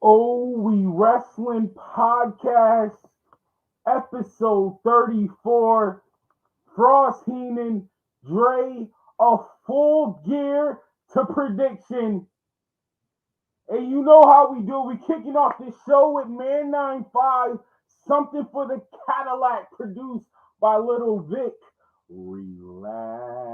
Oh, we wrestling podcast, episode 34. Frass DRE, a full gear to prediction. And you know how we do. We kicking off this show with Man 95, something for the Cadillac, produced by Little Vic. Relax.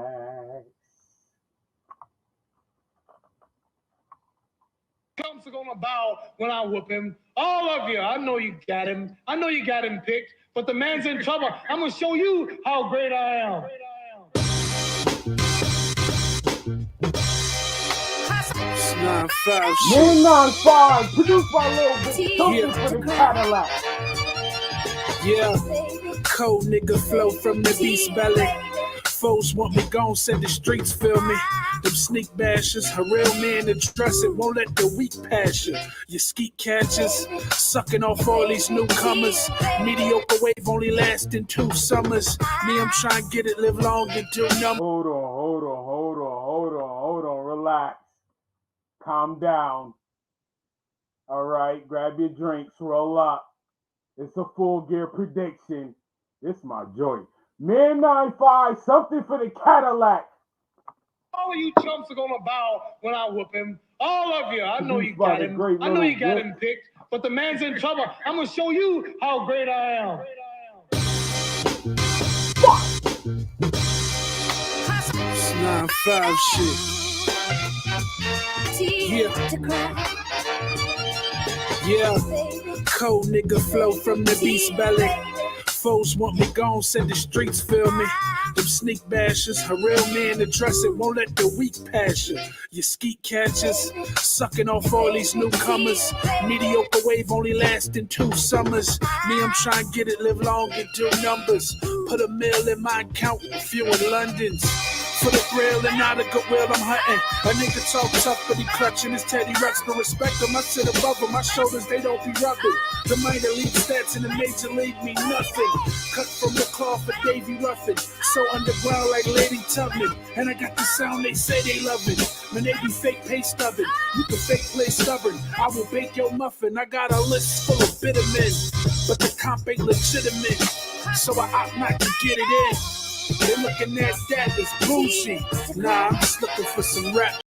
Are gonna bow when I whoop him. All of you, I know you got him. I know you got him picked, but the man's in trouble. I'm gonna show you how great I am. Man 95, produced by Lil Vic, something for the Cadillac. Yeah, cold nigga flow from the beast belly. Foes want me gone, said the streets feel me. Them sneak bashers, a real man address it, won't let the weak pass you. Your skeet catchers, sucking off all these newcomers. Mediocre wave only lasting 2 summers. Me, I'm trying to get it, live long and do numbers. Hold on, relax. Calm down. All right, grab your drinks, roll up. It's a full gear prediction. It's my joint. Man 95, something for the Cadillac. All of you chumps are gonna bow when I whoop him. All of you, I know you got him. I know you got him picked, but the man's in trouble. I'm gonna show you how great I am. It's 9-5 shit. Yeah, cold nigga flow from the beast belly. Foes want me gone, said the streets feel me. Them sneak bashers, a real man address it, won't let the weak pass you. Your skeet catchers, sucking off all these newcomers. Mediocre wave only lasting 2 summers. Me, I'm trying to get it, live long and do numbers. Put a mill in my account, a few in London's. For the thrill and not a goodwill, I'm hunting. A nigga talk tough, but he clutching his Teddy Rucks. But respect him, I sit above him. My shoulders, they don't be rubbing. The minor league stats in the major league mean nothing. Cut from the cloth for Davy Ruffin. So underground like Lady Tubman. And I got the sound they say they love it. When they be fake pay stubbing, you can fake play stubborn. I will bake your muffin. I got a list full of bitter men, but the comp ain't legitimate. So I opt not to get it in. They're looking at that as bullshit. Nah, I'm just looking for some rap.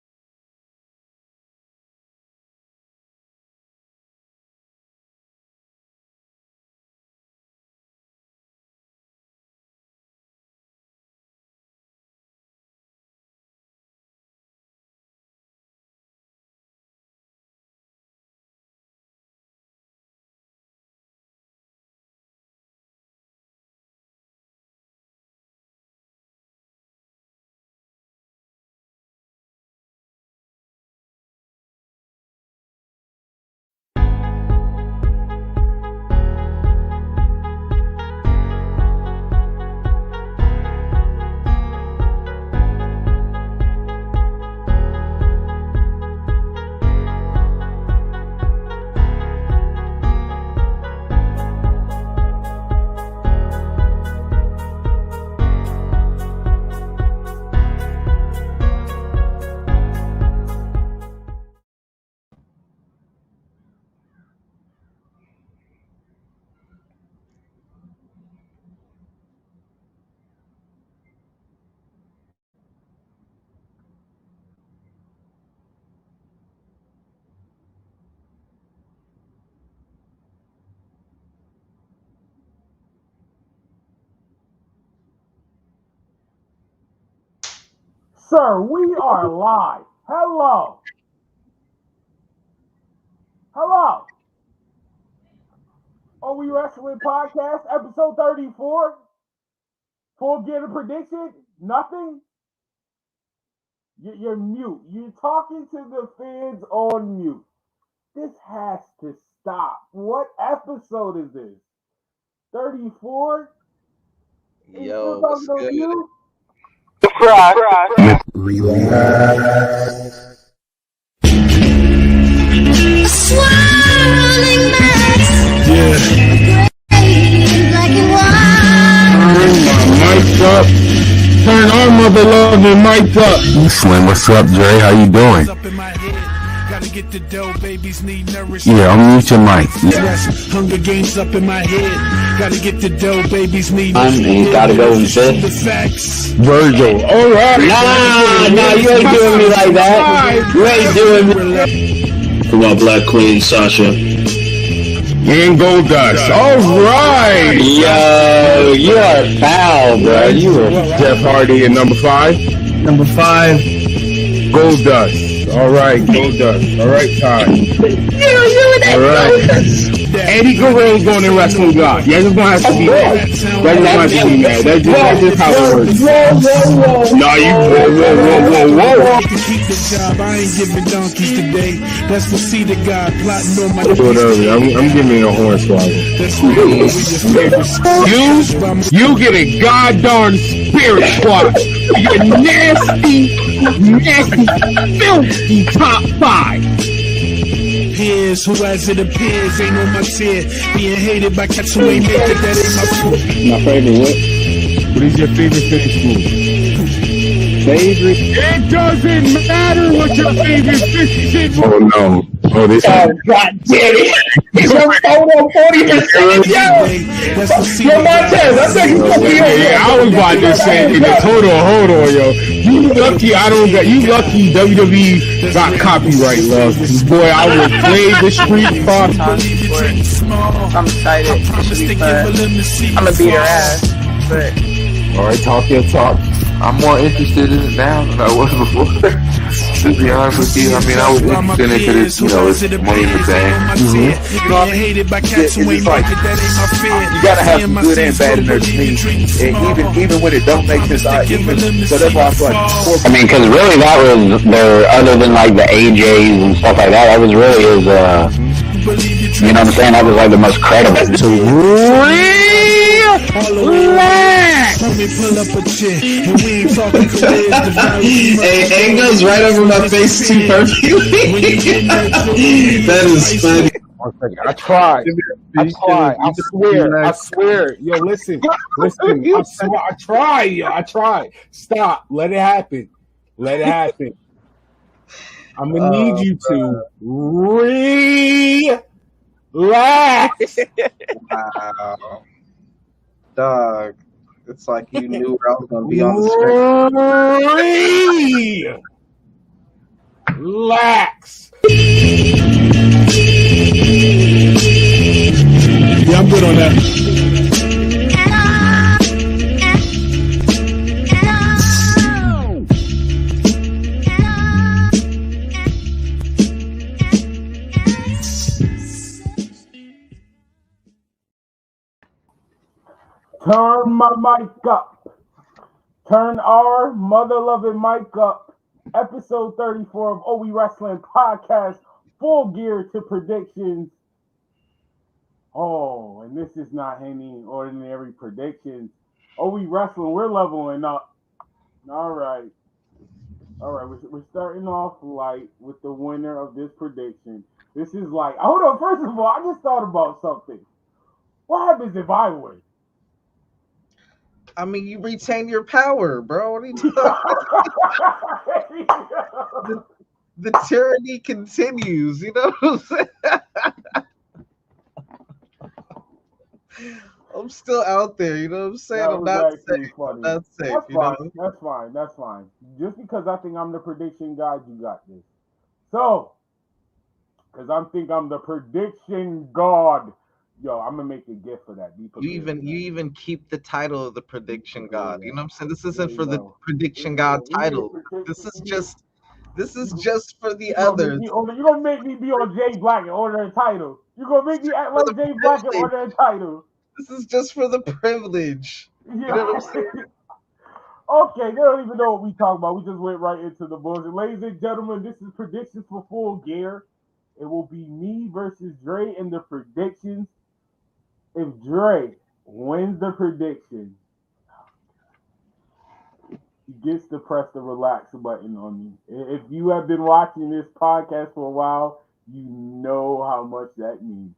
Sir, we are live. Hello. Oh, we wrestling podcast, episode 34. Full gear to prediction. Nothing. You're mute. You're talking to the fans on mute. This has to stop. What episode is this? 34? Yo, what's good? You? Swirling mass. Yeah. Black and white. Mic's up. Turn our mother loving mics up. Slim, what's up, Dre? How you doing? get the dough, babies need nourishment. Yeah, I'll mute your mic. Hunger games up in my head. Gotta get the dough, babies need He gotta go in fifth. the facts. Virgil. All right. Nah, you ain't doing me like that. You ain't doing me. From our Black Queen, Sasha. And Gold Dust. All right. Yo, you are foul, bro. You are Jeff Hardy at number 5. number 5. Gold Dust. All right, Gold Dust. All right, time. All right. Eddie Guerrero's going to Wrestling God. Yeah, just gonna have to be mad. That's just gonna have to be mad. That's just how it works. No, you whoa. To keep the job, I ain't giving donkeys today. That's the seed of God plotting on my Whatever. I'm giving it a horn swallow. That's You get a goddamn spirit squad. You nasty, filthy top 5. Peers who, as it appears, ain't on my tier. Being hated by cats who ain't make it, that ain't my fault. My favorite what? What is your favorite finish move? Favorite? It doesn't matter what your favorite finish move. Oh no. Oh, this. Oh, God damn it. Your photo 40%. Yo, Montez, I think it's gonna be Yeah, I was about to say, hold on, yo. You lucky you lucky WWE got copyright, love. Boy, I would play the Street Fighter. I'm excited. It should be fun. I'm gonna beat her ass. But All right, talk your talk. I'm more interested in it now than I was before. To be honest with you, I mean, I was interested in it because it's money in the bank. You know what I mean? It's like, you gotta have some good and bad in there to me. And even when it don't make sense, so that's why I feel like. I mean, because really that was their, other than like the AJs and stuff like that was really his, you know what I'm saying? That was like the most credible. Hey, it goes right over my face too perfectly. That is funny. I tried. I swear. Yo, listen. I tried. Stop. Let it happen. I'm gonna need you to relax. Wow. Dog. It's like you knew where I was going to be on the screen. Relax. Yeah, I'm good on that. Turn my mic up. Turn our mother-loving mic up. Episode 34 of OE Wrestling Podcast. Full gear to predictions. Oh, and this is not any ordinary predictions. OE Wrestling, we're leveling up. All right. We're starting off light with the winner of this prediction. This is like, hold on. First of all, I just thought about something. What happens if I win? I mean, you retain your power, bro. What are you talking about? The tyranny continues, you know what I'm saying? I'm still out there, you know what I'm saying? I'm not safe. I'm not safe. That's fine. Just because I think I'm the prediction god, you got this. So, because I think I'm the prediction god. Yo, I'm gonna make a gift for that. You even keep the title of the prediction god. You know what I'm saying? This isn't for the prediction god title. This is just for the others. You're gonna make me be on Jay Black and order a title. You're gonna make me act like Jay Black and order a title. This is just for the privilege. You know what I'm saying? Okay, they don't even know what we talk about. We just went right into the bullshit. Ladies and gentlemen, this is predictions for Full Gear. It will be me versus Dre in the predictions. If Dre wins the prediction, he gets to press the relax button on me. If you have been watching this podcast for a while, you know how much that means.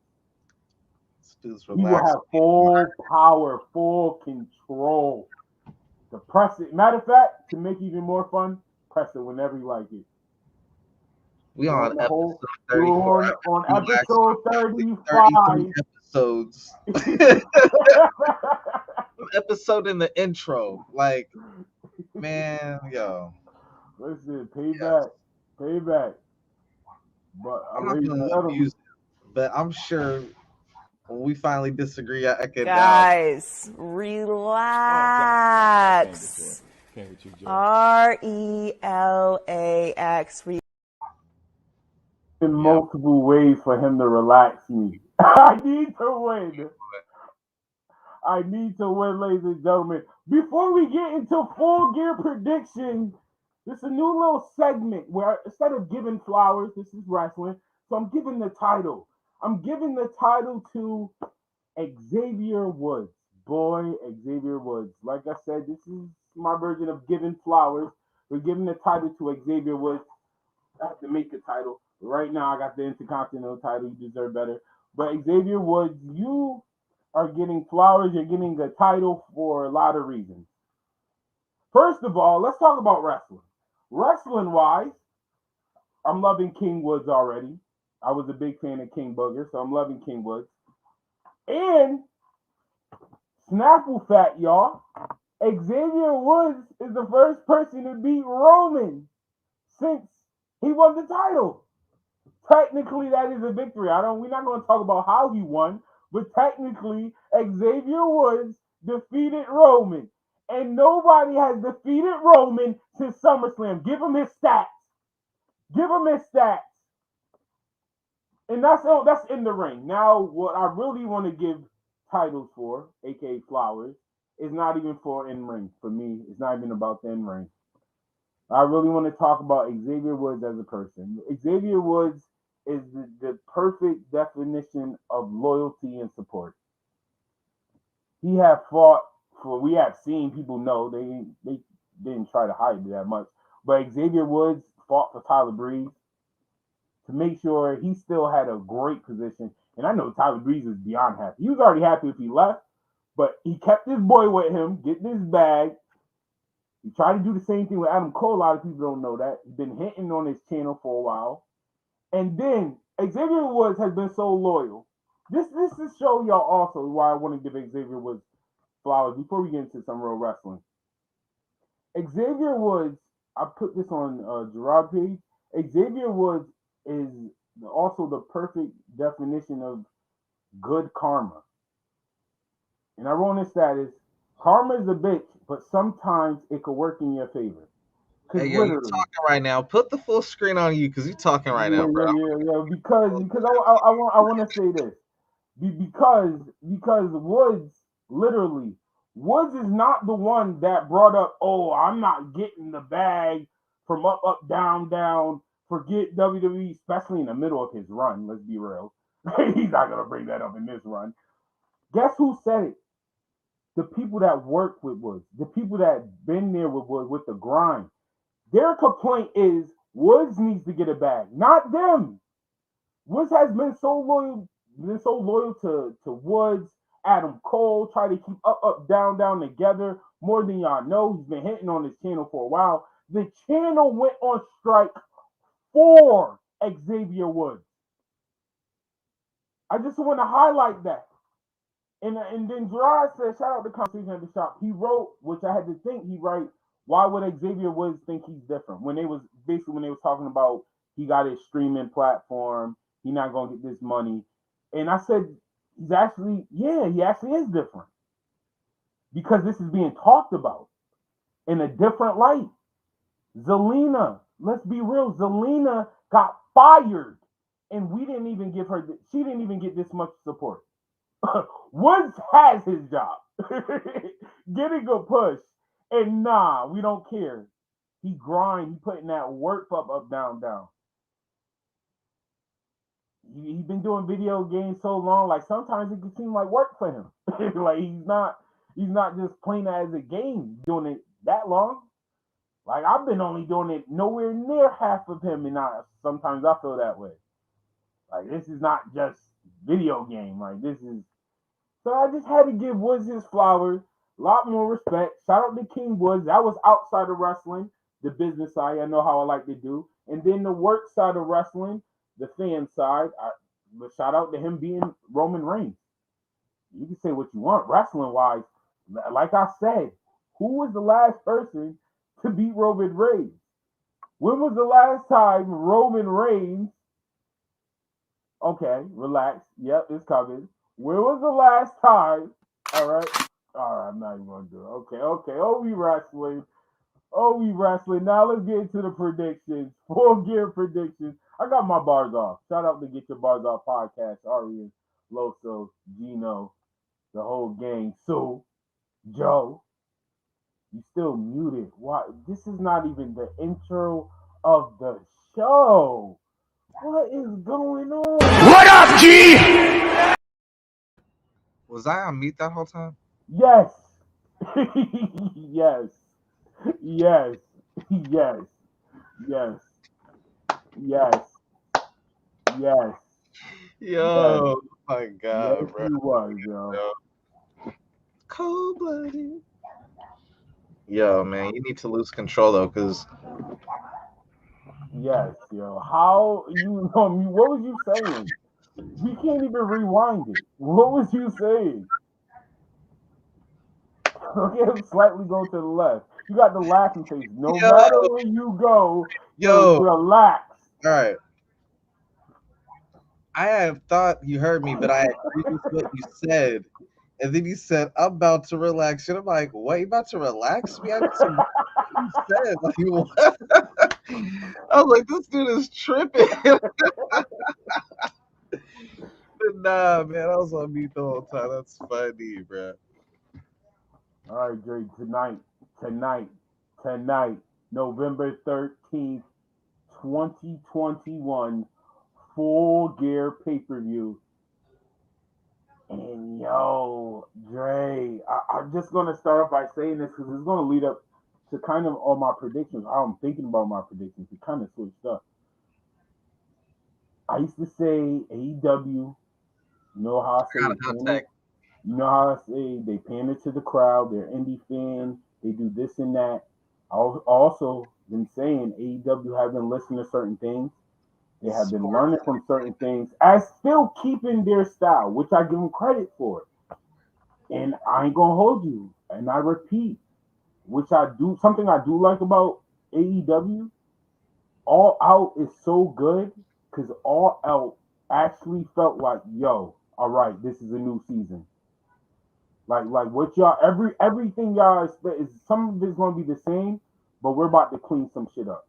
You will have full power, full control to press it. Matter of fact, to make it even more fun, press it whenever you like it. We on episode We're 34. on episode 35. Episodes. Episode in the intro. Like, man, yo. Listen, payback. But I'm not gonna abuse it, but I'm sure when we finally disagree, I could. Guys, relax. RELAX. In multiple ways for him to relax me. I need to win. Ladies and gentlemen. Before we get into full gear predictions, this is a new little segment where instead of giving flowers, this is wrestling. So I'm giving the title. To Xavier Woods. Boy, Xavier Woods. Like I said, this is my version of giving flowers. We're giving the title to Xavier Woods. I have to make a title. Right now, I got the Intercontinental title. You deserve better. But Xavier Woods, you are getting flowers. You're getting the title for a lot of reasons. First of all, let's talk about wrestling. Wrestling-wise, I'm loving King Woods already. I was a big fan of King Booger, so I'm loving King Woods. And Snapple Fat, y'all. Xavier Woods is the first person to beat Roman since he won the title. Technically, that is a victory. We're not going to talk about how he won, but technically, Xavier Woods defeated Roman. And nobody has defeated Roman since SummerSlam. Give him his stats. And that's in the ring. Now, what I really want to give titles for, aka flowers, is not even for in ring. For me, it's not even about the in ring. I really want to talk about Xavier Woods as a person. Xavier Woods is the perfect definition of loyalty and support. He have fought for. We have seen people know they didn't try to hide it that much, but Xavier Woods fought for Tyler Breeze to make sure he still had a great position. And I know Tyler Breeze is beyond happy. He was already happy if he left, but he kept his boy with him, getting his bag. He tried to do the same thing with Adam Cole. A lot of people don't know that. He's been hitting on his channel for a while. And then Xavier Woods has been so loyal. This is show y'all also why I want to give Xavier Woods flowers before we get into some real wrestling. Xavier Woods, I put this on Gerard page. Xavier Woods is also the perfect definition of good karma. And I wrote in this status, karma is a bitch, but sometimes it could work in your favor. Hey, yo, you're talking right now. Put the full screen on you because you're talking right now, bro. Yeah. Because I want to say this. Because Woods is not the one that brought up, oh, I'm not getting the bag from up, down, down. Forget WWE, especially in the middle of his run. Let's be real. He's not going to bring that up in this run. Guess who said it? The people that work with Woods, the people that been there with Woods, with the grind. Their complaint is Woods needs to get a bag, not them. Woods has been so loyal to Woods, Adam Cole, try to keep up, down, down together more than y'all know. He's been hitting on his channel for a while. The channel went on strike for Xavier Woods. I just want to highlight that. And then Gerard said, shout out to Conversation at the Shop. He wrote, which I had to think, why would Xavier Woods think he's different? When they was talking about he got his streaming platform, he not gonna get this money. And I said, he actually is different. Because this is being talked about in a different light. Zelina, let's be real, Zelina got fired and she didn't even get this much support. Woods has his job. Getting a push. And nah, we don't care. He grind. He putting that work up, down, down. He's been doing video games so long, like sometimes it can seem like work for him. Like he's not just playing it as a game, doing it that long. Like I've been only doing it nowhere near half of him, and sometimes I feel that way. Like this is not just video game. Like this is. So I just had to give Woods his flowers. A lot more respect. Shout out to King Woods. That was outside of wrestling, the business side. I know how I like to do. And then the work side of wrestling, the fan side, shout out to him being Roman Reigns. You can say what you want, wrestling wise. Like I said, who was the last person to beat Roman Reigns? When was the last time Roman Reigns? Okay, relax. Yep, it's coming. When was the last time? All right. I'm not even gonna do it. Okay. Oh, we wrestling. Now let's get into the predictions. Full gear predictions. I got my bars off. Shout out to Get Your Bars Off podcast. Arian, Loso, Gino, the whole gang. Sue, Joe. You still muted. Why? This is not even the intro of the show. What is going on? What up, G? Was I on mute that whole time? Yes. Yes. Yes. Yes. Yes. Yes. Yes. Yo, my Yes, God, bro. you was, yo. Cold-blooded. Yo, man, you need to lose control though, because Yes, yo. How you know me? What was you saying? We can't even rewind it. What was you saying? Okay, slightly go to the left. You got the laughing face. No matter where you go, relax. All right. I have thought you heard me, but I agreed with what you said. And then you said, I'm about to relax. And I'm like, what? You about to relax? We haven't seen what you said. Like, what? I was like, this dude is tripping. But nah, man, I was on mute the whole time. That's funny, bro. All right, Dre, tonight, November 13th, 2021, Full Gear pay-per-view. And yo, Dre, I'm just going to start off by saying this because it's going to lead up to kind of all my predictions, how I'm thinking about my predictions. It kind of switched up. I used to say AEW, you know how I say they pander to the crowd, they're indie fans, they do this and that. I've also been saying AEW have been listening to certain things. They have been learning from certain things as still keeping their style, which I give them credit for. And I ain't gonna hold you. And I repeat, which I do, something I do like about AEW, All Out is so good because All Out actually felt like, yo, all right, this is a new season. Like what y'all everything y'all expect is some of it's gonna be the same, but we're about to clean some shit up.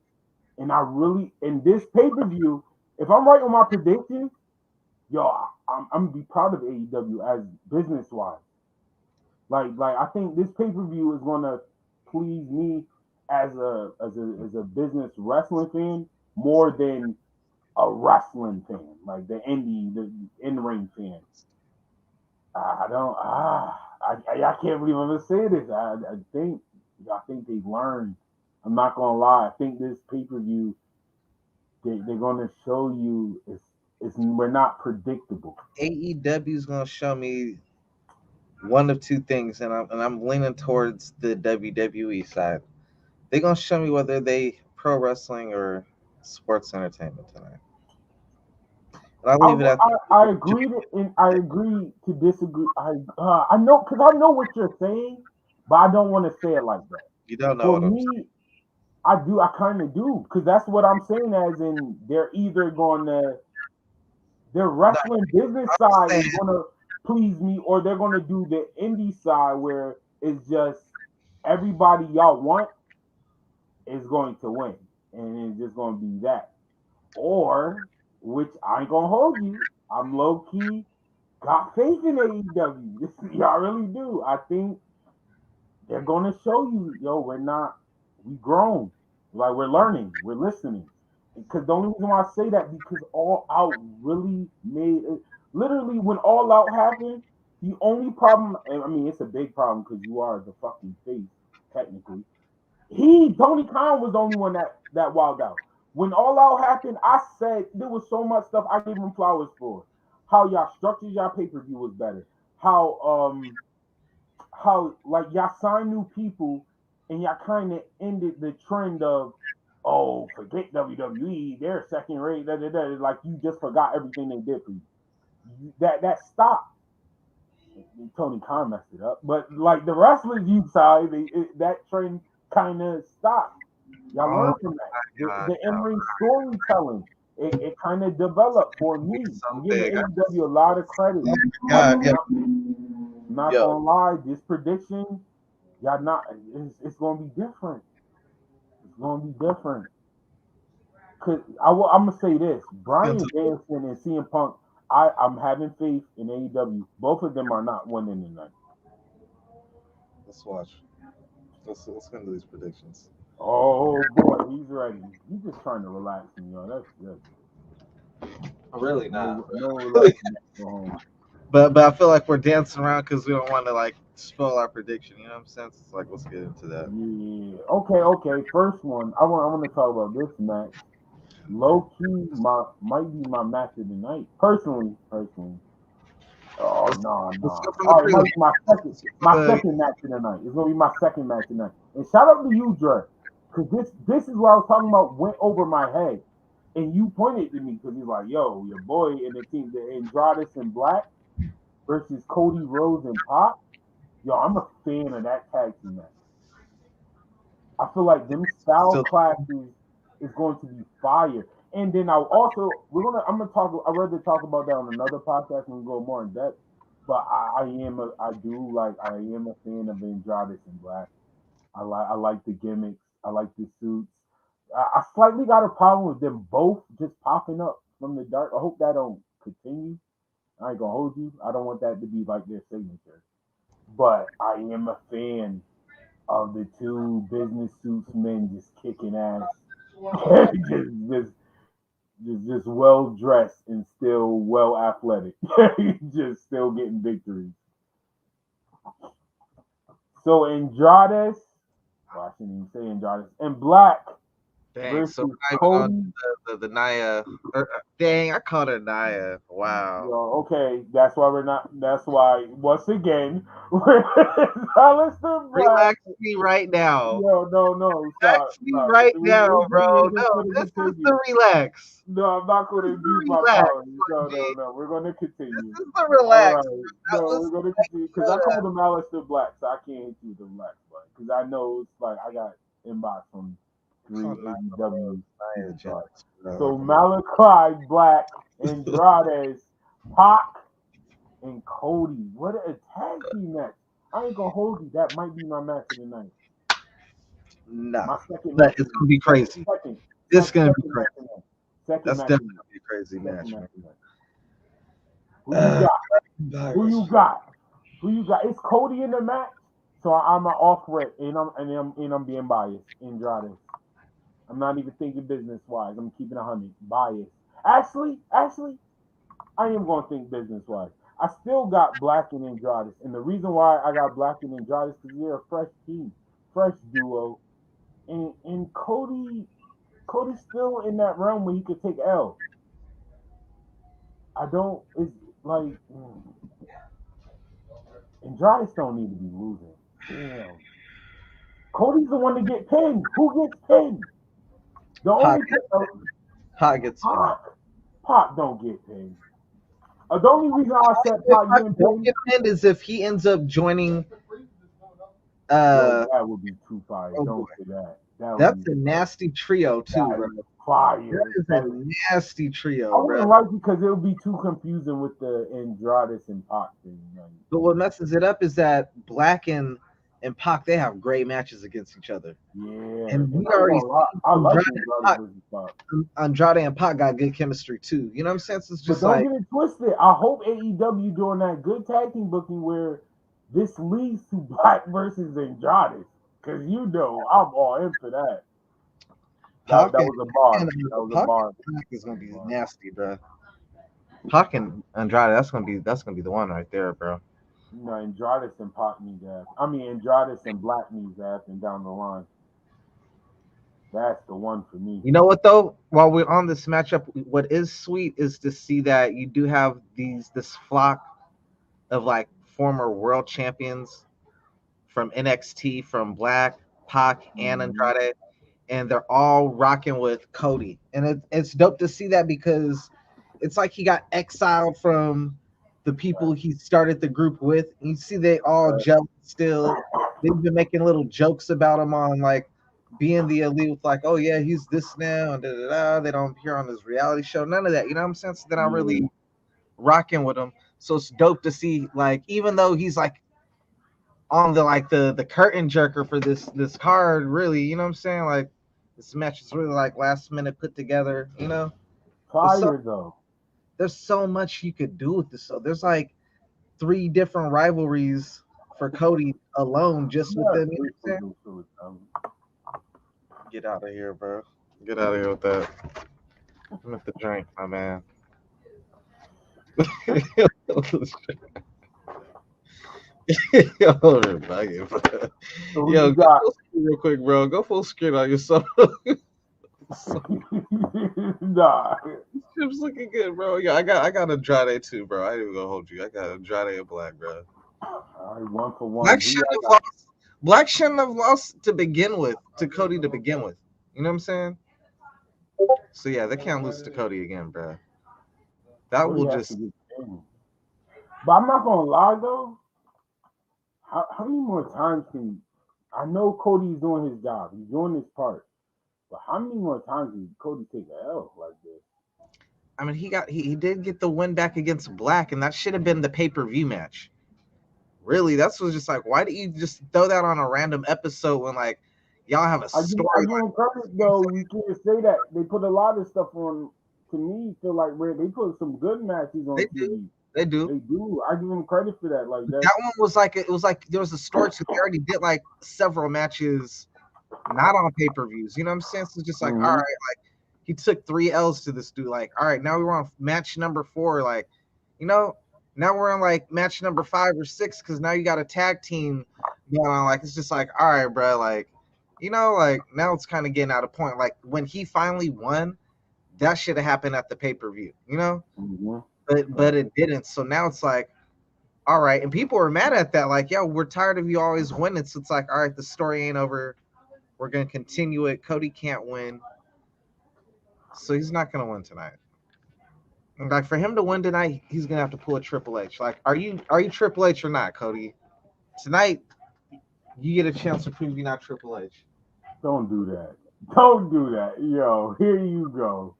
And I really in this pay-per-view, if I'm right on my predictions, yo, I'm gonna be proud of AEW as business wise. Like I think this pay-per-view is gonna please me as a business wrestling fan more than a wrestling fan, like the in-ring fan. I can't believe I'm gonna say this. I think they've learned. I'm not gonna lie. I think this pay-per-view they're gonna show you is we're not predictable. AEW is gonna show me one of two things, and I'm leaning towards the WWE side. They're gonna show me whether they pro wrestling or sports entertainment tonight. And I'll leave it at I agree to disagree. I know because I know what you're saying, but I don't want to say it like that. You don't know For what I'm me, saying. I do. I kind of do because that's what I'm saying. As in, they're either gonna their wrestling business side is gonna please me, or they're gonna do the indie side where it's just everybody y'all want is going to win, and it's just gonna be that. Or, which I ain't gonna hold you, I'm low key got faith in AEW. Y'all really do. I think they're gonna show you, yo, we grown. Like we're learning, we're listening. Because the only reason why I say that because All Out really made it. Literally, when All Out happened, the only problem, I mean, it's a big problem because you are the fucking face, technically. Tony Khan was the only one that wilded out. When All Out happened, I said there was so much stuff I gave him flowers for. How y'all structured y'all pay-per-view was better. How like y'all signed new people and y'all kind of ended the trend of oh, forget WWE, they're second rate. Like you just forgot everything they did for you. That stopped. Tony Khan messed it up, but like the wrestlers you saw, that trend kind of stopped. Y'all learn from that. The in-ring storytelling, it kind of developed for me. I'm giving AEW a lot of credit. I'm not gonna lie, this prediction, y'all not. It's gonna be different. It's gonna be different. Cause I'm gonna say this: Bryan Danielson and CM Punk. I'm having faith in AEW. Both of them are not winning tonight. Let's watch. Let's get into these predictions. Oh boy, he's ready. He's just trying to relax me, yo. That's good. Really not. No relaxing. Go home. But I feel like we're dancing around because we don't want to like spoil our prediction. You know what I'm saying? It's like let's get into that. Yeah. Okay. First one. I want to talk about this match. Low key, might be my match of the night. Personally. Oh no. All right, might be my second match of the night. It's gonna be my second match of the night. And shout out to you, Dre, because this is what I was talking about. Went over my head, and you pointed to me because he's like, "Yo, your boy in the team, the Andrade and Black versus Cody Rhodes and Pac." Yo, I'm a fan of that tag team match. I feel like them style classes is going to be fire. And then I'm gonna talk. I read to talk about that on another podcast and go more in depth. But I am a fan of Andrade and Black. I like the gimmicks. I like the suits. I slightly got a problem with them both just popping up from the dark. I hope that don't continue. I ain't gonna hold you. I don't want that to be like their signature. But I am a fan of the two business suits men just kicking ass. just well dressed and still well athletic. Just still getting victories. So Andrade, I shouldn't even say Andrade, and Black versus Cody. The Naya. Dang, I called her Naya. Wow. Yo, okay, that's why we're not. That's why once again, Aleister Black. Relax me right now. Yo, no. Relax me right now, bro. No, this is the relax. No, I'm not going to abuse my power. No. We're going to continue. This is the relax. Right. No, we're going to continue because I called him Aleister Black, so I can't hit you the Black because I know it's like I got inbox from 3 AEW. So Malachi Black, Andrade, Pac, and Cody. What a tag team match! I ain't gonna hold you. That might be my match of the night. No, it's gonna be crazy. It's gonna be crazy. That's definitely gonna be a crazy match. Who you got? It's Cody in the match, so I'm an off rip, and I'm being biased. Andrade. I'm not even thinking business wise. I'm keeping 100 biased. Actually, I am gonna think business wise. I still got Black and Andrade, and the reason why I got Black and Andrade is because they're a fresh team, fresh duo, and Cody's still in that realm where he could take L. It's like Andrade don't need to be losing. Damn. Cody's the one to get pinned. Who gets pinned? The only Pac gets pinned. Pac don't get pinned. The only reason I said Pac getting pinned is if he ends up joining. That would be too fire. Don't say that. That's a nasty trio too, bro. Fire. That is a nasty trio, I wouldn't like it because it would be too confusing with the Andrade and Pac thing. But what messes it up is that Black and Pac, they have great matches against each other. Yeah. And we already Andrade and Pac got good chemistry too. You know what I'm saying? So it's just don't get it twisted. I hope AEW doing that good tag team booking where this leads to Black versus Andrade. Because I'm all in for that. That was a bar. Pac is gonna be nasty, bro. Pac and Andrade, that's gonna be the one right there, bro. No, Andrade and Pac needs that. Andrade and Black needs that and down the line. That's the one for me. You know what though? While we're on this matchup, what is sweet is to see that you do have this flock of like former world champions from NXT, from Black, Pac, and Andrade. and they're all rocking with Cody, and it's dope to see that because it's like he got exiled from the people he started the group with. You see, they all jealous still. They've been making little jokes about him on like being the elite with like, oh yeah, he's this now and da da da. They don't appear on his reality show, none of that. You know what I'm saying? So they're not really rocking with him. So it's dope to see, like, even though he's like on the curtain jerker for this card, really, you know what I'm saying? Like this match is really like last minute put together, you know. Fire though. There's so much you could do with this. So there's like 3 different rivalries for Cody alone, just with them. You know what I'm saying? Get out of here, bro. Get out of here with that. I'm at the drink, my man. Yo, go full screen real quick, bro. Go full screen on yourself. Nah, Chip's looking good, bro. Yeah, I got Andrade too, bro. I ain't even gonna hold you. I got Andrade and Black, bro. all right, 1 for 1. Black shouldn't have lost to begin with, to Cody to begin with. You know what I'm saying? So yeah, they can't lose to Cody again, bro. That Cody will has just. to get in. But I'm not gonna lie though. How many more times can I know Cody's doing his job? He's doing his part. But how many more times did Cody take a L like this? I mean, he did get the win back against Black, and that should have been the pay-per-view match. Really, that's was just like, why did you just throw that on a random episode when like y'all have a story? I give them credit though. You can't say that they put a lot of stuff on. To me, feel like where they put some good matches on TV. They do. I give them credit for that. Like that one was like there was a story. So they already did like several matches, not on pay-per-views. You know what I'm saying? So it's just like, all right, like he took 3 L's to this dude. Like, all right, now we're on match number 4. Like, you know, now we're on like match number 5 or 6 because now you got a tag team going on. Like, it's just like, all right, bro. Like, you know, like now it's kind of getting out of point. Like when he finally won, that should have happened at the pay-per-view. You know. But it didn't. So now it's like, all right. And people are mad at that. Like, yo, we're tired of you always winning. So it's like, all right, the story ain't over. We're going to continue it. Cody can't win. So he's not going to win tonight. And like for him to win tonight, he's going to have to pull a Triple H. Like, are you Triple H or not, Cody? Tonight, you get a chance to prove you're not Triple H. Don't do that. Don't do that. Yo, here you go.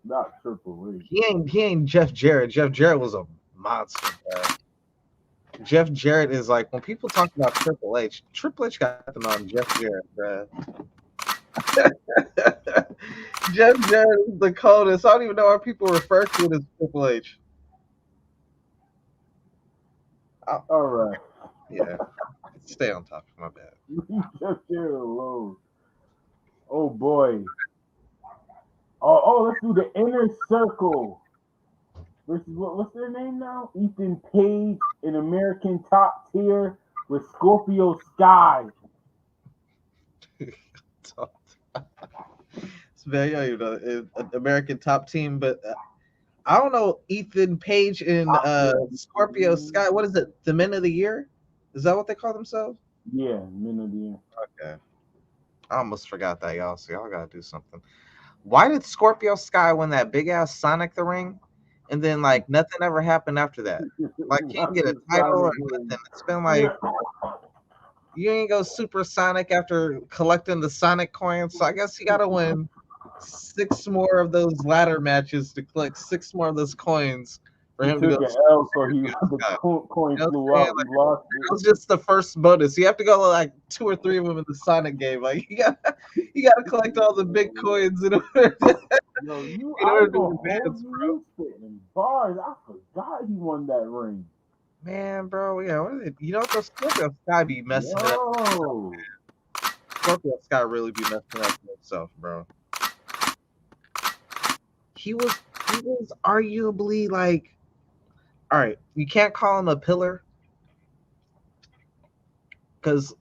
Not Triple H. He ain't Jeff Jarrett. Jeff Jarrett was a monster, bro. Jeff Jarrett is like, when people talk about Triple H got them on Jeff Jarrett, bro. Jeff Jarrett is the coldest. I don't even know why people refer to it as Triple H. All right. Yeah. Stay on top. My bad. Jeff Jarrett alone. Oh boy. Oh, let's do the Inner Circle versus what's their name now? Ethan Page in American Top Tier with Scorpio Sky. It's very, you know, American Top Team, but I don't know. Ethan Page and Scorpio Sky. What is it? The Men of the Year? Is that what they call themselves? Yeah, Men of the Year. Okay. I almost forgot that, y'all. So y'all gotta do something. Why did Scorpio Sky win that big ass Sonic the Ring, and then like nothing ever happened after that? Like he didn't get a title or nothing. It's been like you ain't go Super Sonic after collecting the Sonic coins. So I guess you gotta win 6 more of those ladder matches to collect 6 more of those coins for him to go. L, so the coin flew out. Like, that was just the first bonus. You have to go like 2 or 3 of them in the Sonic game. Like you gotta collect all the big coins in order to advance, bro. Bars, I forgot he won that ring. Man, bro, yeah, what is it? You know what? Scorpio Sky be messing up. Scorpio Sky really be messing up himself, bro. He was arguably like, all right, you can't call him a pillar because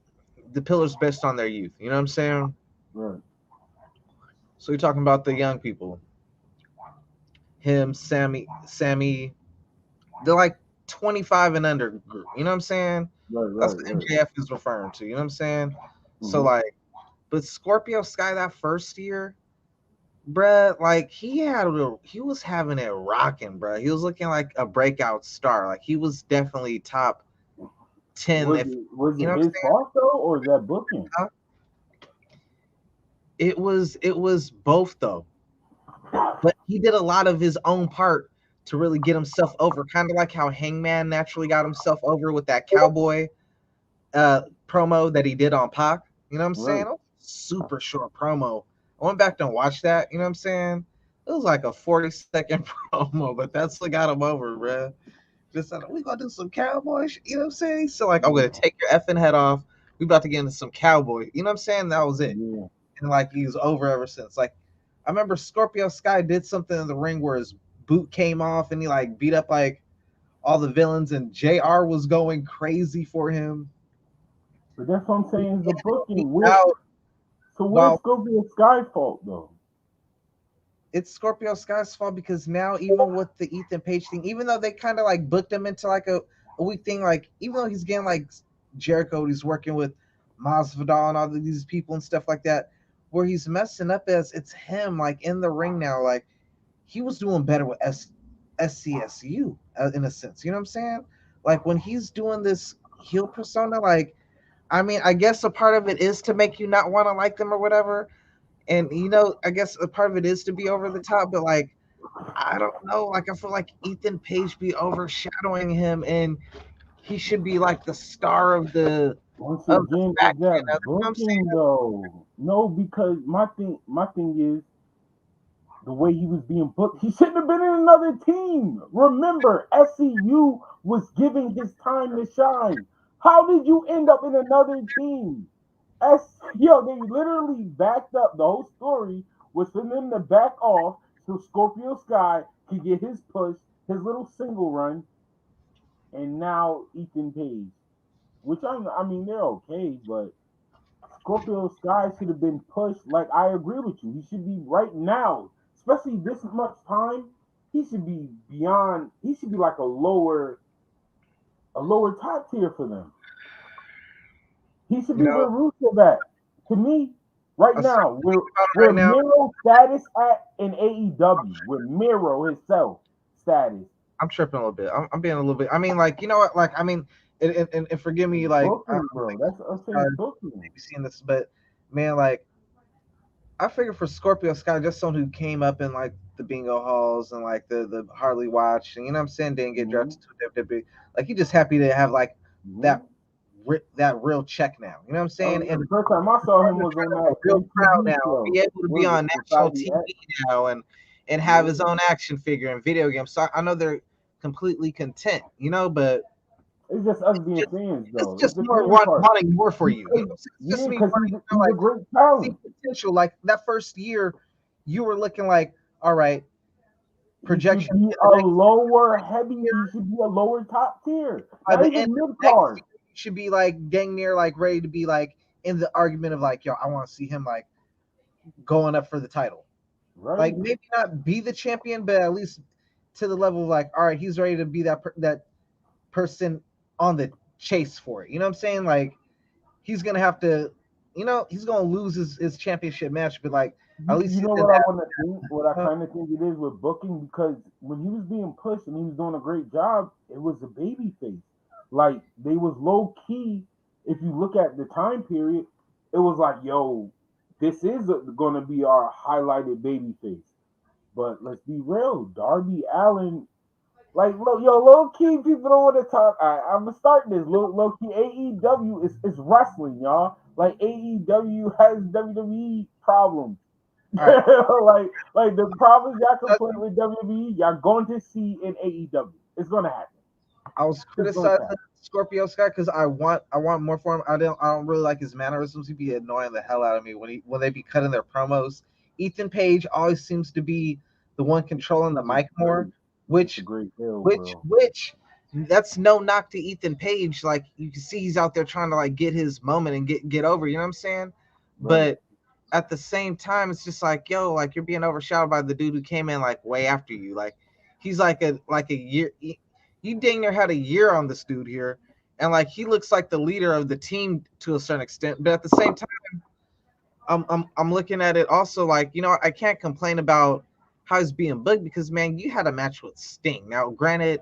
the pillar's based on their youth. You know what I'm saying? Right. So you're talking about the young people. Him, Sammy, they're like 25 and under group. You know what I'm saying? Right, that's what MJF is referring to. You know what I'm saying? So like But Scorpio Sky that first year, bruh, like he was having it rocking, bruh. He was looking like a breakout star. Like he was definitely top 10. Was it his fault though, or is that booking? It was both though. But he did a lot of his own part to really get himself over, kind of like how Hangman naturally got himself over with that cowboy promo that he did on Pac. You know what I'm saying? Right. Super short promo. I went back and watched that. You know what I'm saying? It was like a 40-second promo, but that's what got him over, bruh. Just like, we gonna do some cowboy shit, you know what I'm saying? So like, I'm gonna take your effing head off. We about to get into some cowboy. You know what I'm saying? That was it. Yeah. And like he's over ever since. Like I remember Scorpio Sky did something in the ring where his boot came off and he like beat up like all the villains, and JR was going crazy for him. But that's what I'm saying is the booking. So Wow. where's Scorpio Sky fault though? It's Scorpio Sky's fault because now even with the Ethan Page thing, even though they kind of like booked him into like a weak thing, like even though he's getting like Jericho, he's working with Masvidal and all these people and stuff like that, where he's messing up as it's him like in the ring now. Like he was doing better with SCSU in a sense, you know what I'm saying? Like when he's doing this heel persona, like I mean, I guess a part of it is to make you not want to like them or whatever. And you know, I guess a part of it is to be over the top, but like I don't know, like I feel like Ethan Page be overshadowing him, and he should be like the star of the. Once again, is that booking though? No, because my thing is the way he was being booked. He shouldn't have been in another team. Remember, SCU was giving his time to shine. How did you end up in another team? They literally backed up the whole story was for them to back off so Scorpio Sky could get his push, his little single run, and now Ethan Page. Which I mean they're okay, but Scorpio Sky should have been pushed. Like I agree with you. He should be right now, especially this much time. He should be beyond. He should be like a lower top tier for them. He should be where Rusev at. To me, right now, where Miro status at in AEW, where Miro himself status. I'm tripping a little bit. I'm being a little bit. I mean, like you know what? Like I mean, and forgive me, like bro. That's I'm saying booking. Maybe seen this, but man, like I figured for Scorpio Sky, just someone who came up in like the bingo halls and like the Harley Watch, and you know what I'm saying, didn't get drafted to WWE. Like he just happy to have like that real check now. You know what I'm saying? And the first time I saw him was on that real proud now, be able to be on national TV now and have his own action figure and video games. So I know they're completely content, you know, but it's just us being fans, though. It's just more wanting more for you. You know? It's just me wanting a great talent. Potential. Like that first year, you were looking like, all right, projection. He should be a lower heavy. He should be a lower top tier. Not even mid card. Should be like dang near like ready to be like in the argument of like, yo, I want to see him like going up for the title. Right. Like maybe not be the champion, but at least to the level of like, all right, he's ready to be that person on the chase for it. You know what I'm saying? Like he's gonna have to, you know, he's gonna lose his championship match, but like at least you know what I want to think. What I kind of think it is with booking, because when he was being pushed and he was doing a great job, it was a baby face. Like they was low key. If you look at the time period, it was like, yo, this is gonna be our highlighted baby face. But let's be real, Darby Allin. Like, low key, people don't want to talk. I'm gonna start this. Low key, AEW is wrestling, y'all. Like, AEW has WWE problems. Right. like the problems y'all complain with WWE, y'all going to see in AEW. It's gonna happen. I was criticizing Scorpio Sky because I want more for him. I don't really like his mannerisms. He'd be annoying the hell out of me when they be cutting their promos. Ethan Page always seems to be the one controlling the mic more, which that's no knock to Ethan Page. Like you can see he's out there trying to like get his moment and get over. You know what I'm saying? Right. But at the same time, it's just like, yo, like you're being overshadowed by the dude who came in like way after you. Like he's like a year. You dang near had a year on this dude here, and like he looks like the leader of the team to a certain extent, but at the same time, I'm looking at it also like, you know, I can't complain about how he's being booked because man, you had a match with Sting. Now, granted,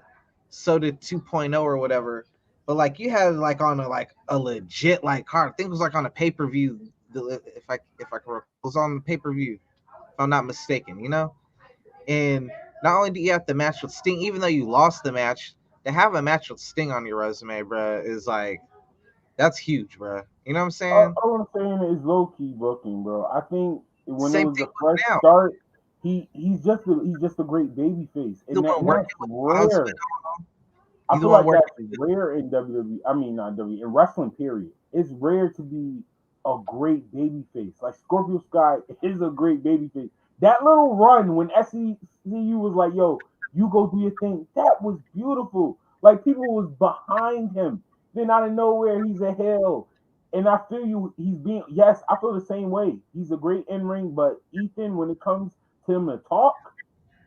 so did 2.0 or whatever, but like you had like on a legit like card. I think it was like on a pay-per-view. If I can recall, it was on the pay-per-view, if I'm not mistaken, you know? And not only do you have the match with Sting, even though you lost the match, to have a match with Sting on your resume, bruh, is like that's huge, bruh. You know what I'm saying? All I'm saying is low key booking, bro. I think when it Same was thing a fresh with now. start, he's just a great baby face, The and, one and working that's with rare. I You the feel one like working that's with rare in WWE. I mean, not WWE, in wrestling. Period. It's rare to be a great baby face. Like Scorpio Sky is a great baby face. That little run when SCU was like, "Yo, you go do your thing," that was beautiful. Like people was behind him. Then out of nowhere, he's a heel. And I feel you. He's being yes. I feel the same way. He's a great in ring, but Ethan, when it comes to him to talk,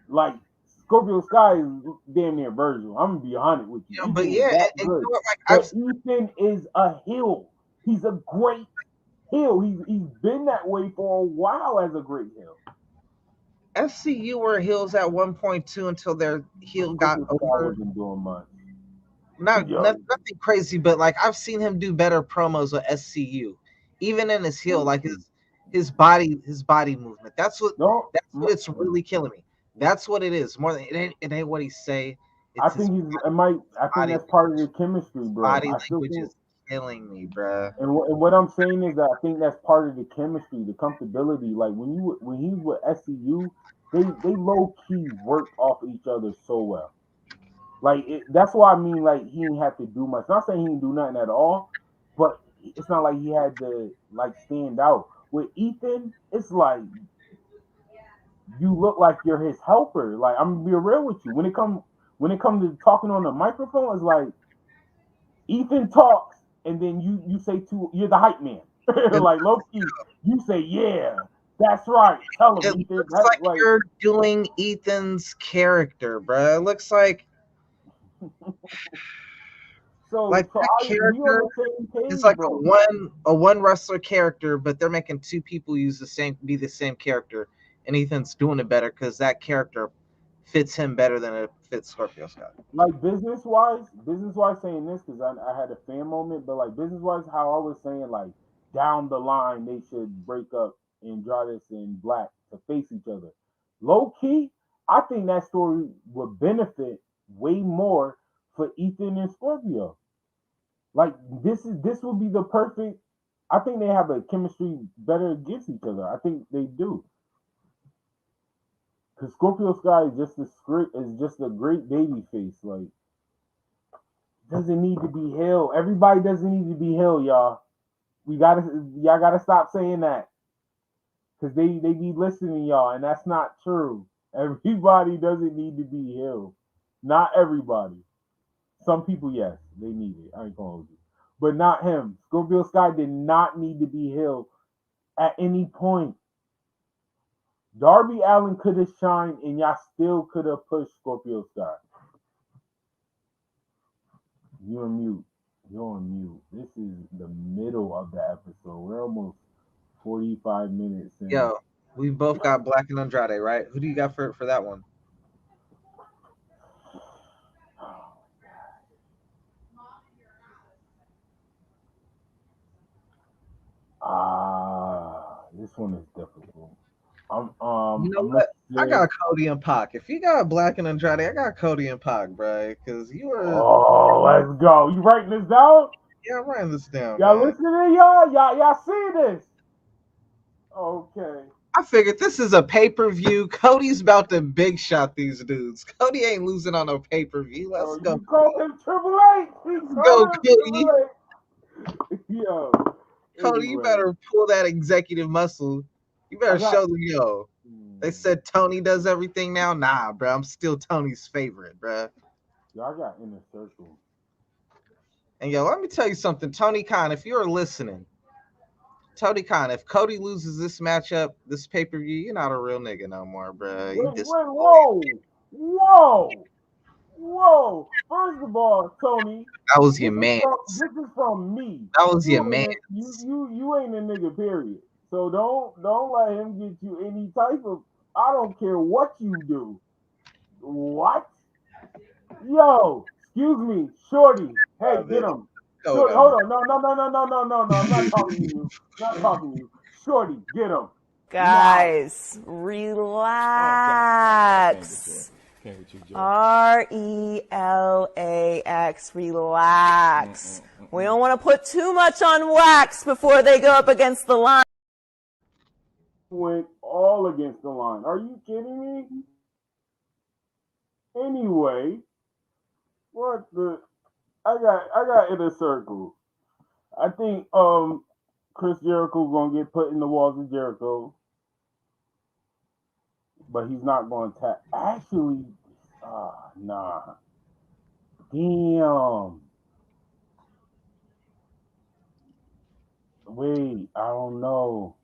like Scorpio Sky is damn near Virgil. I'm gonna be honest with you. Yeah, but Ethan is yeah, that and you good. know what? Like But Ethan is a heel. He's a great heel. He's been that way for a while as a great heel. SCU were heels at 1.2 until their heel got Scorpio Sky over. wasn't doing much. Not nothing crazy, but like I've seen him do better promos with SCU, even in his heel, like his body movement. That's what it's really killing me. That's what it is. More than it ain't what he say. I It's his think I think that's part of the chemistry, bro. body I still language think is killing me, bruh. and what I'm saying is that I think that's part of the chemistry, the comfortability. Like when he's with SCU, they low key worked off each other so well. Like that's why I mean, like he didn't have to do much. Not saying he didn't do nothing at all, but it's not like he had to like stand out. With Ethan, it's like you look like you're his helper. Like I'm gonna be real with you. When it comes to talking on the microphone, it's like Ethan talks, and then you say you're the hype man. Like low key, you say yeah, that's right. Tell him It Ethan. looks That's like like you're doing Ethan's character, bruh. It looks like so. So that we on character the same is page, like bro. a one wrestler character, but they're making two people be the same character, and Ethan's doing it better because that character fits him better than it fits Scorpio Sky. Like business wise saying this because I had a fan moment, but like business wise, how I was saying like down the line they should break up Andrade and Black to face each other. Low key, I think that story would benefit way more for Ethan and Scorpio. Like this would be the perfect. I think they have a chemistry better against each other. I think they do. Cause Scorpio Sky is just a great baby face. Like doesn't need to be Hill. Everybody doesn't need to be Hill, y'all. Y'all gotta stop saying that. Cause they be listening, y'all, and that's not true. Everybody doesn't need to be Hill. Not everybody. Some people, yes, they need it. I ain't gonna hold you. But not him. Scorpio Sky did not need to be Hill at any point. Darby Allen could have shined and y'all still could have pushed Scorpio Sky. You're on mute. You're on mute. This is the middle of the episode. We're almost 45 minutes in. Yo, we both got Black and Andrade, right? Who do you got for that one? This one is difficult. You know what? I got Cody and Pac. If you got Black and Andrade, I got Cody and Pac, bro. Because you were. Oh, let's go. You writing this down? Yeah, I'm writing this down. Y'all man. listening, y'all? Y'all see this? Okay. I figured this is a pay-per-view. Cody's about to big shot these dudes. Cody ain't losing on a pay-per-view. Let's go. You call him Triple H. Go, Cody. Yo. Cody, you better pull that executive muscle. You better show them, yo. They said Tony does everything now. Nah, bro. I'm still Tony's favorite, bro. Y'all got Inner Circle. And yo, let me tell you something, Tony Khan, if you're listening, Tony Khan, if Cody loses this matchup, this pay-per-view, you're not a real nigga no more, bro. Whoa. First of all, Tony, that was your man. This is from me. That was your man. You ain't a nigga, period. So don't let him get you any type of. I don't care what you do. What? Yo, excuse me, Shorty. Hey, get him. Shorty, hold on. No. I'm not talking to you. Not talking to you. Shorty, get him. Guys, relax. RELAX, relax. We don't want to put too much on wax before they go up against the line. Went all against the line. Are you kidding me? Anyway, what the? I got Inner Circle. I think Chris Jericho's gonna get put in the walls of Jericho, but he's not going to tap. Actually, nah. Damn. Wait, I don't know.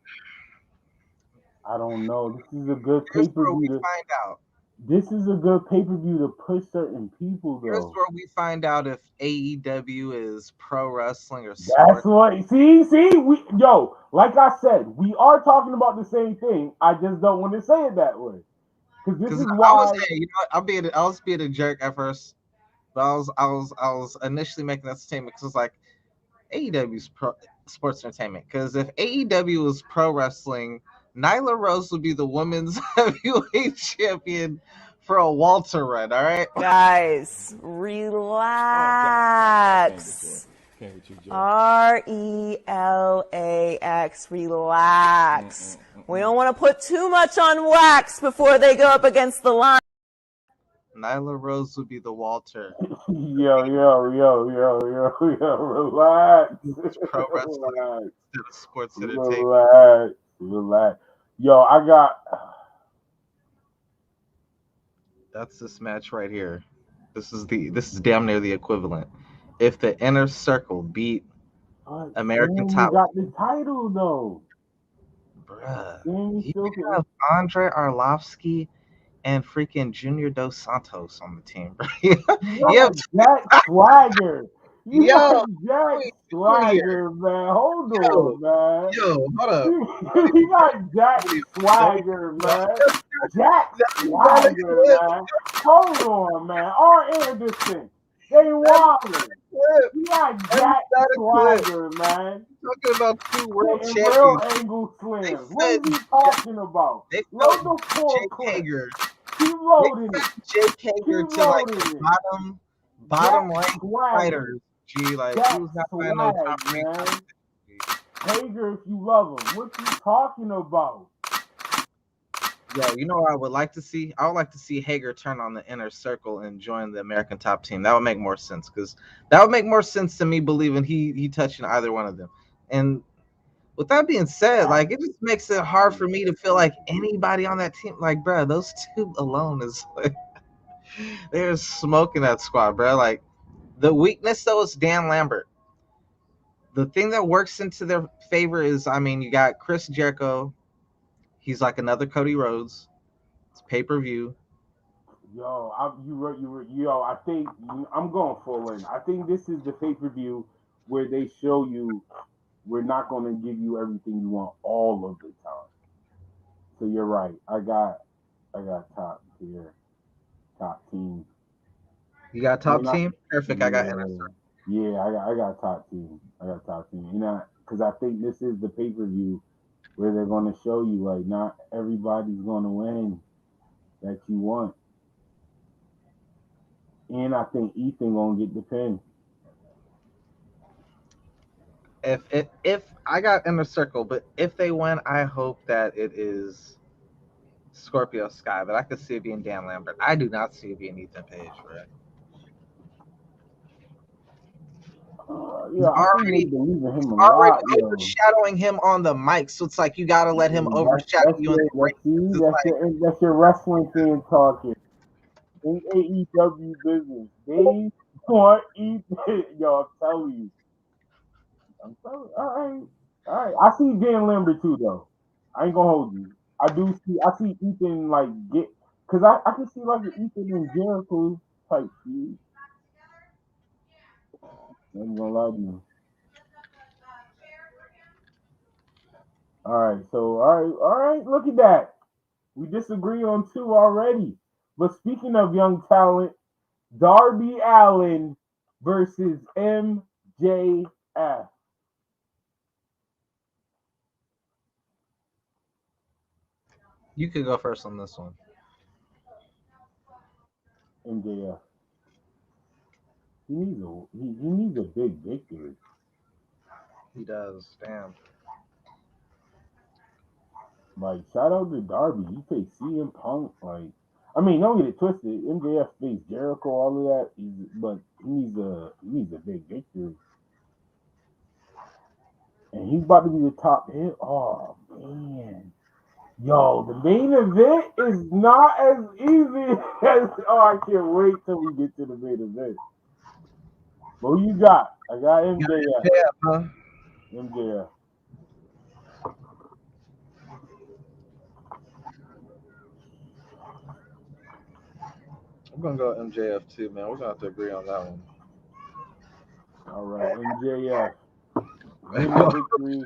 This is a good pay per view to find out. This is a good pay per view to push certain people, though. Here's where we find out if AEW is pro wrestling or sports. That's what. See, like I said, we are talking about the same thing. I just don't want to say it that way. Because this is why. I was saying, you know, I was being a jerk at first, but I was initially making that statement because it's like AEW's pro sports entertainment. Because if AEW was pro wrestling, Nyla Rose would be the women's heavyweight champion for a Walter run. All right, guys, relax. RELAX, relax. We don't want to put too much on wax before they go up against the line. Nyla Rose would be the Walter. Yo, relax. Pro wrestling instead of sports entertainment. Relax. Yo, I got. That's this match right here. This is damn near the equivalent. If the Inner Circle beat American Top, you got the title though, bruh. You have Andre Arlovsky and freaking Junior Dos Santos on the team, bro. You have Jack Swagger. You got Jack Swagger, man. Hold on, man. Yo, hold up. You got Jack Swagger, man. Jack Swagger, man. Hold on, man. R. Anderson. They wildin'. You got Jack Swagger, man. Talking about two world champions. Real angle slams. What are you talking about? Load the full clip. Keep loading it. Jake Hager to like bottom ranked fighters. G, like he was not playing no top man. Hager, if you love him, what you talking about? Yo, you know what I would like to see? I would like to see Hager turn on the Inner Circle and join the American Top Team. That would make more sense because that would make more sense to me believing he touching either one of them. And with that being said, like it just makes it hard for me to feel like anybody on that team, like, bro, those two alone is like they're smoking that squad, bro. Like the weakness though is Dan Lambert. The thing that works into their favor is, I mean, you got Chris Jericho. He's like another Cody Rhodes. It's pay-per-view. Yo, I think I'm going full in. I think this is the pay-per-view where they show you we're not going to give you everything you want all of the time. So you're right. I got top tier, top team. You got top team? Perfect. Yeah, I got Inner Circle. Yeah, I got top team. You know, because I think this is the pay-per-view where they're going to show you, like, not everybody's going to win that you want. And I think Ethan going to get the pin. If I got Inner Circle, but if they win, I hope that it is Scorpio Sky, but I could see it being Dan Lambert. I do not see it being Ethan Page, right? Yeah, already overshadowing him on the mic, so it's like you got to let him overshadow you. That's your wrestling fan talking. In AEW business, they want Ethan. Yo, I'm telling you. All right. I see Dan Lambert too, though. I ain't gonna hold you. I see Ethan like get, cause I can see like an Ethan and Jericho type feud. I'm gonna lie to you. All right, so all right, look at that. We disagree on 2 already. But speaking of young talent, Darby Allin versus MJF. You could go first on this one. MJF. He needs a big victory. He does. Damn. Like, shout out to Darby. He faced CM Punk. Like, I mean, don't get it twisted. MJF faced Jericho, all of that. But he needs a big victory. And he's about to be the top hit. Oh man. Yo, the main event is not as easy as I can't wait till we get to the main event. But who you got? I got MJF. MJF. I'm gonna go MJF too, man. We're gonna have to agree on that one. All right, MJF. Victory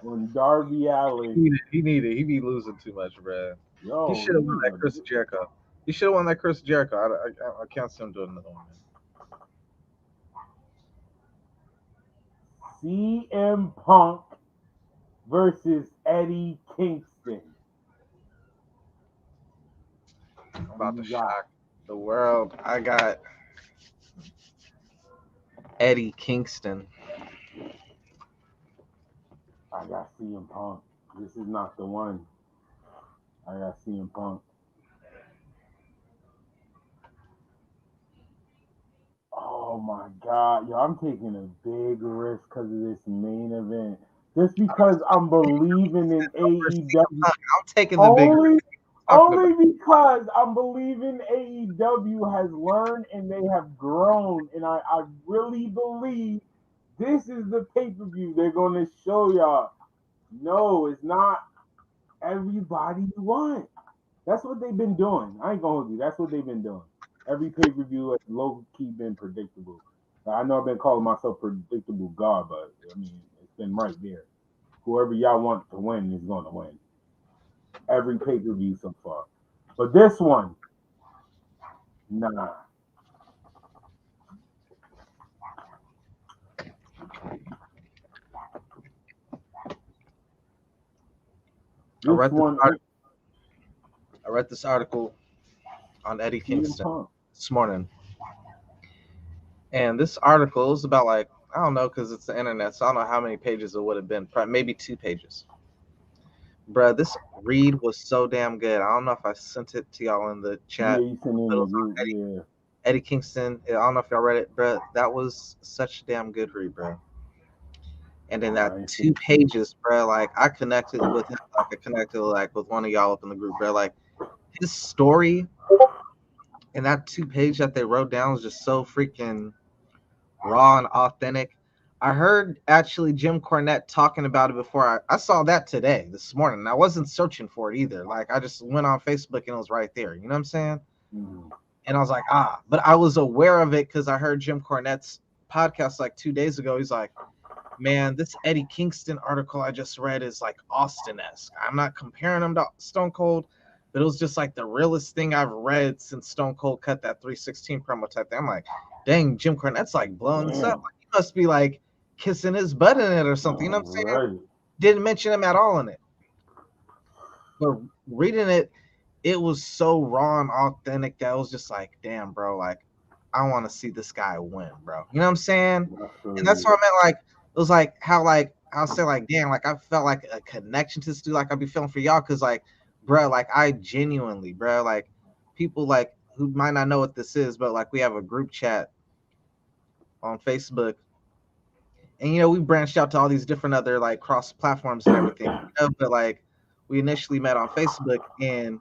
on Darby Allin. He needed. He be losing too much, bro. Yo, he should have won that Chris Jericho. He should have won that Chris Jericho. I can't see him doing another one. CM Punk versus Eddie Kingston. I'm about to shock the world. I got Eddie Kingston. I got CM Punk. This is not the one. I got CM Punk. Oh my God. Yo, I'm taking a big risk because of this main event. Just because I'm believing in AEW. I'm taking the big risk. Only because I'm believing AEW has learned and they have grown. And I really believe this is the pay-per-view they're going to show y'all. No, it's not everybody you want. That's what they've been doing. I ain't going to hold you. That's what they've been doing. Every pay-per-view has low-key been predictable. I know I've been calling myself predictable God, but I mean, it's been right there. Whoever y'all want to win is going to win. Every pay-per-view so far. But this one, nah. I read this article on Eddie Kingston this morning. And this article is about, like, I don't know, because it's the internet, so I don't know how many pages it would have been. Maybe 2 pages. Bruh, this read was so damn good. I don't know if I sent it to y'all in the chat. Yeah, you sent it in the group, yeah. Eddie Kingston, I don't know if y'all read it, bruh. That was such a damn good read, bro. And in that 2 pages, bro, like, I connected with him, like I connected like with one of y'all up in the group, bro. Like, his story in that 2 page that they wrote down was just so freaking raw and authentic. I heard actually Jim Cornette talking about it before. I saw that today, this morning. I wasn't searching for it either. Like, I just went on Facebook and it was right there. You know what I'm saying? Mm-hmm. And I was like, but I was aware of it because I heard Jim Cornette's podcast like 2 days ago. He's like, man, this Eddie Kingston article I just read is like Austin-esque. I'm not comparing him to Stone Cold, but it was just like the realest thing I've read since Stone Cold cut that 316 promo type thing. I'm like, dang, Jim Cornette's like blowing this up. Like, he must be like kissing his butt in it or something. You know what I'm saying? Right. Didn't mention him at all in it. But reading it, it was so raw and authentic that I was just like, damn, bro, like, I want to see this guy win, bro. You know what I'm saying? Absolutely. And that's what I meant. Like, it was like how, like, I'll say, like, damn, like, I felt like a connection to this dude. Like, I'd be feeling for y'all because, like, bro, like, I genuinely, bro, like, people, like, who might not know what this is, but, like, we have a group chat on Facebook. And, you know, we branched out to all these different other, like, cross platforms and everything. You know? But, like, we initially met on Facebook, and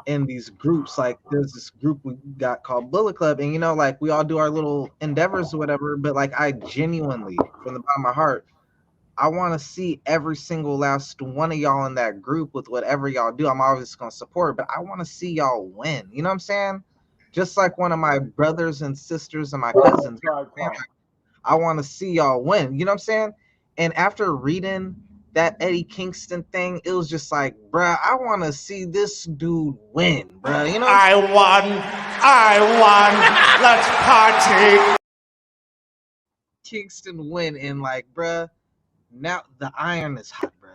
in these groups, like, there's this group we got called Bullet Club, and, you know, like, we all do our little endeavors or whatever, but, like, I genuinely, from the bottom of my heart, I want to see every single last one of y'all in that group with whatever y'all do. I'm always going to support, but I want to see y'all win. You know what I'm saying? Just like one of my brothers and sisters and my cousins. I want to see y'all win. You know what I'm saying? And after reading that Eddie Kingston thing, it was just like, bruh, I want to see this dude win, bruh. You know, I won. Let's party. Kingston win, and like, bruh, now the iron is hot, bruh.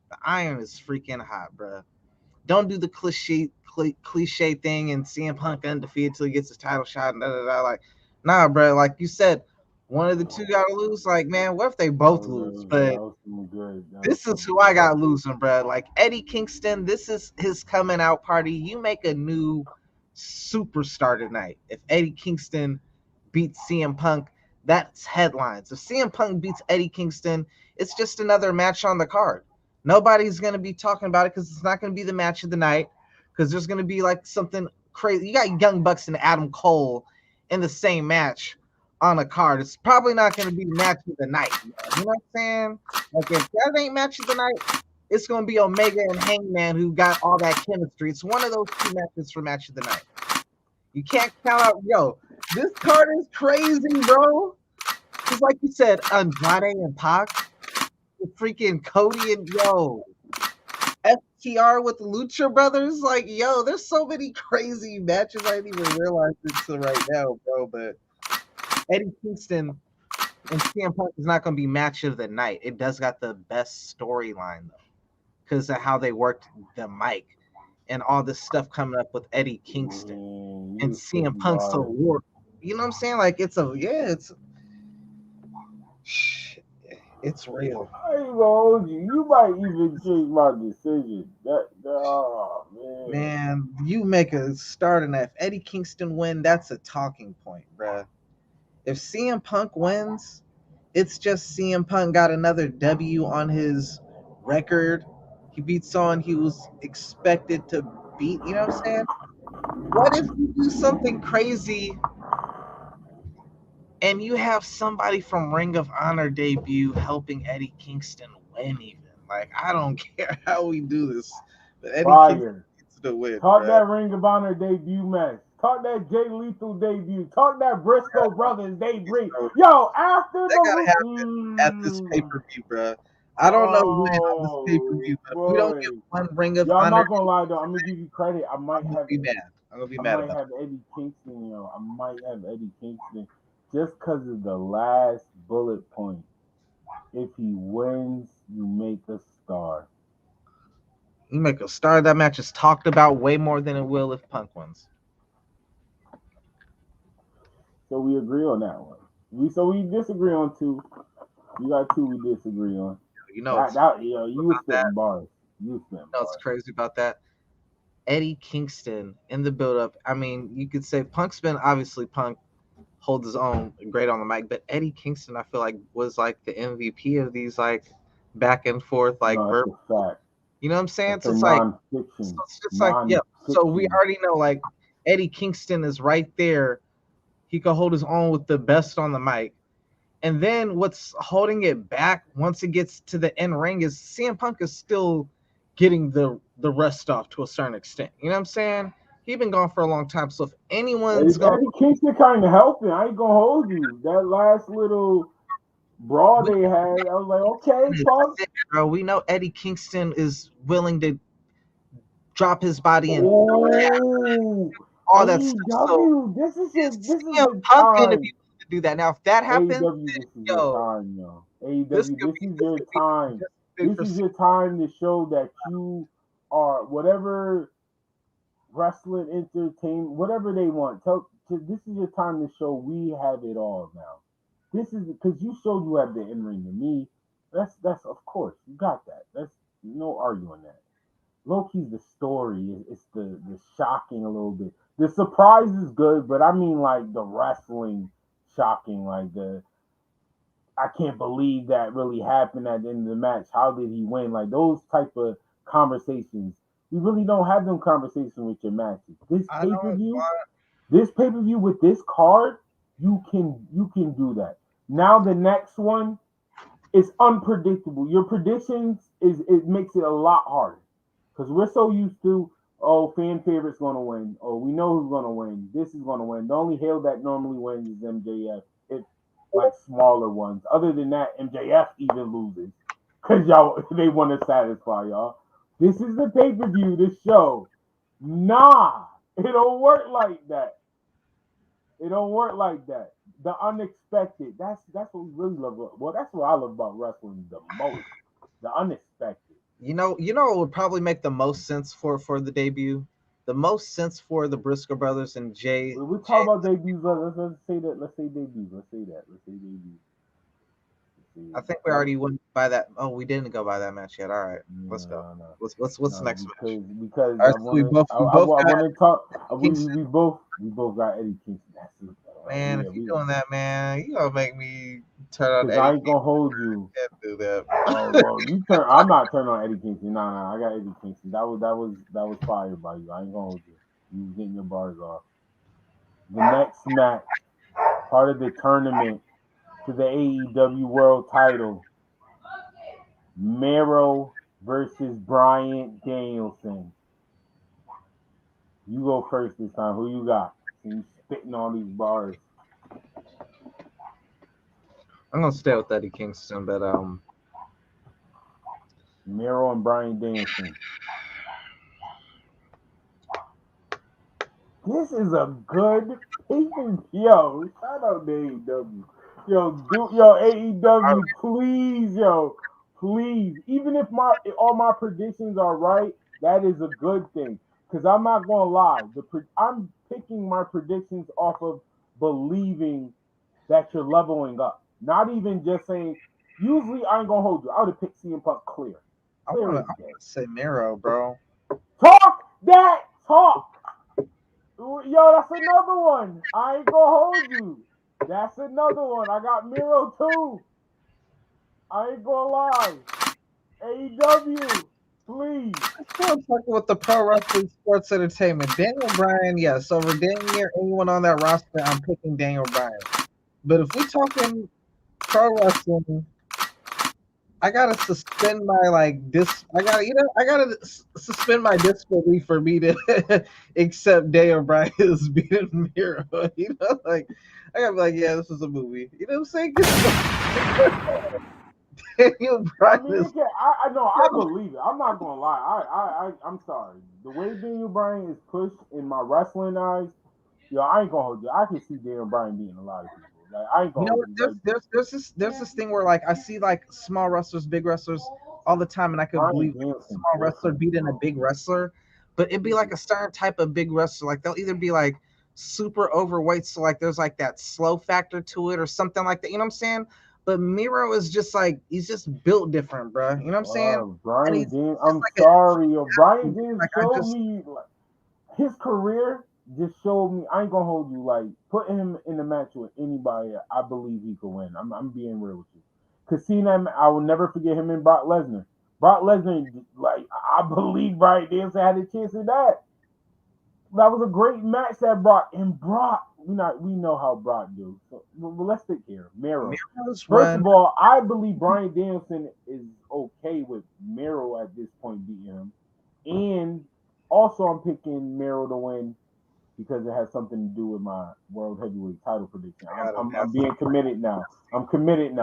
The iron is freaking hot, bruh. Don't do the cliche thing and CM Punk undefeated till he gets his title shot and like, nah, bruh. Like you said, one of the two gotta lose. Like, man, what if they both lose? But this is who I got losing, bruh. Like Eddie Kingston, this is his coming out party. You make a new superstar tonight. If Eddie Kingston beats CM Punk, that's headlines. If CM Punk beats Eddie Kingston, it's just another match on the card. Nobody's going to be talking about it because it's not going to be the match of the night, because there's going to be like something crazy. You got Young Bucks and Adam Cole in the same match on a card. It's probably not going to be the match of the night. You know what I'm saying? Like, if that ain't match of the night, it's going to be Omega and Hangman who got all that chemistry. It's one of those two matches for match of the night. You can't count out, this card is crazy, bro. Just like you said, Andrade and Pac, freaking Cody and FTR with the Lucha Brothers. Like, there's so many crazy matches I didn't even realize until right now, bro. But Eddie Kingston and CM Punk is not going to be match of the night. It does got the best storyline though, because of how they worked the mic and all this stuff coming up with Eddie Kingston and CM Punk's so war. You know what I'm saying? Like, it's real. I ain't gonna hold you. You might even change my decision. Man, you make a start on that. If Eddie Kingston win, that's a talking point, bruh. If CM Punk wins, it's just CM Punk got another W on his record. He beat someone he was expected to beat. You know what I'm saying? What if you do something crazy and you have somebody from Ring of Honor debut helping Eddie Kingston win even? Like, I don't care how we do this, but Eddie Kingston gets to win. Talk that Ring of Honor debut match. Talk that Jay Lethal debut. Talk that Briscoe Brothers debut. After that gotta happen at this pay-per-view, bro. I don't know when on this pay-per-view, but if we don't get one Ring of Honor, I'm not gonna lie though. I'm gonna give you credit. I might be mad. I'm gonna be mad about have Eddie Kingston, I might have Eddie Kingston just because of the last bullet point. If he wins, you make a star. You make a star. That match is talked about way more than it will if Punk wins. So we agree on that one. We disagree on two. You got two we disagree on. You know, you were spitting bars. What's crazy about that? Eddie Kingston in the build-up. I mean, you could say Punk's been obviously Punk holds his own great on the mic, but Eddie Kingston, I feel like, was like the MVP of these like back and forth like you know what I'm saying? So it's like, so we already know like Eddie Kingston is right there. He could hold his own with the best on the mic. And then what's holding it back once it gets to the end ring is CM Punk is still getting the rest off to a certain extent. You know what I'm saying? He's been gone for a long time. So if anyone's Eddie Kingston kind of helping, I ain't gonna hold you. That last little brawl they had, I was like, okay, Punk. Bro, we know Eddie Kingston is willing to drop his body in. All that stuff. So this is CM Punk gonna be able to do that. Now, if that happens, this is your time, this is your time. This is your time to show that you are whatever wrestling, entertainment, whatever they want. This is your time to show we have it all now. This is because you showed you have the in-ring to me. That's of course you got that. That's no arguing that. Low-key's the story. It's the shocking a little bit. The surprise is good, but I mean like the wrestling shocking, like I can't believe that really happened at the end of the match. How did he win? Like those type of conversations. We really don't have them conversations with your matches. This pay-per-view with this card, you can do that. Now the next one is unpredictable. Your predictions it makes it a lot harder. Because we're so used to, fan favorite's going to win. We know who's going to win. This is going to win. The only heel that normally wins is MJF. It's like smaller ones. Other than that, MJF even loses. because y'all they want to satisfy y'all. This is the pay-per-view, this show. Nah, it don't work like that. It don't work like that. The unexpected. That's what we really love. Well, that's what I love about wrestling the most. The unexpected. You know what would probably make the most sense for the debut? The most sense for the Briscoe brothers and Jay. When we talk about debuts, let's say that. Let's say debuts. Let's say that. Let's say debuts. I think we already went by that. Oh, we didn't go by that match yet. All right, let's go. No. What's the next match? Because right, we both got Eddie Kingston. That's it. Man, if you're doing that, man, you gonna make me turn on Eddie. I ain't gonna hold you. Can't do that. I'm not turning on Eddie Kingston. Nah, I got Eddie Kingston. That was fired by you. I ain't gonna hold you. You was getting your bars off. The next match, part of the tournament to the AEW World Title, Miro versus Bryan Danielson. You go first this time. Who you got? You spitting all these bars. I'm gonna stay with Eddie Kingston, but Miro and Bryan Danielson. This is a good pay-per-view. Yo, shout out to AEW. Yo, AEW, please. Even if all my predictions are right, that is a good thing. Because I'm not gonna lie, I'm picking my predictions off of believing that you're leveling up. Not even just saying. Usually, I ain't gonna hold you. I would have picked CM Punk clear. I want to say Miro, bro. Talk that talk. Yo, that's another one. I ain't gonna hold you. That's another one. I got Miro too. I ain't gonna lie. AEW, please. I'm still talking with the Pro Wrestling Sports Entertainment. Daniel Bryan, yes. Over Daniel, anyone on that roster, I'm picking Daniel Bryan. But if we talking pro wrestling, I gotta suspend my I gotta suspend my disbelief for me to accept Daniel Bryan is beating Miro. You know, I gotta be like, yeah, this is a movie. You know what I'm saying? Daniel Bryan I know, I believe it. I'm not gonna lie. I'm sorry. The way Daniel Bryan is pushed in my wrestling eyes, yo, I ain't gonna hold you. I can see Daniel Bryan beating a lot of people. I ain't gonna. There's this thing where I see small wrestlers, big wrestlers all the time, and I could believe a small wrestler beating a big wrestler, but it'd be a certain type of big wrestler. They'll either be super overweight, so there's that slow factor to it or something like that. You know what I'm saying? But Miro is just he's just built different, bro. You know what I'm saying? Brian James, I'm sorry, yo. Brian James showed me his career. Just showed me. I ain't gonna hold you. Put him in a match with anybody, I believe he could win. I'm being real with you. Cause seeing that, I will never forget him and Brock Lesnar. Brock Lesnar, I believe Brian Danielson had a chance at that. That was a great match that Brock and Brock. We know how Brock do. So let's take care of Miro. First of all, I believe Brian Danielson is okay with Miro at this point beating him, and also I'm picking Miro to win. Because it has something to do with my world heavyweight title prediction. I'm being committed now. I'm committed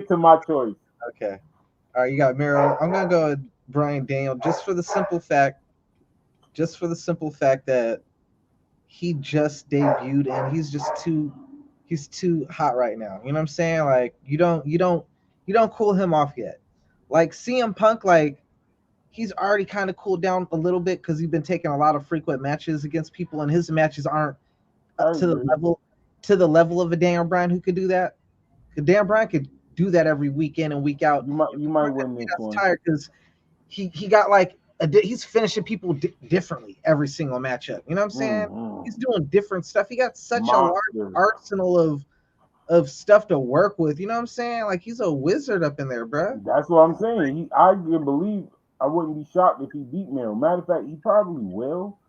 to my choice. Okay. All right, you got Miro. I'm gonna go with Bryan Daniel just for the simple fact that he just debuted and he's too hot right now. You know what I'm saying? You don't cool him off yet. CM Punk, he's already kind of cooled down a little bit because he's been taking a lot of frequent matches against people, and his matches aren't up to the level of a Daniel Bryan who could do that. Daniel Bryan could do that every week in and week out. You might win this one. Tired because he got he's finishing people differently every single matchup. You know what I'm saying? Mm-hmm. He's doing different stuff. He got such a large arsenal of stuff to work with. You know what I'm saying? He's a wizard up in there, bro. That's what I'm saying. I can believe. I wouldn't be shocked if he beat Miro. Matter of fact, he probably will.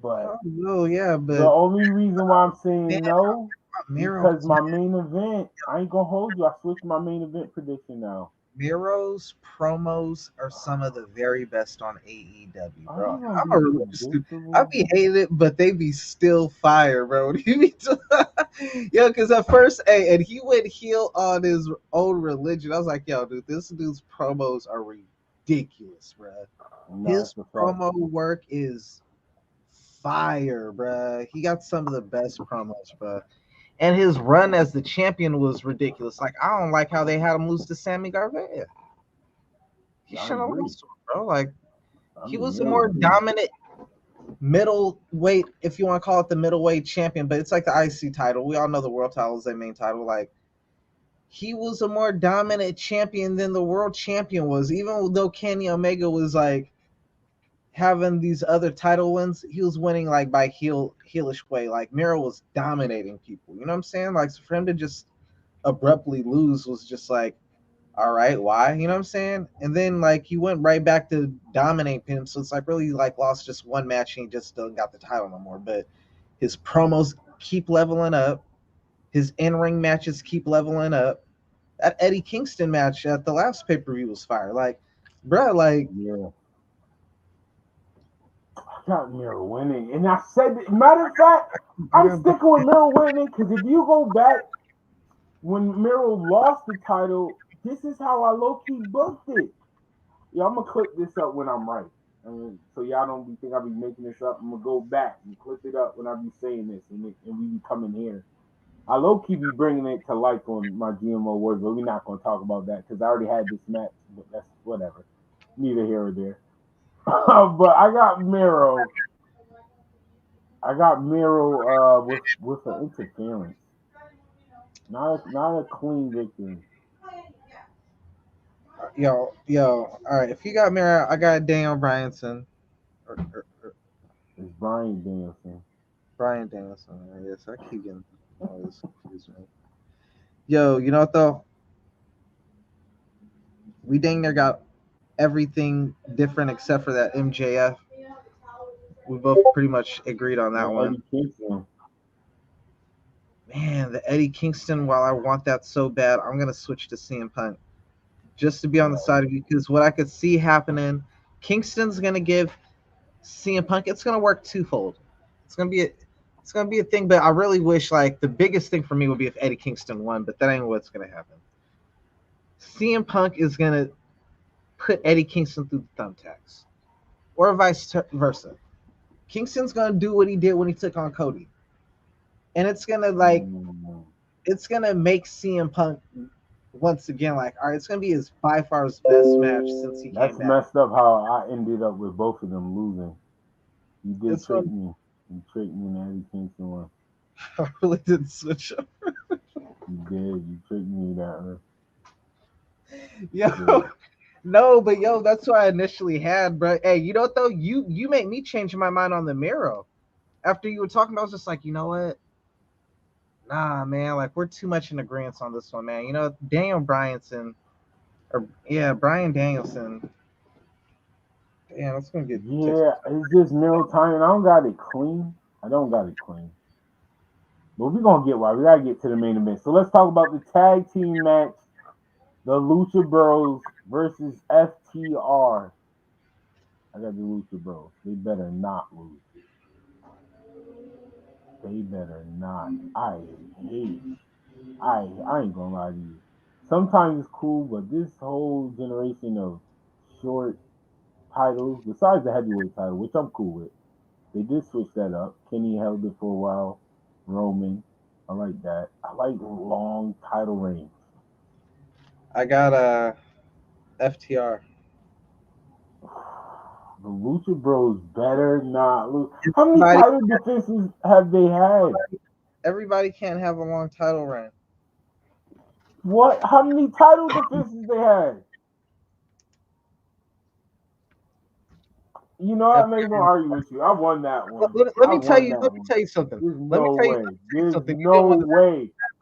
But the only reason why I'm saying no because my main event. I ain't gonna hold you. I switched my main event prediction now. Miro's promos are some of the very best on AEW, Are bro. they gonna I'm a be religious dude. I predictable? be hating it, but they be still fire, bro. Yo, because at first, hey, and he went heel on his own religion. I was like, yo, dude, this dude's promos are ridiculous, bro. No, His that's a fact. promo work is fire, bro. He got some of the best promos, bro. And his run as the champion was ridiculous. Like, I don't like how they had him lose to Sammy Guevara. He I shouldn't have agree. lost to him, bro. Like, I he mean, was a Miro more did. dominant middleweight, if you want to call it the middleweight champion, but it's like the IC title. We all know the world title is their main title. Like, he was a more dominant champion than the world champion was. Even though Kenny Omega was like having these other title wins, he was winning like by heelish way. Like, Miro was dominating people. You know what I'm saying? Like, so for him to just abruptly lose was just like, all right, why? You know what I'm saying? And then like he went right back to dominate him. So it's like really like lost just one match and he just still got the title no more. But his promos keep leveling up. His in-ring matches keep leveling up. That Eddie Kingston match at the last pay-per-view was fire. Like, bro, like Yeah. I got Miro winning. And I said, matter of fact, I'm sticking with Miro winning because if you go back when Miro lost the title, this is how I low-key booked it. Yeah, I'm going to clip this up when I'm right. So y'all don't be think I be making this up. I'm going to go back and clip it up when I be saying this and we be coming here. I low-key be bringing it to life on my GMO words, but we're not going to talk about that because I already had this match, but that's whatever. Neither here or there. But I got Miro. With an interference. Not a clean victory. yo, all right. If you got Miro, I got Daniel Bryanson. It's Bryan Danielson. Bryan Danielson. Yes, I keep getting all this confused, man. Yo, you know what though? We dang near got everything different except for that MJF. We both pretty much agreed on that one. Eddie Kingston. Man, the Eddie Kingston, while I want that so bad, I'm going to switch to CM Punk just to be on the side of you because what I could see happening, Kingston's going to give CM Punk, it's going to work twofold. It's going to be a thing, but I really wish like the biggest thing for me would be if Eddie Kingston won, but that ain't what's going to happen. CM Punk is going to put Eddie Kingston through the thumbtacks or vice versa. Kingston's going to do what he did when he took on Cody. And it's going to it's going to make CM Punk once again, like, all right, it's going to be his by far his best match since he came back. That's messed up how I ended up with both of them losing. You did trick me. You tricked me in the Eddie Kingston one. I really didn't switch up. You did. You tricked me that way. Yo, no, but yo, that's what I initially had, bro. Hey, you know what though? You made me change my mind on the Miro. After you were talking, I was just like, you know what? Nah, man, like we're too much in agreement on this one, man. You know, Bryan Danielson. Damn, that's gonna get it's just Miro time, and I don't got it clean. But we're gonna get why. We gotta get to the main event. So let's talk about the tag team match. The Lucha Bros versus FTR. I got the Lucha Bros. They better not lose. They better not. I ain't gonna lie to you. Sometimes it's cool, but this whole generation of short titles, besides the heavyweight title, which I'm cool with, they did switch that up. Kenny held it for a while. Roman. I like that. I like long title reigns. I got FTR. The Lucha Bros better not lose. How many title defenses have they had? Everybody can't have a long title reign. What? How many title defenses they had? You know, I'm not even gonna argue with you. I won that one. Let me tell you something. There's no way.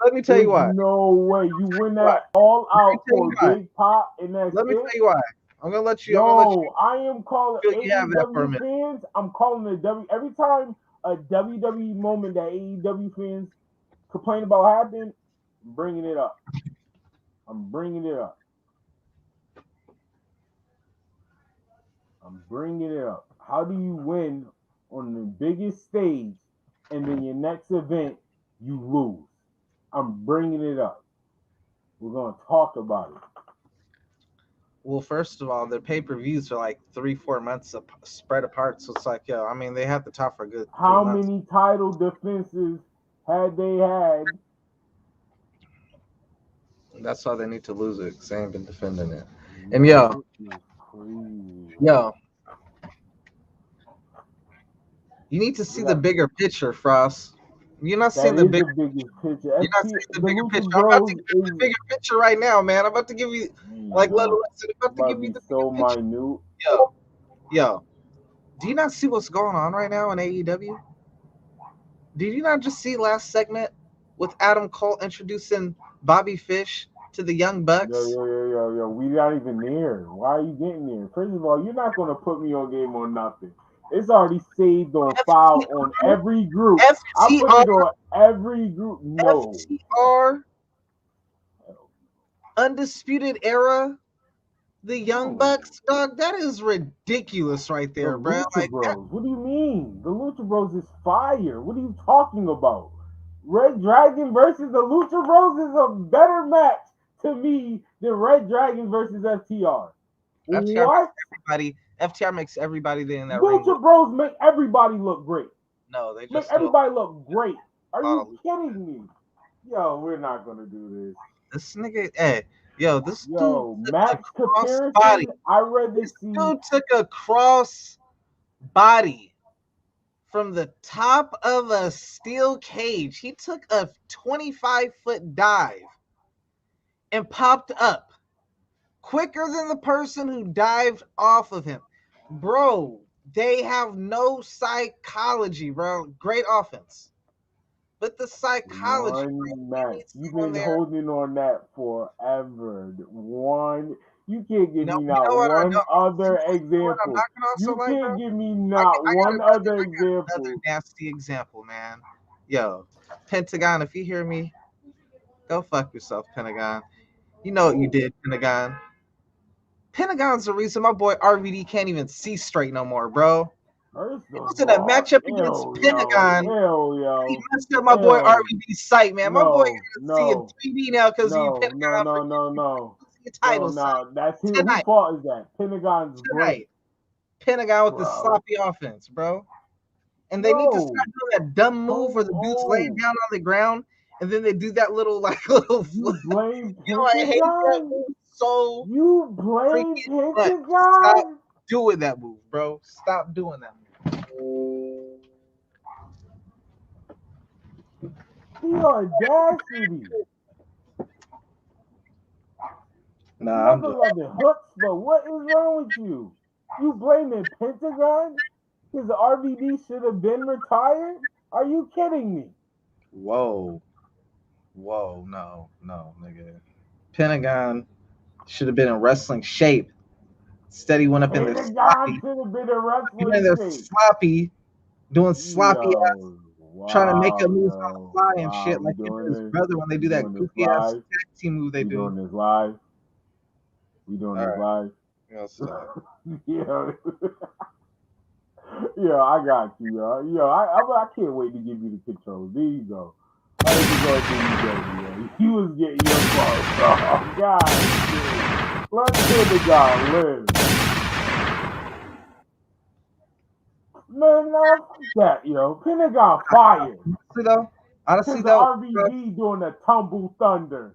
Let me tell you why. No way. You win that all out for a big pop, and that's Let me tell you why. I'm gonna let you. No, I am calling AEW fans. I'm calling the every time a WWE moment that AEW fans complain about happening. I'm bringing it up. I'm bringing it up. How do you win on the biggest stage and then your next event you lose? I'm bringing it up. We're going to talk about it. Well, first of all, their pay-per-views are like 3-4 months spread apart. So it's like, yo, I mean, they have to top for a good 3 How months. many title defenses had they had? That's why they need to lose it, because they ain't been defending it. And yo, you need to see the bigger picture, Frost. You're not seeing the bigger picture. You're not seeing the bigger picture. I'm about to give you the bigger picture right now, man. I'm about to give you, like, little. I'm about to give you the so bigger picture. Minute. Yo, do you not see what's going on right now in AEW? Did you not just see last segment with Adam Cole introducing Bobby Fish to the Young Bucks? Yo. We not even there. Why are you getting there? First of all, you're not going to put me on Game on Nothing. It's already saved on file on every group. I put it on every group. No. FTR, Undisputed Era, the Young Bucks, dog. That is ridiculous right there, bro. Lucha Bros. What do you mean? The Lucha Bros is fire. What are you talking about? Red Dragon versus the Lucha Bros is a better match to me than Red Dragon versus FTR. What? FTR makes everybody there in that Lucha ring. Bros make everybody look great. No, they just make everybody look great. Are you kidding me? Yo, we're not gonna do this. This nigga, hey, yo, this dude Max comparison. I read this. Dude took a cross body from the top of a steel cage. He took a 25-foot dive and popped up quicker than the person who dived off of him. Bro, they have no psychology, bro. Great offense. But the psychology, you've been holding on that forever. You can't give me not one other example. You can't give me not one other example. Another nasty example, man. Yo, Pentagon, if you hear me, go fuck yourself, Pentagon. You know what you did, Pentagon. Pentagon's the reason my boy RVD can't even see straight no more, bro. He was in a matchup against Pentagon. He messed up my boy RVD's sight, man. My boy can see in 3D now because of Pentagon. No. Title that's who fault is that? Pentagon's great. Pentagon with the sloppy offense, bro. And they need to start doing that dumb move where the dude's laying down on the ground and then they do that little You blame Pentagon? I hate that move so you blame Pentagon? Stop doing that move, bro. Stop doing that move. The audacity. Nah, I'm just the hooks, but what is wrong with you? You blaming Pentagon? Because RVD should have been retired? Are you kidding me? Whoa, no, nigga. Pentagon should have been in wrestling shape. Instead, he went up in there sloppy. Should have been in wrestling shape. Sloppy, doing sloppy ass, trying to make a move on the fly and shit like his brother when they do that goofy ass tag team move they do. We doing this live? We doing this live? Yeah, I got you, yo. I can't wait to give you the controls. There you go. You was getting your fault. Oh, God. Let's hear the guy live. Man, no, that, yo. Pentagon fired. Honestly, though. RVD doing a tumble thunder.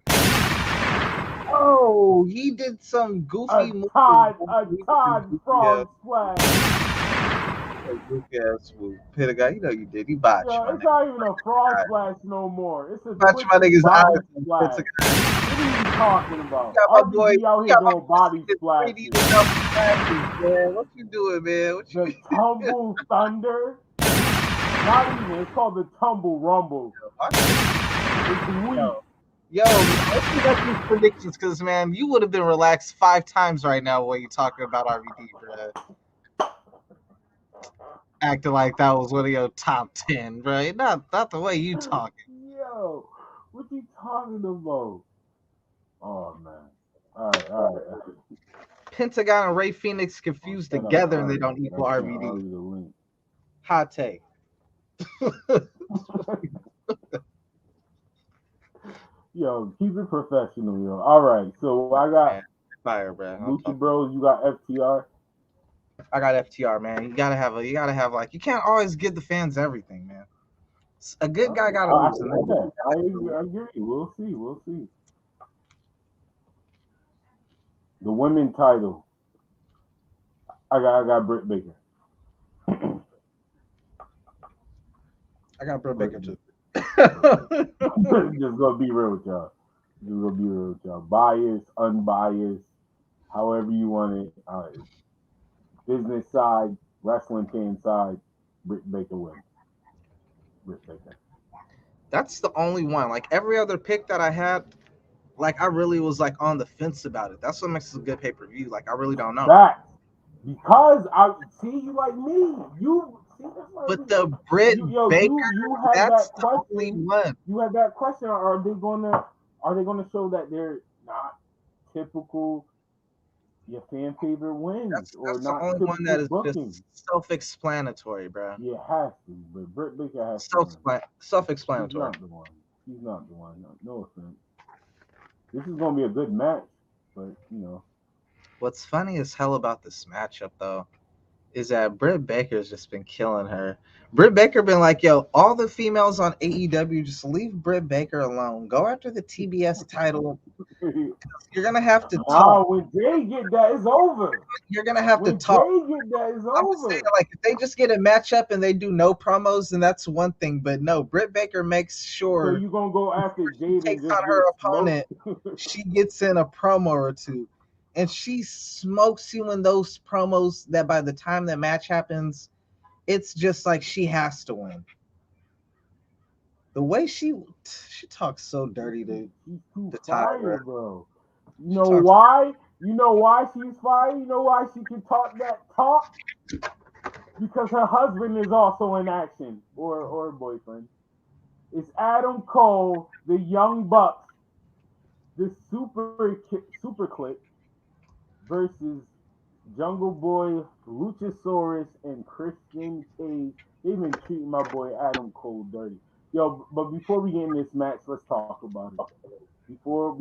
Oh, he did some goofy move. A Todd Frog splash. Goofy ass move. Pentagon, you know you did. He botched. Yo, it's not even a frog splash no more. It's a botched my nigga's eyes. What are you talking about? My boy, out here doing body splash. Man, what you doing, man? What you Tumble Thunder? Not even. It's called the Tumble Rumble. It's weak. Yo, let's make these predictions because, man, you would have been relaxed 5 times right now while you're talking about RVD, bro. Acting like that was one of your top 10, bro. Not the way you talking. Yo, what you talking about? Oh, man. All right. Pentagon and Ray Phoenix confused together and they don't equal RVD. Hot take. Yo, keep it professional, yo. All right, so I got fire, bro. Lucha Bros. You got FTR. I got FTR, man. You gotta have like, you can't always give the fans everything, man. A good guy gotta lose. I agree. We'll see. The women title. I got Britt Baker. I got Britt Baker too. Just gonna be real with y'all. Biased, unbiased, however you want it. Business side, wrestling fan side, Britt Baker wins. Britt Baker. That's the only one. Like every other pick that I had, like I really was like on the fence about it. That's what makes it a good pay-per-view. Like I really don't know. That because I see you like me. You see but the Britt Baker, you had that's that the only one. You had that question. Are they gonna show that they're not typical your fan favorite wins that's or the not only one that is booking. just self-explanatory, bro. Yeah, it has to. But Britt Baker has self-explanatory. He's not the one. No offense. This is gonna be a good match, but you know. What's funny as hell about this matchup though is that Britt Baker's just been killing her. Britt Baker been like, yo, all the females on AEW, just leave Britt Baker alone. Go after the TBS title. You're gonna have to talk. When Jay get that, it's over. You're gonna have to talk. When Jay get that, it's over. Saying, like if they just get a matchup and they do no promos, then that's one thing. But no, Britt Baker makes sure. So you gonna go after Jay takes on her opponent. She gets in a promo or two. And she smokes you in those promos that by the time the match happens, it's just like she has to win. The way she talks so dirty to Tyra, bro. You know why? You know why she's fire? You know why she can talk that talk? Because her husband is also in action, or boyfriend. It's Adam Cole, the Young Bucks, the super clique, versus Jungle Boy, Luchasaurus, and Christian Cage. They've been treating my boy Adam Cole dirty. Yo, but before we get in this match, let's talk about it. Before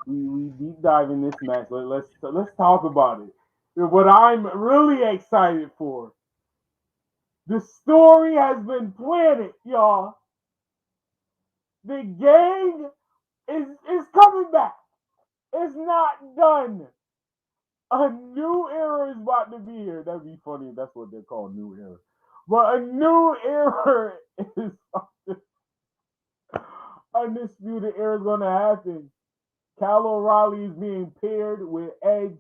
we deep dive in this match, let's talk about it. What I'm really excited for. The story has been planted, y'all. The gang is coming back. It's not done. A new era is about to be here. That'd be funny if that's what they're called, new era. But a new era is undisputed era is gonna happen. Kyle O'Reilly is being paired with Edge.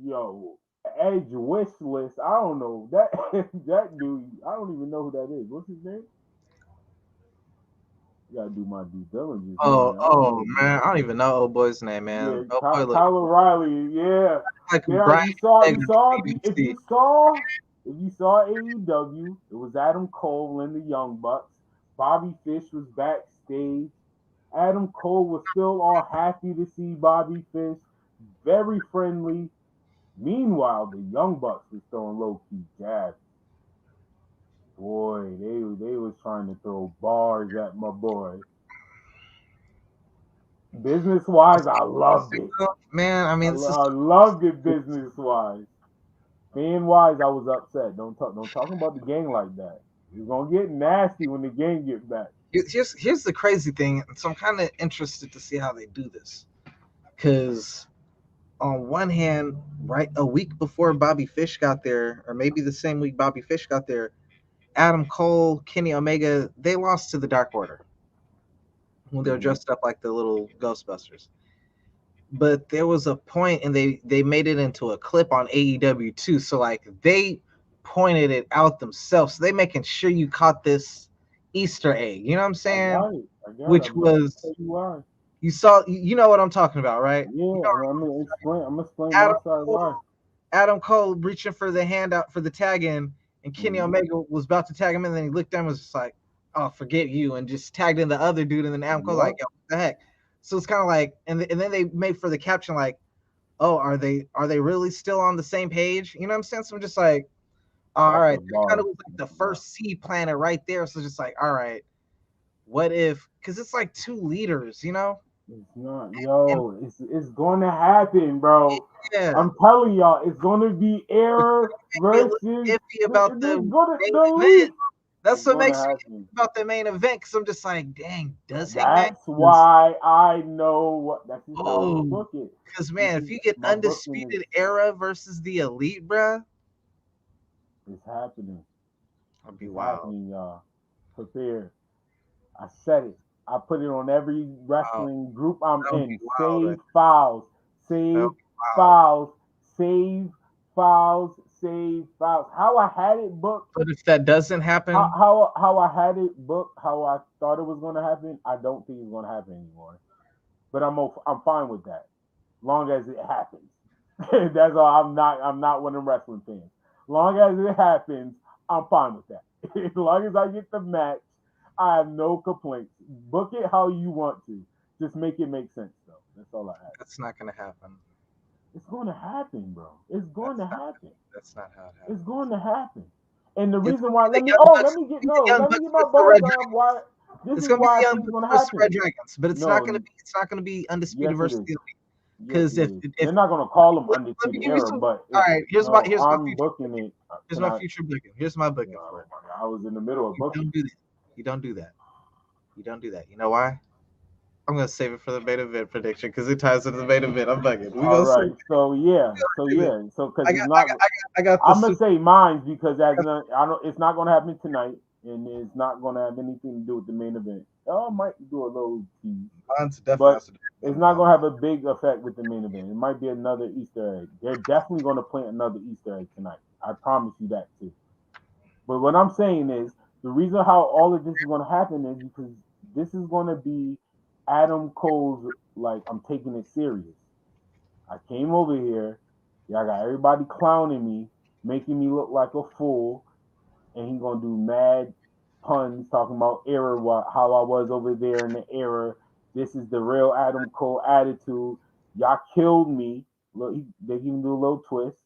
Yo, Edge wish list. I don't know that dude. I don't even know who that is. What's his name? You gotta do my due diligence. Man, I don't even know old boy's name, man. Yeah, Kyle O'Reilly, yeah. Like If you saw AEW, it was Adam Cole and the Young Bucks. Bobby Fish was backstage. Adam Cole was still all happy to see Bobby Fish, very friendly. Meanwhile, the Young Bucks was throwing low-key jabs. Boy, they was trying to throw bars at my boy. Business-wise, I loved it. Man, I mean, I loved it business-wise. Fan-wise, I was upset. Don't talk about the gang like that. It's gonna get nasty when the gang get back. Here's the crazy thing. So I'm kind of interested to see how they do this, because on one hand, right, a week before Bobby Fish got there, or maybe the same week Bobby Fish got there, Adam Cole, Kenny Omega, they lost to the Dark Order when they were dressed up like the little Ghostbusters. But there was a point, and they made it into a clip on AEW too. So like they pointed it out themselves. So they making sure you caught this Easter egg. You know what I'm saying? Which was you saw. You know what I'm talking about, right? Yeah, I'm gonna explain my side why. Adam Cole reaching for the handout for the tag in, and Kenny Omega was about to tag him in, and then he looked down and was just like, "Oh, forget you," and just tagged in the other dude, and then Adam Cole's like, "Yo, what the heck?" So it's kind of like, and then they made for the caption like, oh, are they really still on the same page? You know what I'm saying? So I'm just like, all right, that kind of was like the first seed planted right there. So just like, all right, what if? Because it's like 2 leaders, you know. It's not, yo. It's going to happen, bro. Yeah. I'm telling y'all, it's going to be error versus. Iffy about the main event. That's what makes me iffy about the main event. Because I'm just like, dang, does Hangman? That's why I know what. That's just how I book it. Because man, if you get Undisputed Era versus the Elite, bruh, it's happening. It'll be wild. Happening, y'all. Prepare. I said it. I put it on every wrestling group I'm in. Save files. Save files. Save files. Save files. How I had it booked. But if that doesn't happen, how I had it booked, how I thought it was going to happen, I don't think it's going to happen anymore. But I'm fine with that, long as it happens. That's all. I'm not one of them wrestling fans. Long as it happens, I'm fine with that. As long as I get the match, I have no complaints. Book it how you want to. Just make it make sense, though. That's all I have. That's not going to happen. It's going to happen, bro. It's going to happen. That's not how it happens. It's going to happen. And the reason why, let me get my balls on why. This is why I think it's going to happen. Red Dragons, but it's not going to be. It's not going to be Undisputed versus the Elite. Because if they're not going to call them Undisputed Era, but all right, here's my future booking it. Here's my future booking. Here's my booking for it. I was in the middle of booking. You don't do that. You don't do that. You know why? I'm gonna save it for the main event prediction because it ties into the main event. I'm bugging. All right. So because I got. I'm gonna say mine because it's not gonna happen tonight, and it's not gonna have anything to do with the main event. I might do a little tease. Mine's definitely. It's not gonna have a big effect with the main event. It might be another Easter egg. They're definitely gonna plant another Easter egg tonight. I promise you that too. But what I'm saying is the reason how all of this is gonna happen is because this is gonna be Adam Cole's, like, I'm taking it serious. I came over here, y'all got everybody clowning me, making me look like a fool, and he gonna do mad puns talking about error, how I was over there in the error. This is the real Adam Cole attitude. Y'all killed me. Look, they even do a little twist,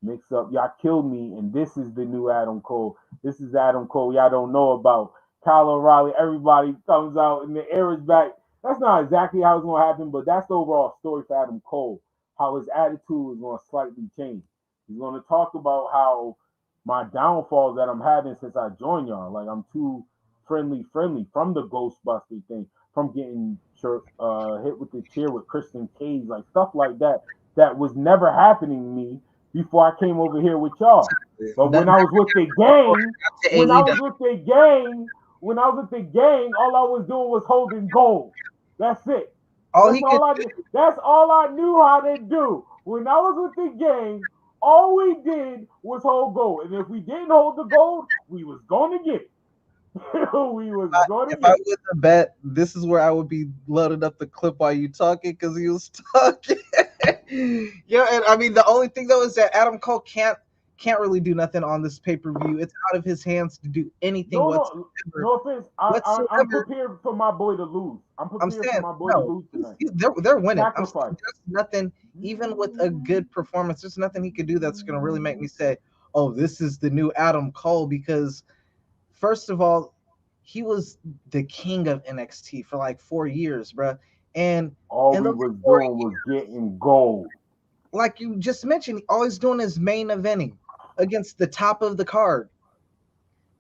mix up. Y'all killed me, and this is the new Adam Cole. This is Adam Cole y'all don't know about. Kyle O'Reilly, everybody comes out, and the era's back. That's not exactly how it's going to happen, but that's the overall story for Adam Cole, how his attitude is going to slightly change. He's going to talk about how my downfalls that I'm having since I joined y'all. Like, I'm too friendly from the Ghostbuster thing, from getting hit with the chair with Christian Cage, like stuff like that, that was never happening to me before I came over here with y'all. But when I was with the gang, all I was doing was holding gold. That's it. That's all I knew how to do. When I was with the gang, all we did was hold gold. And if we didn't hold the gold, we was going to get it. If I would have bet, this is where I would be loading up the clip while you talking because he was talking. Yeah, and I mean the only thing though is that Adam Cole can't really do nothing on this pay-per-view. It's out of his hands to do anything whatsoever. No offense. I'm prepared for my boy to lose. I'm saying, for my boy to lose tonight. They're winning. There's nothing, even with a good performance, there's nothing he could do that's going to really make me say, oh, this is the new Adam Cole. Because, first of all, he was the king of NXT for like 4 years, bro. And all he was doing was getting gold. Like you just mentioned, all he's doing is main eventing against the top of the card.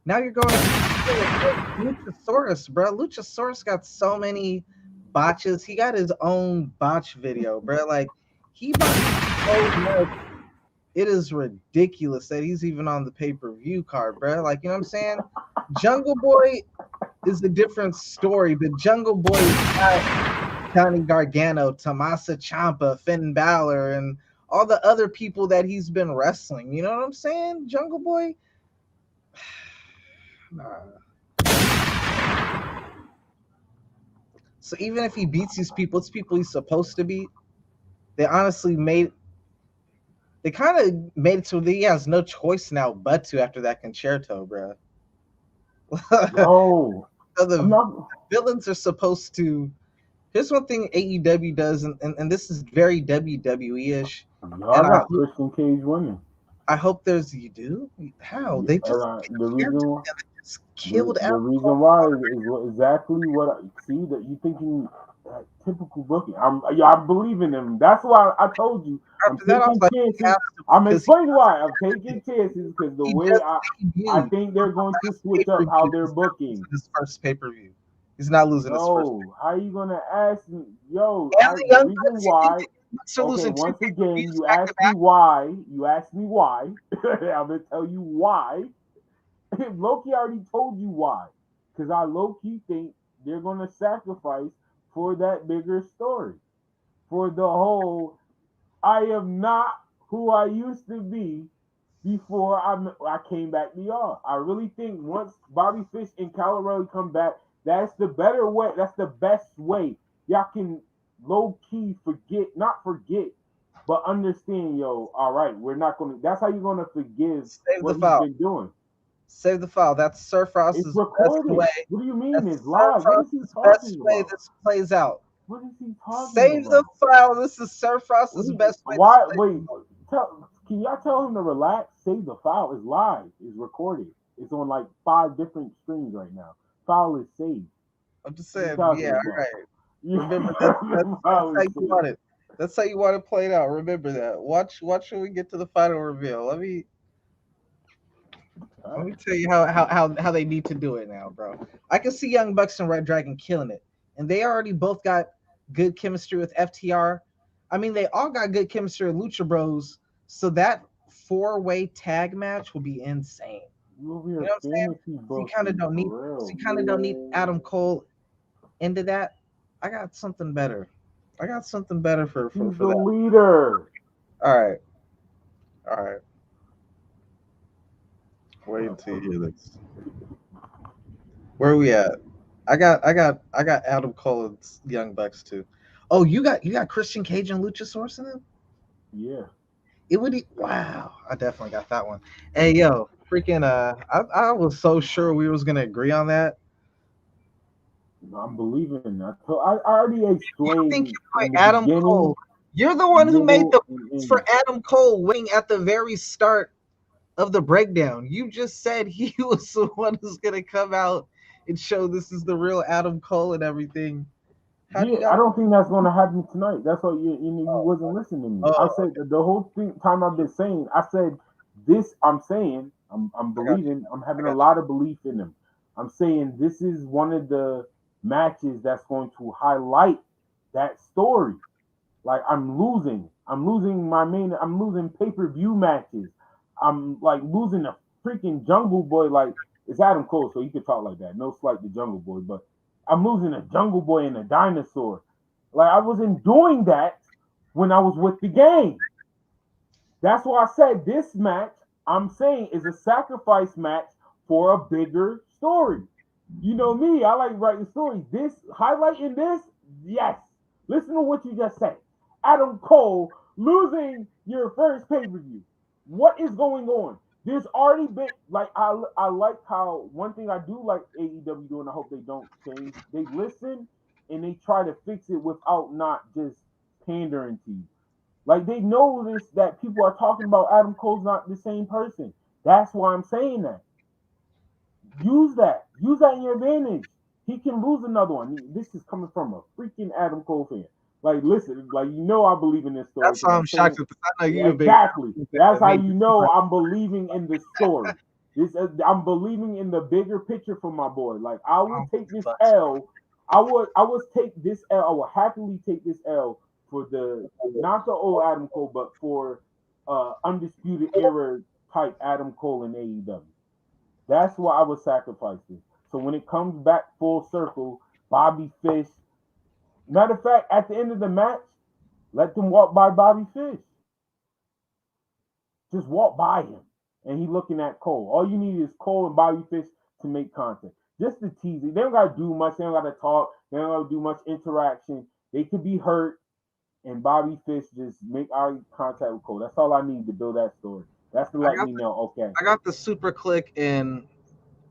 Now you're going Luchasaurus, bro. Luchasaurus got so many botches. He got his own botch video, bro. Like he botched so much. It is ridiculous that he's even on the pay-per-view card, bro. Like, you know what I'm saying? Jungle Boy is a different story, but Jungle Boy is not Johnny Gargano, Tommaso Ciampa, Finn Balor, and all the other people that he's been wrestling. You know what I'm saying? Jungle Boy? Nah. So even if he beats these people, it's people he's supposed to beat. They honestly they kind of made it so that he has no choice now but to after that concerto, bro. Oh. So the villains are supposed to Here's one thing AEW does, and this is very WWE-ish. Y'all got Christian Cage winning. I hope you do? How? They just the reason killed the reason why is exactly what I see that you thinking typical booking. I believe in him. That's why I told you I'm taking chances. I'm explaining why I'm taking chances because the way I think they're going to switch up how they're booking. This first pay-per-view. He's not losing his first. How you gonna ask me? The reason why. Okay, once again, you asked me why. You asked me why. I'm gonna tell you why. Loki already told you why. Because I low-key think they're gonna sacrifice for that bigger story. For the whole, I am not who I used to be before I came back to y'all. I really think once Bobby Fish and Kyle O'Reilly come back, that's the better way. That's the best way. Y'all can low-key not forget, but understand, all right, we're not going to, that's how you're going to forgive what he's been doing. Save the file. That's Sir Frost's best way. What do you mean it's live? What is he talking best about? way this plays out. What is he talking Save about? the file. This is Sir Frost's best way. Why? Wait. Can y'all tell him to relax? Save the file. It's live. It's recorded. It's on like 5 different streams right now. File is saved. I'm just saying. Yeah. All right. Remember that's how you want it. That's how you want it played out. Remember that. Watch when we get to the final reveal. Let me tell you how they need to do it now, bro. I can see Young Bucks and Red Dragon killing it, and they already both got good chemistry with FTR. I mean, they all got good chemistry with Lucha Bros. So that 4-way tag match will be insane. You know what I'm saying? So you kind of don't need Adam Cole into that. I got something better. For the that. Leader. All right. Wait until you hear this. Where are we at? I got Adam Cole and Young Bucks too. Oh, you got Christian Cage and Luchasaurus in it? Yeah. Wow, I definitely got that one. Hey yo, freaking I was so sure we was gonna agree on that. I'm believing in that. So I already explained Adam Cole. You're the one who made the for Adam Cole winning at the very start of the breakdown. You just said he was the one who's gonna come out and show this is the real Adam Cole and everything. I don't think that's gonna happen tonight. That's what you wasn't listening to me. I said the whole time I've been saying. I said this. I'm saying I'm believing. I'm having a lot of belief in him. I'm saying this is one of the matches that's going to highlight that story. Like I'm losing pay-per-view matches. I'm like losing a freaking Jungle Boy. Like it's Adam Cole, so he could talk like that. No slight to Jungle Boy, but I'm losing a Jungle Boy and a dinosaur. Like I wasn't doing that when I was with the game. That's why I said this match, I'm saying, is a sacrifice match for a bigger story. You know me, I like writing stories. This highlighting this, yes. Listen to what you just said. Adam Cole losing your first pay-per-view. What is going on? There's already been I like how one thing I do like AEW doing. I hope they don't change. They listen and they try to fix it without not just pandering to you. Like they notice that people are talking about Adam Cole's not the same person. That's why I'm saying that. Use that in your advantage. He can lose another one. This is coming from a freaking Adam Cole fan. Like, listen, like I believe in this story. That's why I'm shocked. I know you exactly. That's how you know I'm believing in the story. I'm believing in the bigger picture for my boy. Like, I will take this L. I would take this L. I will happily take this L for not the old Adam Cole, but for undisputed era type Adam Cole in AEW. That's why I would sacrifice this. So when it comes back full circle, Bobby Fish. Matter of fact, at the end of the match, let them walk by Bobby Fish. Just walk by him. And he looking at Cole. All you need is Cole and Bobby Fish to make contact. Just to tease it. They don't got to do much. They don't got to talk. They don't got to do much interaction. They could be hurt. And Bobby Fish just make eye contact with Cole. That's all I need to build that story. That's to let me know, okay. I got the Super Click, and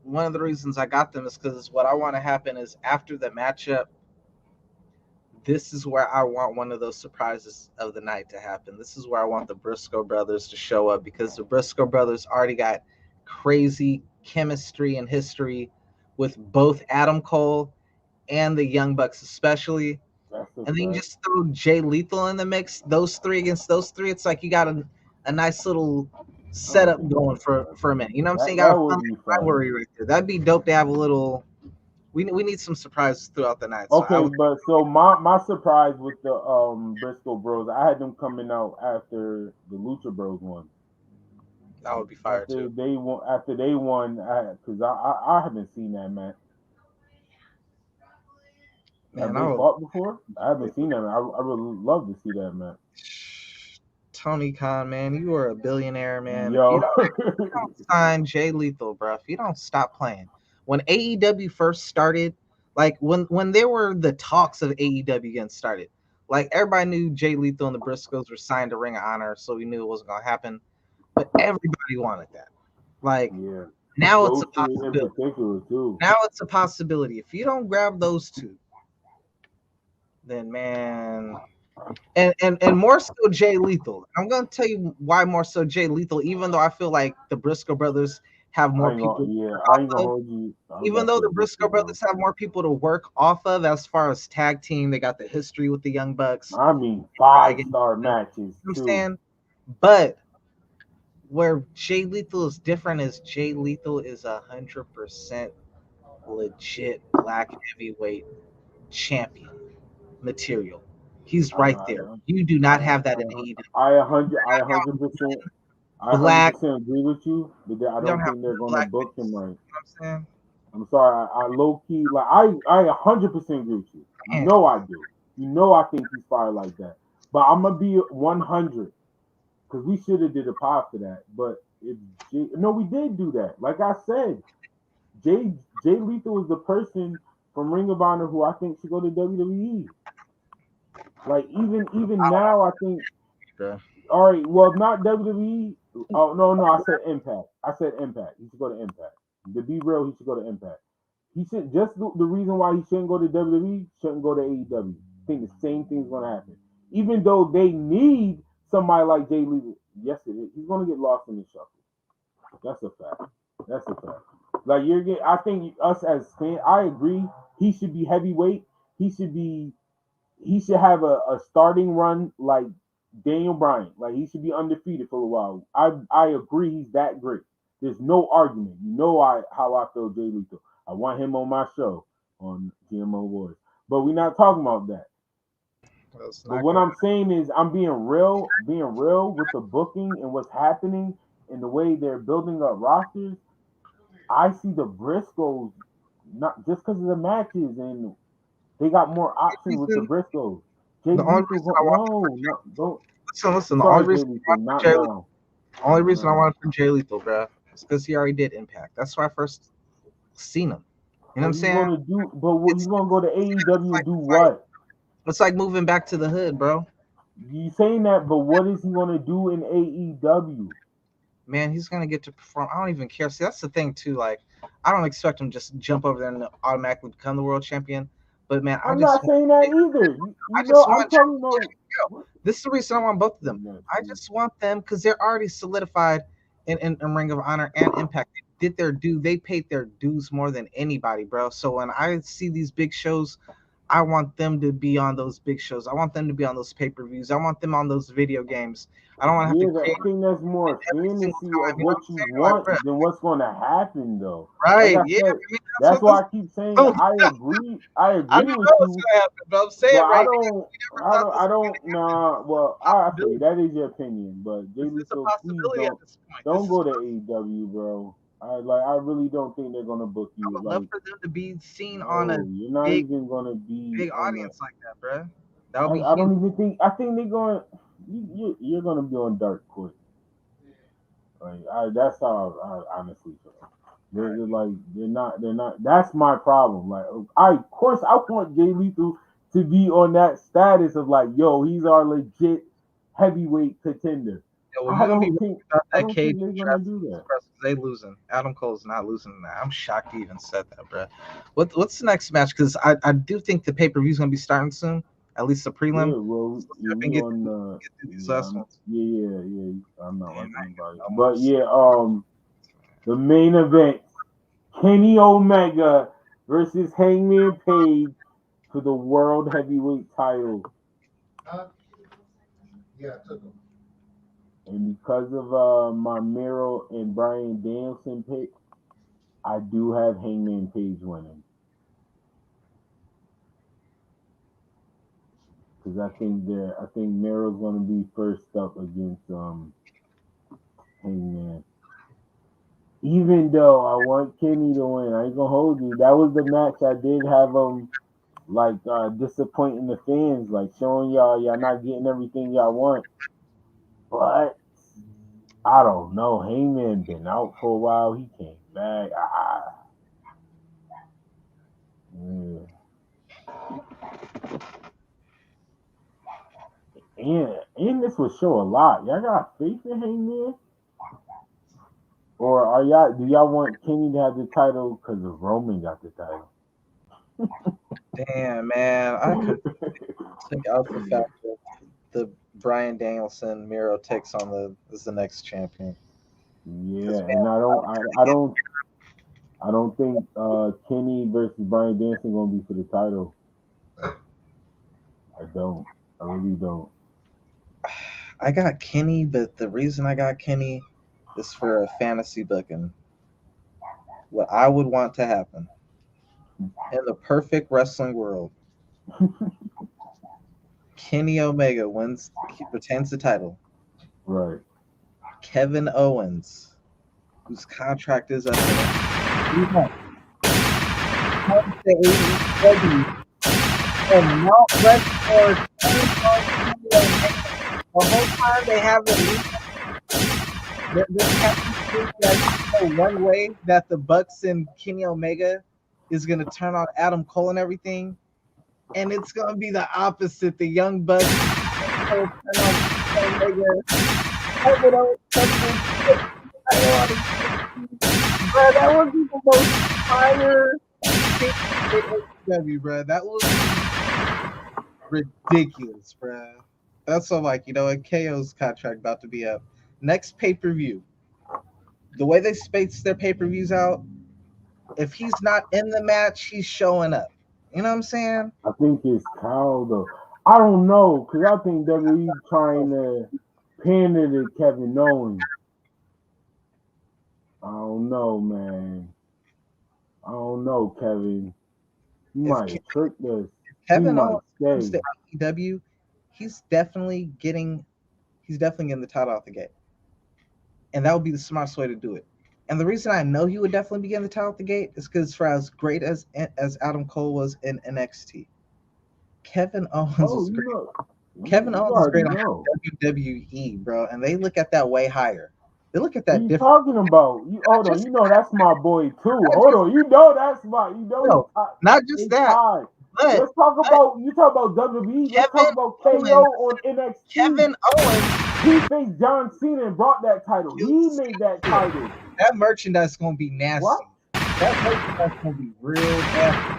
one of the reasons I got them is because what I want to happen is after the matchup, this is where I want one of those surprises of the night to happen. This is where I want the Briscoe brothers to show up, because the Briscoe brothers already got crazy chemistry and history with both Adam Cole and the Young Bucks, especially. And then you just throw Jay Lethal in the mix. Those three against those three, it's like you got a nice little setup going for a minute. You know what I'm saying? You got a fun rivalry right there. That'd be dope to have a little. We need some surprises throughout the night. So so my surprise with the Briscoe Bros, I had them coming out after the Lucha Bros won. That would be fire after too. After they won, because I haven't seen that match. Have they fought before? I haven't seen that. I would love to see that match. Tony Khan, man, you are a billionaire, man. Yo. If you don't sign Jay Lethal, bro, if you don't stop playing. When AEW first started, like when there were the talks of AEW getting started, like everybody knew Jay Lethal and the Briscoes were signed to Ring of Honor, so we knew it wasn't gonna happen. But everybody wanted that. Like now it's a possibility. Now it's a possibility. If you don't grab those two, then man. And more so Jay Lethal. I'm gonna tell you why more so Jay Lethal, even though I feel like the Briscoe brothers have more people. Even though the Briscoe brothers have more people to work off of as far as tag team, they got the history with the Young Bucks. I mean, 5-star matches. You understand? But where Jay Lethal is different is Jay Lethal is 100% legit black heavyweight champion material. He's right there. You do not have that in AEW. I 100% agree with you, but I don't think they're going to book him right. You know what I'm saying? I'm sorry. I low key I 100% agree with you. You know I do. You know I think he's fired like that. But I'm gonna be 100 because we should have did a pod for that. But we did do that. Like I said, Jay Lethal is the person from Ring of Honor who I think should go to WWE. Like even now, I think. All right, well, not WWE. Oh no, I said Impact. He should go to Impact. To be real, he should go to Impact. He should just the reason why he shouldn't go to WWE, shouldn't go to AEW. I think the same thing's gonna happen. Even though they need somebody like Jay Lethal, yes, it is. He's gonna get lost in the shuffle. That's a fact. Like I think us as fans, I agree. He should be heavyweight. He should have a starting run like Daniel Bryan. Like he should be undefeated for a while. I agree he's that great. There's no argument. You know how I feel Jay Lethal. I want him on my show on GMO Wars. But we're not talking about that. But what I'm saying is I'm being real with the booking and what's happening and the way they're building up rosters. I see the Briscoes not just because of the matches and they got more options with the Briscoes. Jay Lethal, listen. The only reason I wanted from Jay Lethal, bro, is because he already did Impact. That's why I first seen him. You know what I'm saying? He's gonna go to AEW and do what? It's like moving back to the hood, bro. You saying that, but what is he gonna do in AEW? Man, he's gonna get to perform. I don't even care. See, that's the thing too. Like, I don't expect him to just jump over there and automatically become the world champion. But man, I'm not saying that either. This is the reason I want both of them. I just want them because they're already solidified in Ring of Honor and Impact. They did their due. They paid their dues more than anybody, bro. So when I see these big shows, I want them to be on those big shows. I want them to be on those pay-per-views. I want them on those video games. I don't want to have to I think that's more fantasy of what you want than what's going to happen, though. Right? Like said, that's why I keep saying I agree. I agree with you. But I'm saying I don't. Nah. Well, I feel that is your opinion, but Jay Lethal, please don't go to AEW, bro. I really don't think they're gonna book you. I would love for them to be seen on you're not even gonna be big audience like that, bro. That would be. I don't even think. I think they're going. You're gonna be on dark quick. That's how I honestly feel. They're not. That's my problem. Like, of course, I want Jay Lethal to be on that status of like, yo, he's our legit heavyweight contender. Yeah, I don't think they're gonna do that. They losing. Adam Cole's not losing that. I'm shocked he even said that, bro. What's the next match? Because I do think the pay-per-view is gonna be starting soon at least the prelim. Yeah, well, yeah, we on these yeah, last ones. yeah. I'm not liking about it. But yeah, the main event, Kenny Omega versus Hangman Page for the World Heavyweight title. Yeah, I took him. And because of my Miro and Bryan Danielson pick, I do have Hangman Page winning. Because I think Miro's gonna be first up against Hangman. Even though I want Kenny to win, I ain't gonna hold you. That was the match I did have disappointing the fans, like showing y'all not getting everything y'all want. But I don't know. Hangman been out for a while. He came back. Yeah. And this would show a lot. Y'all got faith in Hangman? Or do y'all want Kenny to have the title because of Roman got the title? Damn, man. I could take out the fact that the Bryan Danielson Miro takes on is the next champion. Yeah, and I don't think Kenny versus Bryan Danielson gonna be for the title. I don't. I really don't. I got Kenny, but the reason I got Kenny is for a fantasy booking. What I would want to happen in the perfect wrestling world, Kenny Omega retains the title. Right. Kevin Owens, whose contract is up, and Mount Rushmore the whole time they have one way that the Bucks and Kenny Omega is gonna turn on Adam Cole and everything, and it's gonna be the opposite. The Young Bucks turn on Omega. Bro, that was the most fire thing, bro. That was ridiculous, bro. That's so like, KO's contract about to be up. Next pay-per-view. The way they space their pay-per-views out, if he's not in the match, he's showing up. You know what I'm saying? I think it's Kyle though. I don't know, because I think WWE trying to pander to Kevin Owens. I don't know, man. I don't know, Kevin. You might have tricked us. Kevin Owens comes to AEW, he's definitely getting the title out the gate. And that would be the smartest way to do it. And the reason I know he would definitely be getting the title out the gate is because for as great as Adam Cole was in NXT, Kevin Owens was great. Kevin Owens is great on WWE, bro. And they look at that way higher. They look at that different. What are you talking about? Hold on, that's my boy too. Hold on, that's my, not just that. But, let's talk about, you talk about WWE, let's talk about KO on NXT. Kevin Owens. He faced John Cena and brought that title. He made that title. That merchandise is going to be nasty. What? That merchandise is going to be real nasty.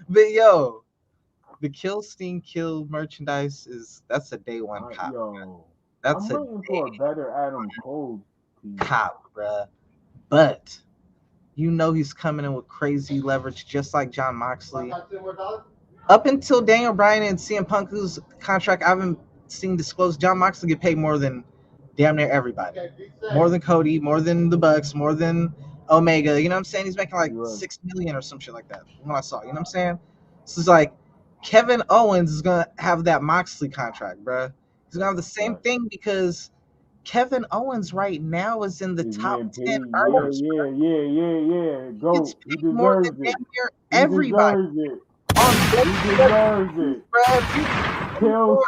But yo, the Kill Sting Kill merchandise that's a day one cop. I'm waiting for a better Adam Cole cop, bruh. But he's coming in with crazy leverage, just like Jon Moxley. Up until Daniel Bryan and CM Punk's contract, I haven't seen disclosed. Jon Moxley get paid more than damn near everybody, more than Cody, more than the Bucks, more than Omega. You know what I'm saying? He's making like $6 million or some shit like that. When I saw, you know what I'm saying? So it's like Kevin Owens is gonna have that Moxley contract, bruh. He's gonna have the same thing because Kevin Owens right now is in the top 10 earners. Yeah. Go. He deserves more than it. Everybody. He deserves it. Kill.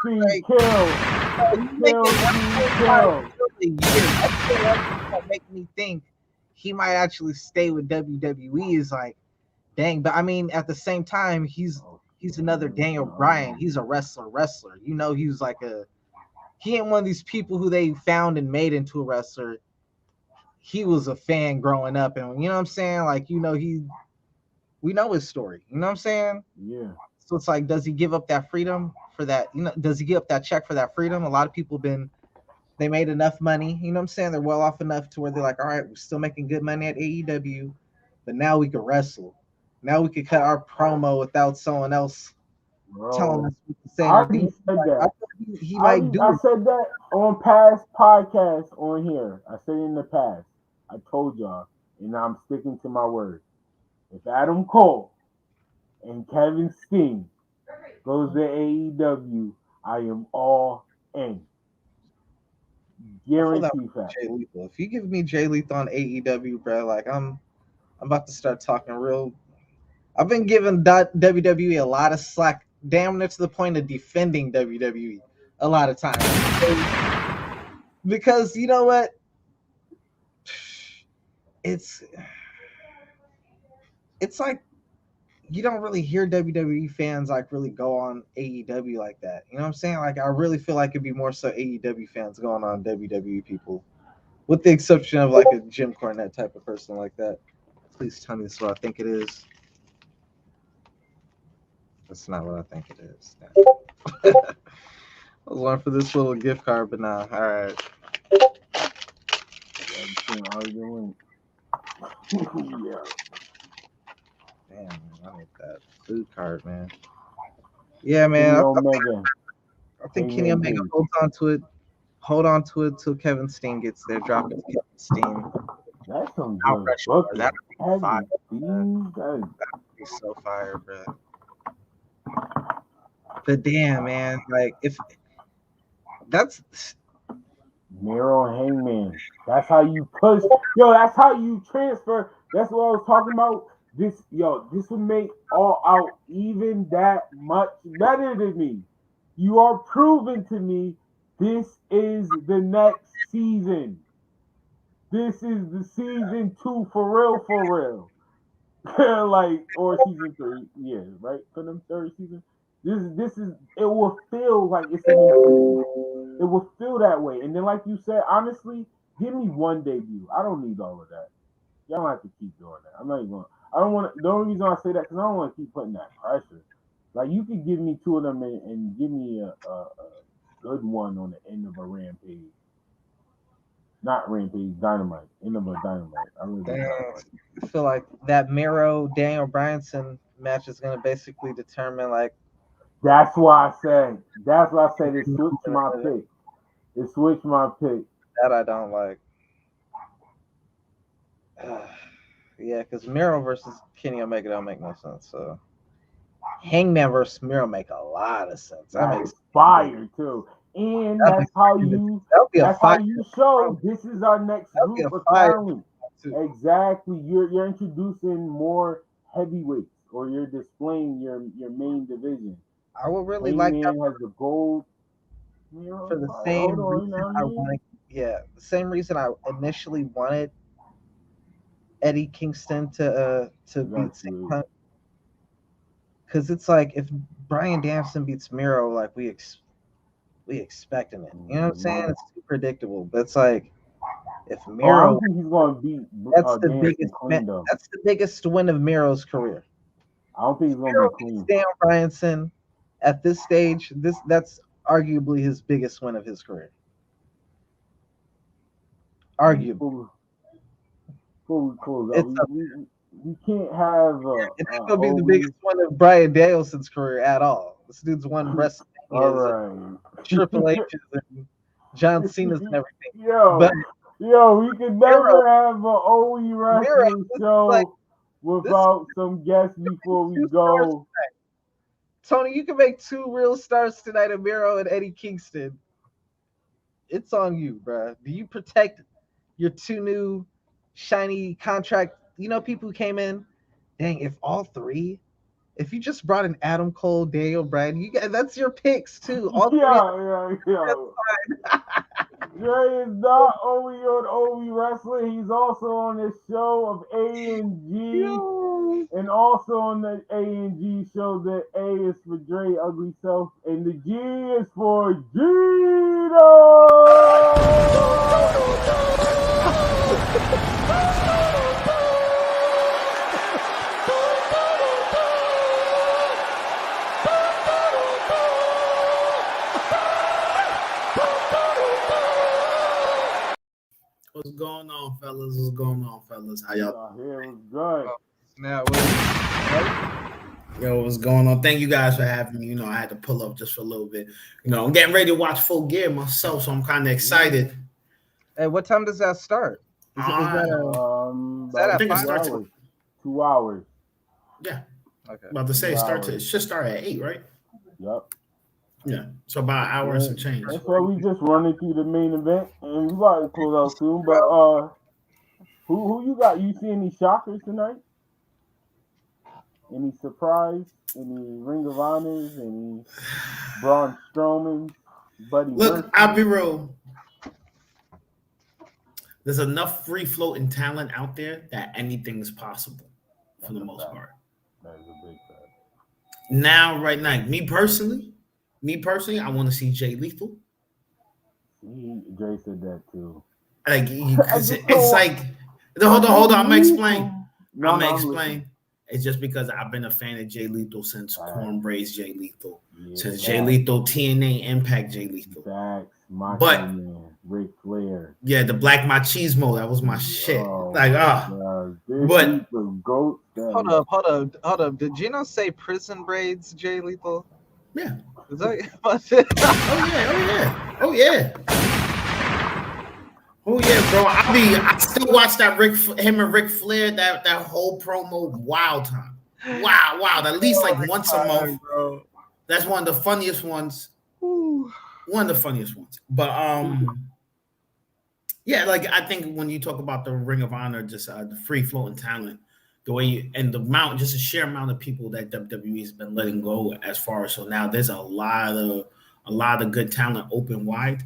That make me think he might actually stay with WWE. Is like, dang. But I mean, at the same time, he's another Daniel Bryan. He's a wrestler. He was like he ain't one of these people who they found and made into a wrestler. He was a fan growing up, and you know what I'm saying? Like, we know his story. You know what I'm saying? Yeah. So it's like, does he give up that freedom for that? You know, does he give up that check for that freedom? A lot of people they made enough money. You know what I'm saying? They're well off enough to where they're like, all right, we're still making good money at AEW, but now we can wrestle. Now we can cut our promo without someone else telling us what to say. I already said that. I said that on past podcasts on here. I said it in the past. I told y'all, and I'm sticking to my word. If Adam Cole and Kevin Steen goes to AEW, I am all in. Guaranteed fact. If you give me Jay Lethal on AEW, bro, like I'm about to start talking real. I've been giving WWE a lot of slack, damn near to the point of defending WWE a lot of times. Because you know what? It's like you don't really hear WWE fans like really go on AEW like that. You know what I'm saying? Like I really feel like it'd be more so AEW fans going on WWE people, with the exception of like a Jim Cornette type of person like that. Please tell me this is what I think it is. That's not what I think it is. I was waiting for this little gift card, but nah. All right. Yeah. Damn, man, I need that food card, man. Yeah, man. I think Kenny Omega hold on to it till Kevin Steen gets there. Drop it to Kevin Steen. That's some good booking. That'd be fire. That'd be so fire, bro. But damn, man, like if that's Miro Hangman. That's how you push. Yo, that's how you transfer. That's what I was talking about. This would make All Out even that much better to me. You are proving to me this is the next season. This is the season 2 for real. Like, or season 3, yeah, right? For them third season. This is it will feel like it's an improvement. It will feel that way. And then like you said, honestly, give me one debut. I don't need all of that. Y'all don't have to keep doing that. I'm not even going. I don't want. The only reason I say that because I don't want to keep putting that pressure. Like you could give me 2 of them and give me a good one on the end of a Rampage. Not Rampage, Dynamite. End of a Dynamite. I feel like that Miro Daniel Bryanson match is gonna basically determine like. That's why I said. It switched my pick. That I don't like. Yeah, because Miro versus Kenny Omega don't make no sense. So Hangman versus Miro make a lot of sense. That makes fire too. And that's how you show this is our next group of talent. Exactly. You're introducing more heavyweights, or you're displaying your main division. I would really like that has the gold for the same reason I wanted. Yeah, the same reason I initially wanted Eddie Kingston to beat CM Punk. Because it's like if Bryan Danielson beats Miro, like we expecting it. You know what I'm saying? It's too predictable. But it's like if Miro, I don't think he's gonna beat. That's the biggest win of Miro's career. I don't think he's gonna be clean. Dan Bryanson at this stage, that's arguably his biggest win of his career. Arguably. Cool. We can't have. It's not gonna be the biggest one of Bryan Danielson's career at all. This dude's won WrestleMania, right. Triple H's, and John Cena's and everything. We could never have an OE wrestling show without some guests before we go. Tony, you can make 2 real stars tonight of Miro and Eddie Kingston. It's on you, bro. Do you protect your 2 new shiny contract? You know, people who came in. Dang, if all 3, if you just brought in Adam Cole, Daniel Bryan, that's your picks too. All 3. Yeah. Dre is not only on OE Wrestling, he's also on the show of A&G, and also on the A&G show that A is for Dre Ugly Self, and the G is for Gino! What's going on, fellas? What's going on, fellas? How y'all? Here was good. Now, Yo, what's going on? Thank you guys for having me. You know, I had to pull up just for a little bit. You know, I'm getting ready to watch Full Gear myself, so I'm kind of excited. Hey, what time does that start? Is that I think it 5 starts hours? 2 hours. Yeah. Okay. About to say it should start at 8, right? Yep. Yeah. So about an hour and some change. That's why we just running through the main event, and we about to close out soon. But who you got? You see any shockers tonight? Any surprise? Any Ring of Honors? Any Braun Strowman? Buddy? Look, Murphy? I'll be real. There's enough free floating talent out there that anything is possible for the most part. That is a big fact. Now, right now, me personally, I want to see Jay Lethal. Jay said that too. Like, it's like, hold on. I'm gonna explain. It's just because I've been a fan of Jay Lethal since Cornbread's Jay Lethal, since Jay Lethal TNA Impact Jay Lethal. But Ric Flair. Yeah, the Black Machismo, that was my shit. But Hold up. Did Gino say prison braids, Jay Lethal? Yeah. Is that Oh yeah, bro. I still watch that him and Ric Flair, that whole promo wild time. Wow. At least like once a month. Bro. That's one of the funniest ones. One of the funniest ones. But yeah, like I think when you talk about the Ring of Honor, just the free flowing talent, the way and the amount, just a sheer amount of people that WWE has been letting go as far as so now there's a lot of good talent open wide.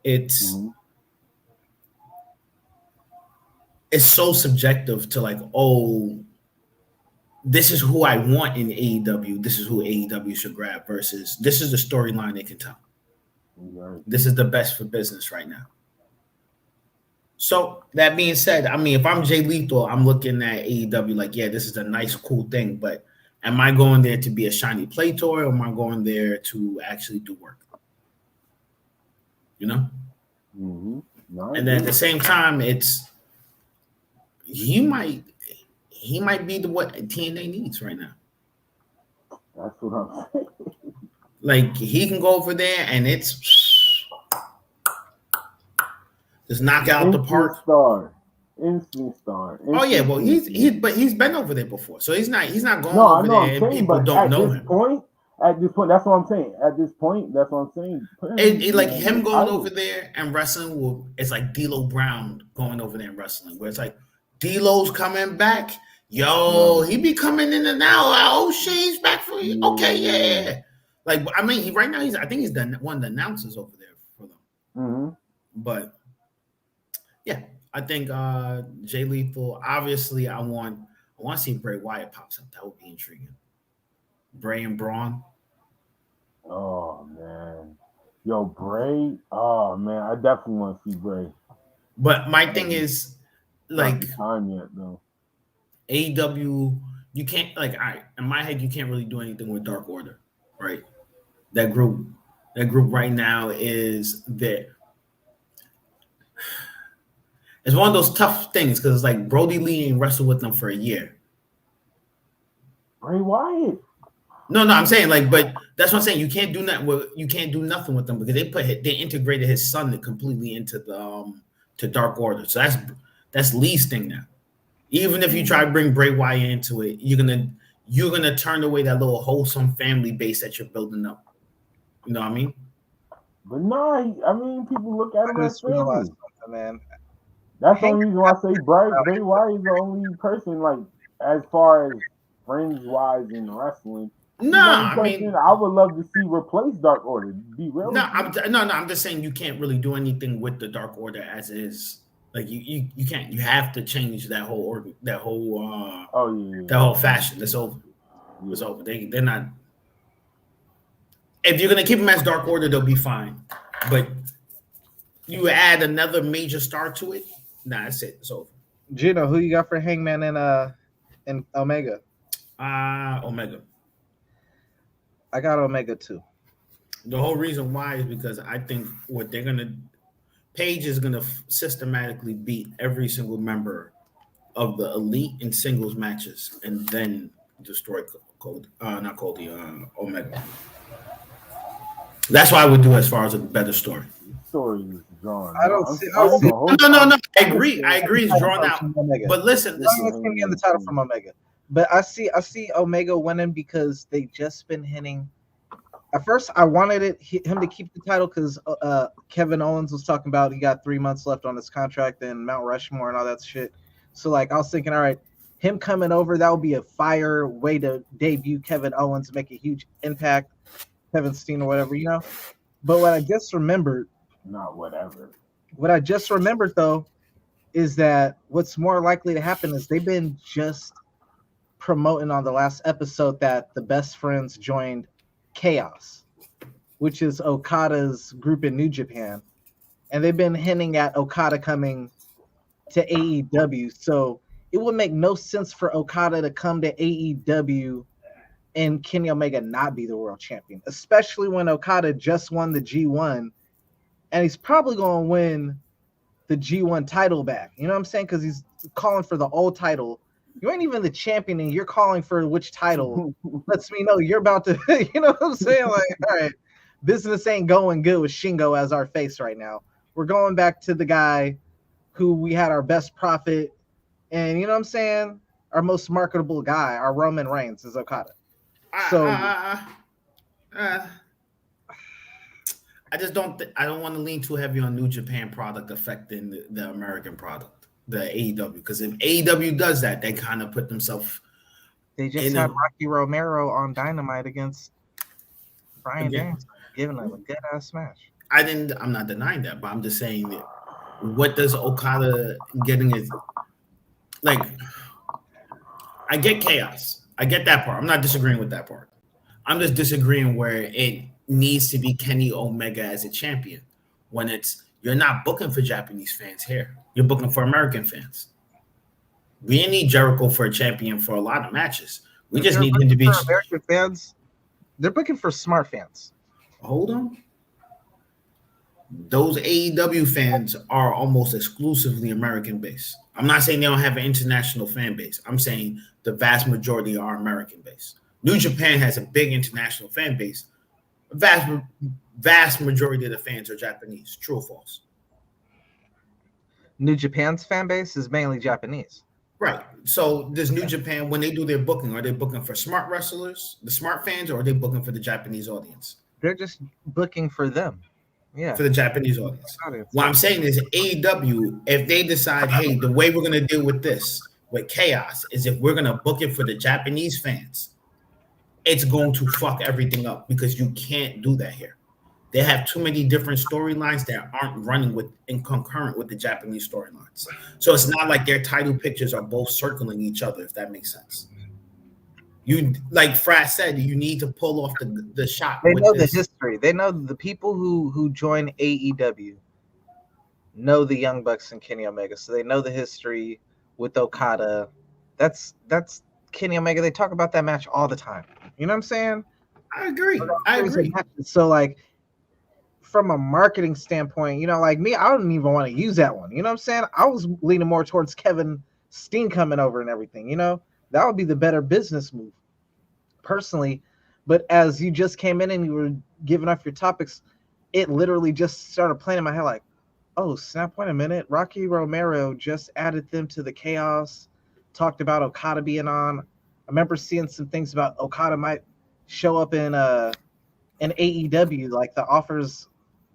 It's so subjective to like, oh, this is who I want in AEW. This is who AEW should grab versus this is the storyline they can tell. This is the best for business right now. So that being said, I mean, if I'm Jay Lethal, I'm looking at AEW like, yeah, this is a nice, cool thing. But am I going there to be a shiny play toy, or am I going there to actually do work? You know? And then at the same time, it's he might be what TNA needs right now. That's what I'm saying. Like he can go over there and it's just knock out the park. Instant star. Oh yeah, well he's been over there before, so he's not going over there and people don't know him. At this point, that's what I'm saying. At this point, that's what I'm saying. It like him going over there and wrestling it's like D'Lo Brown going over there and wrestling, where it's like D'Lo's coming back. Yo, he be coming in and out. Oh shit, he's back for you. Okay, yeah. Like I mean, right now I think he's one of the announcers over there for them. But yeah, I think Jay Lethal. Obviously, I want to see Bray Wyatt pops up. That would be intriguing. Bray and Braun. Oh man, yo Bray. Oh man, I definitely want to see Bray. But my thing is, like, time yet though. AEW, you can't like. All right, in my head, you can't really do anything with Dark Order, right? That group right now is there. It's one of those tough things because it's like Brody Lee ain't wrestled with them for a year. Bray Wyatt. No, I'm saying like, but that's what I'm saying. You can't do nothing with them because they integrated his son completely into the to Dark Order. So that's Lee's thing now. Even if you try to bring Bray Wyatt into it, you're gonna turn away that little wholesome family base that you're building up. You know what I mean? But no, I mean people look at him as family. Man. That's the only reason why I say Bray Wyatt is the only person like as far as friends wise in wrestling. I mean, I would love to see replace Dark Order. Be real. I'm just saying you can't really do anything with the Dark Order as is. Like you can't. You have to change that whole that whole fashion. It's over. It's over. They're not. If you're gonna keep them as Dark Order, they'll be fine. But you add another major star to it, that's it. It's over. Gino, who you got for Hangman and Omega? Omega. I got Omega too. The whole reason why is because I think what they're gonna Paige is gonna systematically beat every single member of the elite in singles matches, and then destroy Omega. That's what I would do as far as a better story. Story is drawn. I don't see. No. I agree. It's drawn out. But listen. I'm going to the title from Omega. But I see Omega winning because they just been hinting. At first, I wanted him to keep the title because Kevin Owens was talking about he got 3 months left on his contract and Mount Rushmore and all that shit. So like I was thinking, all right, him coming over, that would be a fire way to debut Kevin Owens, make a huge impact, Kevin Steen or whatever, you know. But what I just remembered, what I just remembered though, is that what's more likely to happen is they've been just promoting on the last episode that the Best Friends joined Chaos, which is Okada's group in New Japan, and they've been hinting at Okada coming to AEW. So it would make no sense for Okada to come to AEW and Kenny Omega not be the world champion, especially when Okada just won the G1 and he's probably going to win the G1 title back. You know what I'm saying? Because he's calling for the old title. You ain't even the champion and you're calling for which title. Lets me know you're about to, you know what I'm saying? Like, all right, business ain't going good with Shingo as our face right now. We're going back to the guy who we had our best profit and, you know what I'm saying? Our most marketable guy, our Roman Reigns, is Okada. So I just don't. I don't want to lean too heavy on New Japan product affecting the American product, the AEW. Because if AEW does that, they kind of put themselves. They just had Rocky Romero on Dynamite against Bryan Danielson, giving him a good ass match. I'm not denying that, but I'm just saying that. What does Okada getting is like? I get Chaos. I get that part. I'm not disagreeing with that part. I'm just disagreeing where it needs to be Kenny Omega as a champion when you're not booking for Japanese fans here. You're booking for American fans. We didn't need Jericho for a champion for a lot of matches. We just need him to be American fans. They're booking for smart fans. Hold on. Those AEW fans are almost exclusively American based. I'm not saying they don't have an international fan base. I'm saying the vast majority are American based. New Japan has a big international fan base. Vast majority of the fans are Japanese. True or false? New Japan's fan base is mainly Japanese. Right. So does New Japan, when they do their booking, are they booking for smart wrestlers, the smart fans, or are they booking for the Japanese audience? They're just booking for them. Yeah. For the Japanese audience. What I'm saying is AEW, if they decide, hey, the way we're going to deal with this, with Chaos, is if we're going to book it for the Japanese fans, it's going to fuck everything up because you can't do that here. They have too many different storylines that aren't running in concurrent with the Japanese storylines. So it's not like their title pictures are both circling each other, if that makes sense. You, like Frass said, you need to pull off the shot. They know the history. They know the people who join AEW know the Young Bucks and Kenny Omega, so they know the history with Okada. That's Kenny Omega. They talk about that match all the time. You know what I'm saying? I agree. So like, from a marketing standpoint, you know, like me, I don't even want to use that one. You know what I'm saying? I was leaning more towards Kevin Steen coming over and everything. You know, that would be the better business move, personally. But as you just came in and you were giving off your topics, it literally just started playing in my head like, oh, snap, wait a minute. Rocky Romero just added them to the Chaos, talked about Okada being on. I remember seeing some things about Okada might show up in AEW, like the offers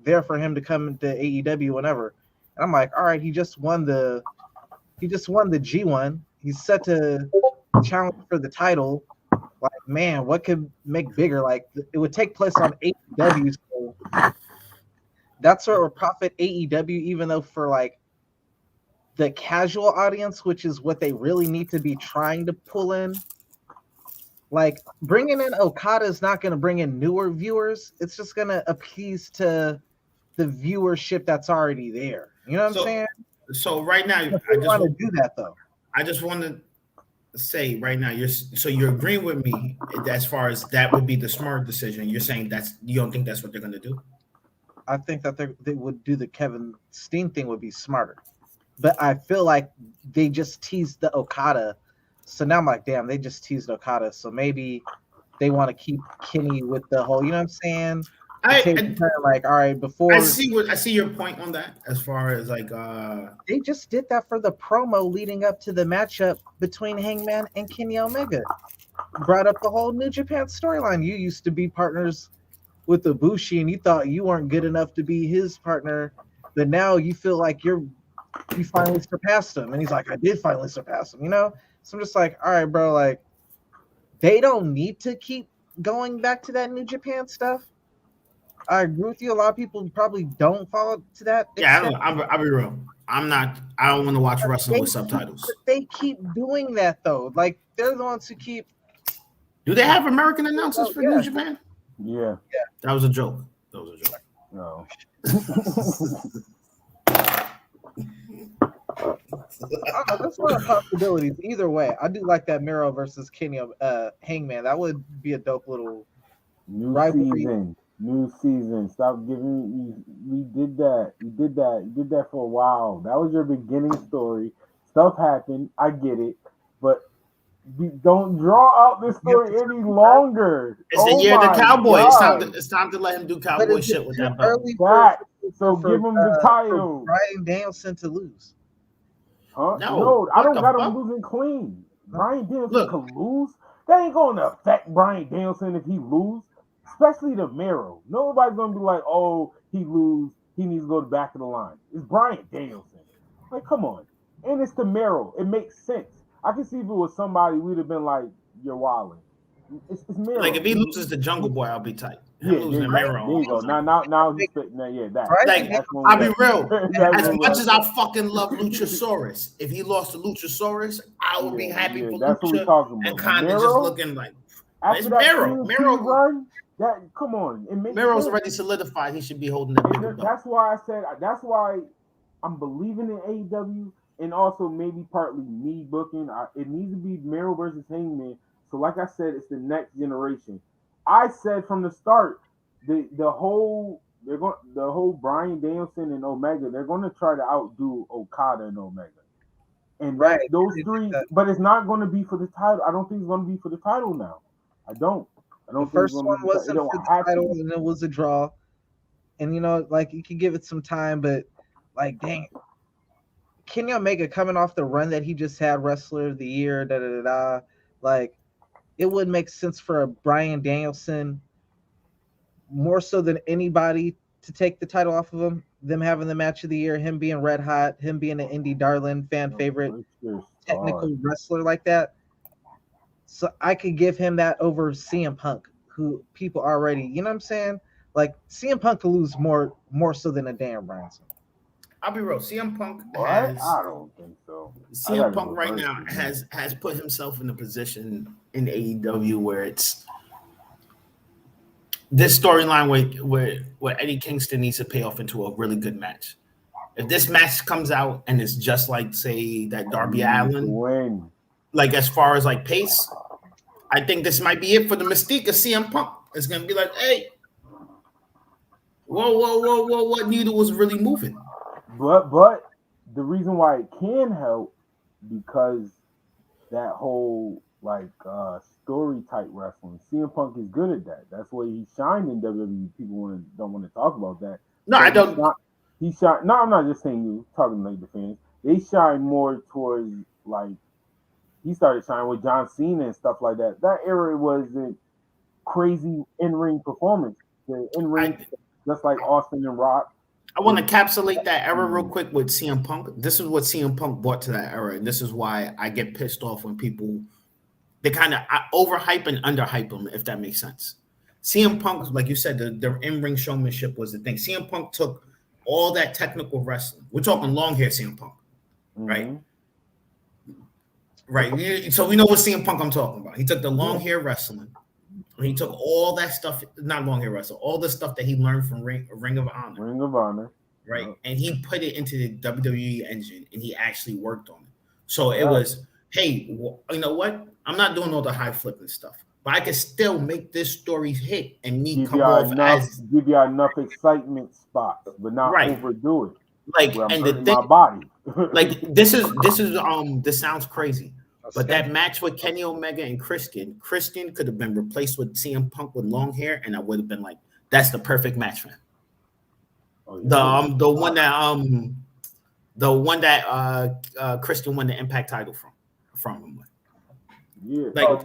there for him to come to AEW whenever. And I'm like, all right, he just won the G1. He's set to challenge for the title. Like, man, what could make bigger? Like, it would take place on AEW. So that's what would profit AEW, even though for like the casual audience, which is what they really need to be trying to pull in. Like, bringing in Okada is not going to bring in newer viewers. It's just going to appease to the viewership that's already there. You know what I'm saying? So right now, I just want to do that though. I just want to say right now, you're agreeing with me as far as that would be the smart decision. You're saying you don't think that's what they're going to do? I think that they would do the Kevin Steen thing would be smarter. But I feel like they just teased the Okada. So now I'm like, damn, they just teased Okada. So maybe they want to keep Kenny with the whole, you know what I'm saying? Like, all right, before I see your point on that as far as like they just did that for the promo leading up to the matchup between Hangman and Kenny Omega. Brought up the whole New Japan storyline. You used to be partners with Ibushi and you thought you weren't good enough to be his partner, but now you feel like you finally surpassed him. And he's like, I did finally surpass him, you know? So I'm just like, all right, bro, like they don't need to keep going back to that New Japan stuff. I agree with you. A lot of people probably don't follow to that. Yeah, I'll be real. I don't want to watch wrestling with subtitles. But they keep doing that though. Like they're the ones who keep. Do they have American announcers for New Japan? Yeah. That was a joke. No. That's a lot of possibilities. Either way, I do like that Miro versus Kenny Hangman. That would be a dope little rivalry. New season. Stop giving me. We did that. You did that for a while. That was your beginning story. Stuff happened. I get it, but don't draw out this story any longer. It's the year of the Cowboy. It's time to let him do Cowboy shit with that belt. So give him the title. Bryan Danielson to lose. Huh? No, I don't got him losing clean. Bryan Danielson can lose. That ain't going to affect Bryan Danielson if he lose. Especially the Miro. Nobody's going to be like, oh, he lose. He needs to go to the back of the line. It's Bryan Danielson. Like, come on. And it's the Miro. It makes sense. I can see if it was somebody, we'd have been like, you're wilding. It's Miro. Like, if he loses the Jungle Boy, I'll be tight. Yeah, there you go. Now he's that. Like, I'll be real. As much as I fucking love Luchasaurus, if he lost to Luchasaurus, I would be happy for Lucha and kind of just looking like, it's Miro. Run, come on. Miro's already solidified. He should be holding the bigger belt. That's why I'm believing in AEW, and also maybe partly me booking. It needs to be Miro versus Hangman. So like I said, it's the next generation. I said from the start, the whole Bryan Danielson and Omega, they're going to try to outdo Okada and Omega. And those three, but it's not going to be for the title. I don't think it's going to be for the title now. I don't. The first one wasn't for the title, and it was a draw. And you know, like you can give it some time, but like, dang, Kenny Omega coming off the run that he just had, Wrestler of the Year, like it would make sense for a Bryan Danielson more so than anybody to take the title off of him. Them having the match of the year, him being red hot, him being an indie darling, fan favorite, technical wrestler like that. So I could give him that over CM Punk, who people already, you know what I'm saying? Like CM Punk could lose more so than a damn Bryanson. I'll be real. CM Punk I don't think so. CM Punk right now has put himself in a position in AEW where it's this storyline where Eddie Kingston needs to pay off into a really good match. If this match comes out and it's just like, say, that Darby Allin, like as far as like pace, I think this might be it for the mystique of CM Punk. It's gonna be like, hey, whoa, what needle was really moving? But the reason why it can help, because that whole like story type wrestling, CM Punk is good at that. That's why he shined in WWE. People don't want to talk about that. No, I don't. He shine. No, I'm not just saying you. Talking like the fans, they shine more towards like he started shining with John Cena and stuff like that. That era wasn't crazy in-ring performance. The in-ring, just like Austin and Rock. I want to encapsulate that era real quick with CM Punk. This is what CM Punk brought to that era, and this is why I get pissed off when people they kind of overhype and underhype him, if that makes sense. CM Punk, like you said, the in-ring showmanship was the thing. CM Punk took all that technical wrestling. We're talking long hair CM Punk, right? Right. So we know what CM Punk I'm talking about. He took the long hair wrestling. He took all that stuff, not long hair wrestling, all the stuff that he learned from Ring of Honor. Ring of Honor. Right. Yep. And he put it into the WWE engine and he actually worked on it. So it was, hey, you know what? I'm not doing all the high flipping stuff, but but I can still make this story hit and me give come you off as enough excitement spots, but not right. overdo it. Like, where I'm and the hurting thing, my body. like this sounds crazy, but that match with Kenny Omega and Christian could have been replaced with CM Punk with long hair, and I would have been like, that's the perfect match for him. Oh, yeah. The one that Christian won the Impact title from him. Yeah, like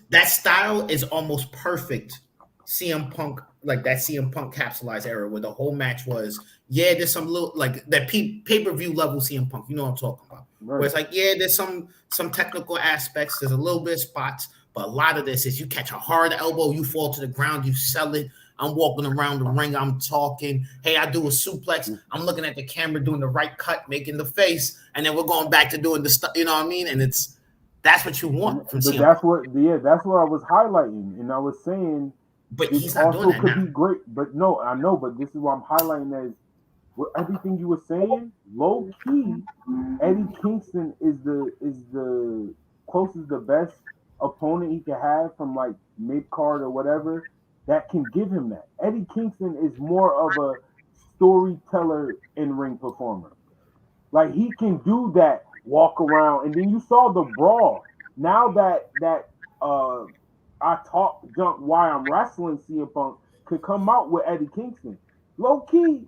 that style is almost perfect. CM Punk, like that CM Punk capsulized era where the whole match was, there's some little like that pay-per-view level CM Punk. You know what I'm talking about? Right. Where it's like, there's some technical aspects, there's a little bit of spots, but a lot of this is you catch a hard elbow, you fall to the ground, you sell it. I'm walking around the ring, I'm talking. Hey, I do a suplex. I'm looking at the camera doing the right cut, making the face, and then we're going back to doing the stuff. You know what I mean? And that's what you want from CM Punk. That's what I was highlighting, and I was saying. But this he's not also doing that could now. be great. But no, I know. But this is what I'm highlighting as everything you were saying. Low key, Eddie Kingston is the closest, the best opponent he can have from like mid card or whatever that can give him that. Eddie Kingston is more of a storyteller in ring performer. Like he can do that, walk around, and then you saw the brawl. Now that I talk junk why I'm wrestling CM Punk could come out with Eddie Kingston. Low key,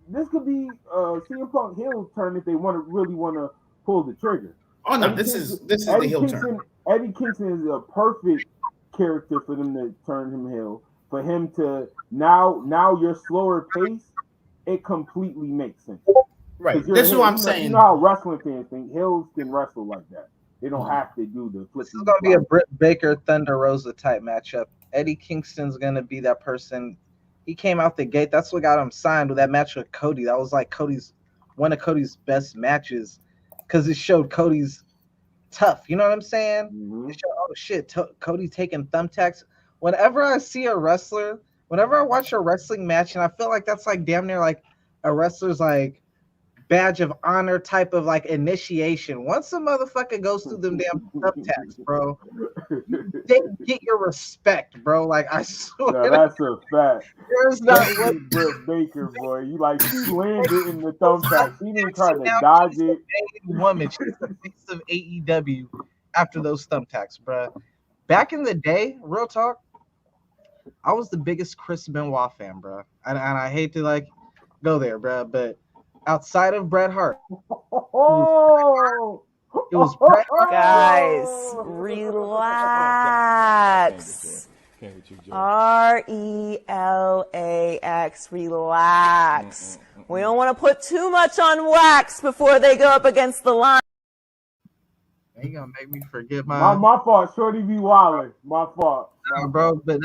this could be CM Punk heel turn if they really want to pull the trigger. Oh no, this is the heel turn. Eddie Kingston is a perfect character for them to turn him heel. For him to now your slower pace, it completely makes sense. Right. This is what I'm saying. You know how wrestling fans think heels can wrestle like that. They don't have to do the flip. This is gonna be a Britt Baker Thunder Rosa type matchup. Eddie Kingston's gonna be that person. He came out the gate. That's what got him signed with that match with Cody. That was like one of Cody's best matches because it showed Cody's tough. You know what I'm saying? Mm-hmm. It showed, oh shit, Cody's taking thumbtacks. Whenever I see a wrestler, whenever I watch a wrestling match, and I feel like that's like damn near like a wrestler's like badge of honor type of like initiation. Once a motherfucker goes through them damn thumbtacks, bro, they get your respect, bro. Like I swear, that's a fact. There's not Britt Baker, boy. You like she landed in the thumbtacks. She didn't try to dodge it. Woman, she's the face of AEW after those thumbtacks, bro. Back in the day, real talk, I was the biggest Chris Benoit fan, bro. And I hate to like go there, bro, but outside of Bret Hart, it was Bret Hart. Guys, relax. RELAX, relax. We don't want to put too much on wax before they go up against the line. You gonna make me forget my fault. Shorty be wildin'. My fault. Bro, but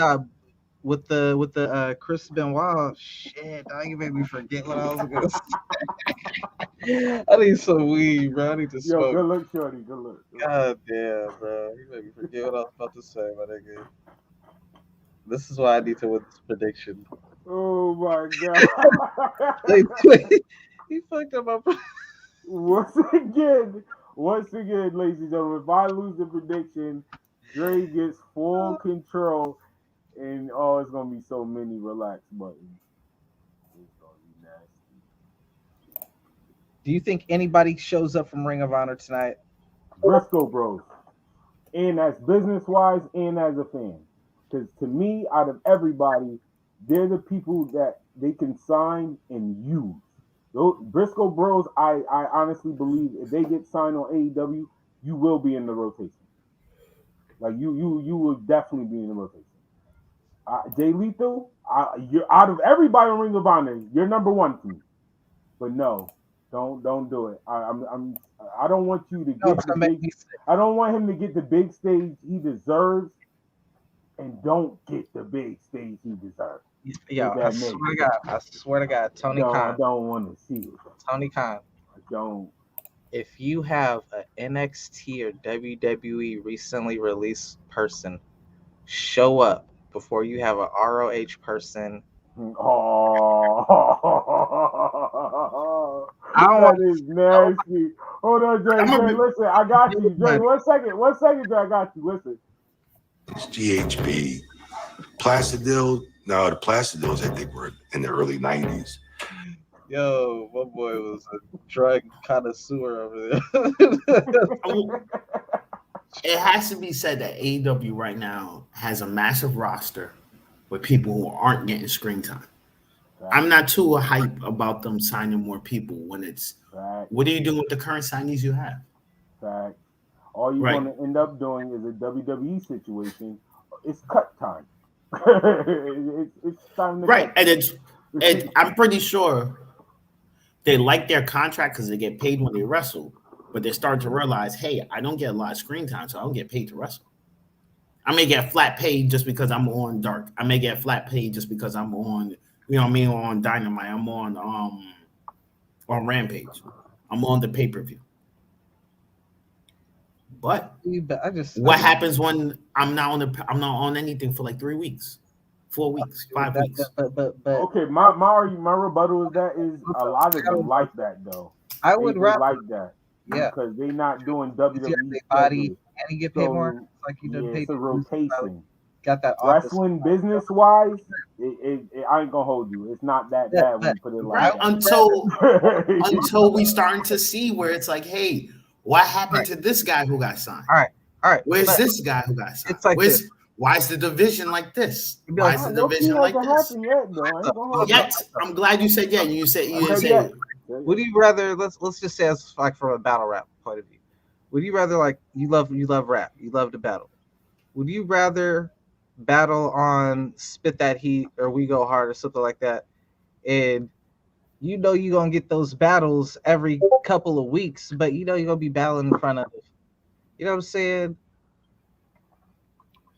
with the Chris Benoit shit, you made me forget what I was gonna say. I need some weed, bro. I need to smoke. Yo, good look, Shorty. Good look. God damn, bro. You made me forget what I was about to say, my nigga. This is why I need to win this prediction. Oh my god. He fucked up my Once again, ladies and gentlemen, if I lose the prediction, Dre gets full control. And it's gonna be so many relax buttons. It's gonna be nasty. Do you think anybody shows up from Ring of Honor tonight? Briscoe Bros. And as business wise and as a fan. Because to me, out of everybody, they're the people that they can sign and use. Those Briscoe Bros, I honestly believe if they get signed on AEW, you will be in the rotation. Like you will definitely be in the rotation. Jay Lethal, you're out of everybody in Ring of Honor. You're number one for me, but no, don't do it. I don't want you to get the big. I don't want him to get the big stage he deserves, and don't get the big stage he deserves. Yeah, I swear to God, Tony Khan. I don't want to see it. Tony Khan. I don't. If you have an NXT or WWE recently released person show up before you have a ROH person. Oh, that is nasty. Hold on, Dre. Listen, I got you. Dre, one second, Dre, I got you. Listen. GHB, Placidyl. No, the Placidyls I think were in the early 90s. Yo, my boy was a drug connoisseur over there. It has to be said that AEW right now has a massive roster with people who aren't getting screen time. I'm not too hype about them signing more people when it's what are you doing with the current signees you have? Fact. All you're going to end up doing is a WWE situation. It's cut time. it's time to cut. And I'm pretty sure they like their contract because they get paid when they wrestle, but they're starting to realize, hey, I don't get a lot of screen time, so I don't get paid to wrestle. I may get flat paid just because I'm on Dark. I may get flat paid just because I'm on, you know what I mean, on Dynamite. I'm on Rampage. I'm on the pay-per-view. But what happens when I'm not on anything for like 3 weeks, 4 weeks, 5 weeks? But okay, my rebuttal is that is a lot of them like that though. I would rather like that, because they're not doing WWE body and you get paid more. It's like you done paid. It's a rotation. Got that wrestling business wise. I ain't gonna hold you. It's not that bad when you put it like that. Until we starting to see where it's like, hey. What happened to this guy who got signed? All right. Where's this guy who got signed? It's like why is the division like this? Why is the division like this? Yet, I'm glad you said yeah. You said Would you rather let's just say as like from a battle rap point of view? Would you rather like you love rap, you love to battle? Would you rather battle on Spit That Heat or We Go Hard or something like that, and you know you're going to get those battles every couple of weeks, but you know you're going to be battling in front of, you know what I'm saying,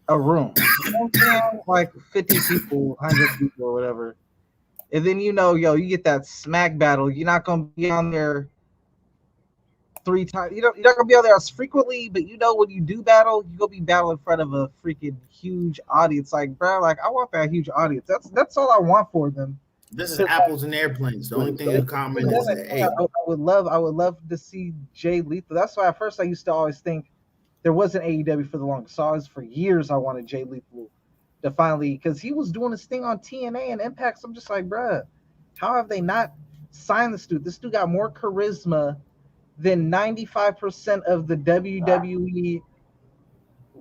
a room. You know what I'm saying? Like 50 people, 100 people or whatever. And then, you know, you get that smack battle. You're not going to be on there 3 times. You're not going to be on there as frequently, but you know when you do battle, you're going to be battling in front of a freaking huge audience. Like, bro, like I want that huge audience. That's all I want for them. This is apples and airplanes. The only thing in common is that, hey, I would love to see Jay Lethal. That's why at first I used to always think there wasn't AEW for the longest. So for years I wanted Jay Lethal to finally, because he was doing his thing on TNA and Impact. So I'm just like, bruh, how have they not signed this dude? This dude got more charisma than 95% of the WWE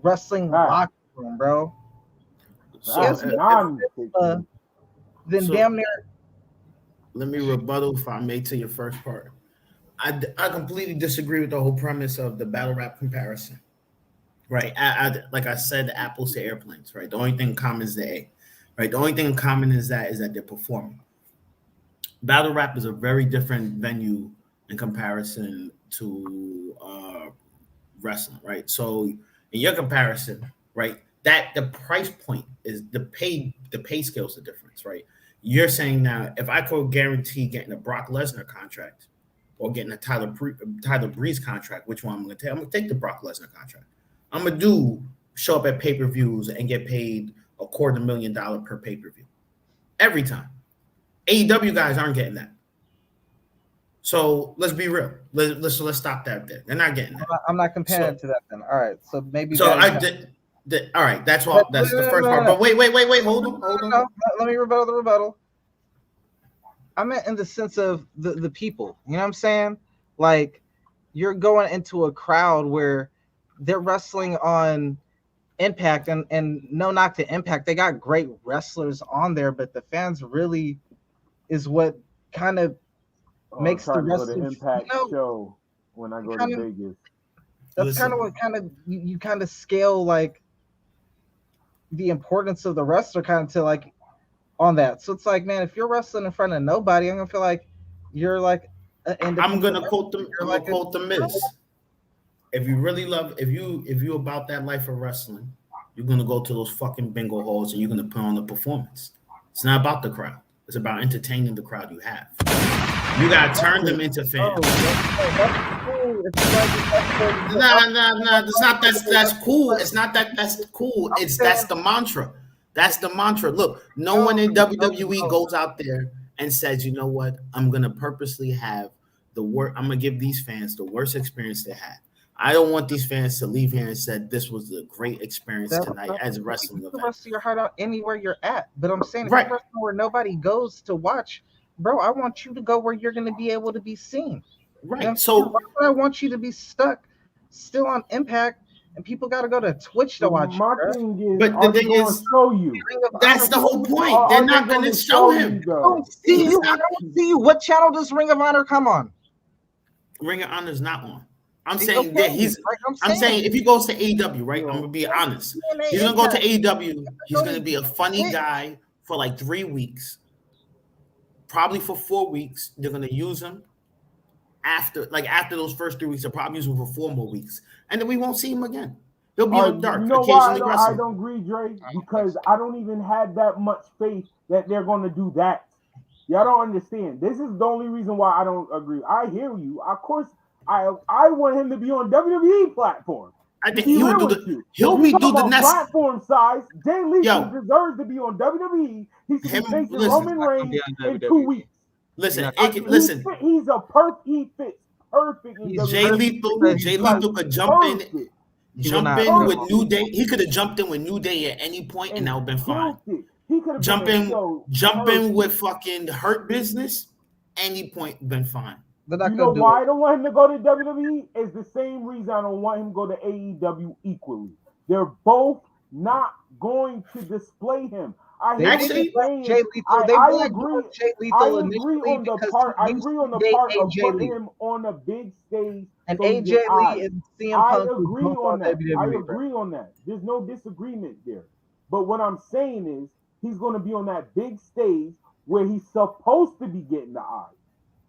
wrestling locker room, bro. Then damn near. Let me rebuttal if I may to your first part. I completely disagree with the whole premise of the battle rap comparison. Right. Like I said, apples to airplanes, right? The only thing in common is the A. Right. The only thing in common is that they're performing. Battle rap is a very different venue in comparison to wrestling, right? So in your comparison, right, that the price point is the pay scale is the difference, right? You're saying now, if I could guarantee getting a Brock Lesnar contract or getting a Tyler Breeze contract, which one I'm going to take? I'm going to take the Brock Lesnar contract. I'm going to show up at pay-per-views and get paid $250,000 per pay-per-view every time. AEW guys aren't getting that. So let's be real. Let's stop that there. They're not getting that. I'm not comparing to that then. All right. So maybe. So I did. All right, that's all. That's the first part. But wait. Hold on. Let me rebuttal the rebuttal. I meant in the sense of the people. You know what I'm saying? Like you're going into a crowd where they're wrestling on Impact, and no knock to Impact. They got great wrestlers on there, but the fans really is what kind of makes the wrestling Impact show when I go to Vegas. That's kind of what you kind of scale like the importance of the wrestler kind of to like on that. So it's like, man, if you're wrestling in front of nobody, I'm gonna feel like you're like I'm gonna quote them. I'm gonna quote the Miz. If you really love, if you about that life of wrestling, you're gonna go to those fucking bingo halls and you're gonna put on the performance. It's not about the crowd. It's about entertaining the crowd you have. You gotta turn them into fans. Nah. It's not that's cool. It's not that's cool. That's the mantra. That's the mantra. Look, no one in WWE goes out there and says, you know what? I'm gonna purposely have I'm gonna give these fans the worst experience they had. I don't want these fans to leave here and said this was a great experience tonight as a wrestling you event. can wrestle your heart out anywhere you're at. But I'm saying, if you're wrestling where nobody goes to watch, bro, I want you to go where you're going to be able to be seen. Right. You know, so I want you to be stuck still on Impact, and people got to go to Twitch to watch. My thing is, but the thing is, show you. That's the whole point. They're not going to show him. I don't see you. I don't see you. What channel does Ring of Honor come on? Ring of Honor is not on. I'm saying that he's. I'm saying if he goes to AEW, right? I'm gonna be honest. He's gonna go to AEW. He's gonna be a funny guy for like 3 weeks, probably for 4 weeks. They're gonna use him after those first 3 weeks. They'll probably use him for 4 more weeks, and then we won't see him again. He'll be on dark. You know why I don't agree, Dre? Because I don't even have that much faith that they're gonna do that. Y'all don't understand. This is the only reason why I don't agree. I hear you. Of course. I want him to be on WWE platform. I think he'll be do the next platform size. Jay Lethal deserves to be on WWE. He should be facing Roman Reigns in 2 weeks. Listen, he's a he fits perfect. Jay Lethal could jump in with New Day. He could have jumped in with New Day at any point, and that would have been fine. He could have jump in with fucking Hurt Business. Any point been fine. You know why I don't want him to go to WWE? Is the same reason I don't want him to go to AEW equally. They're both not going to display him. I agree on the part of putting him on a big stage. And AJ Lee and CM Punk. I agree on that. I agree on that. There's no disagreement there. But what I'm saying is he's going to be on that big stage where he's supposed to be getting the eyes.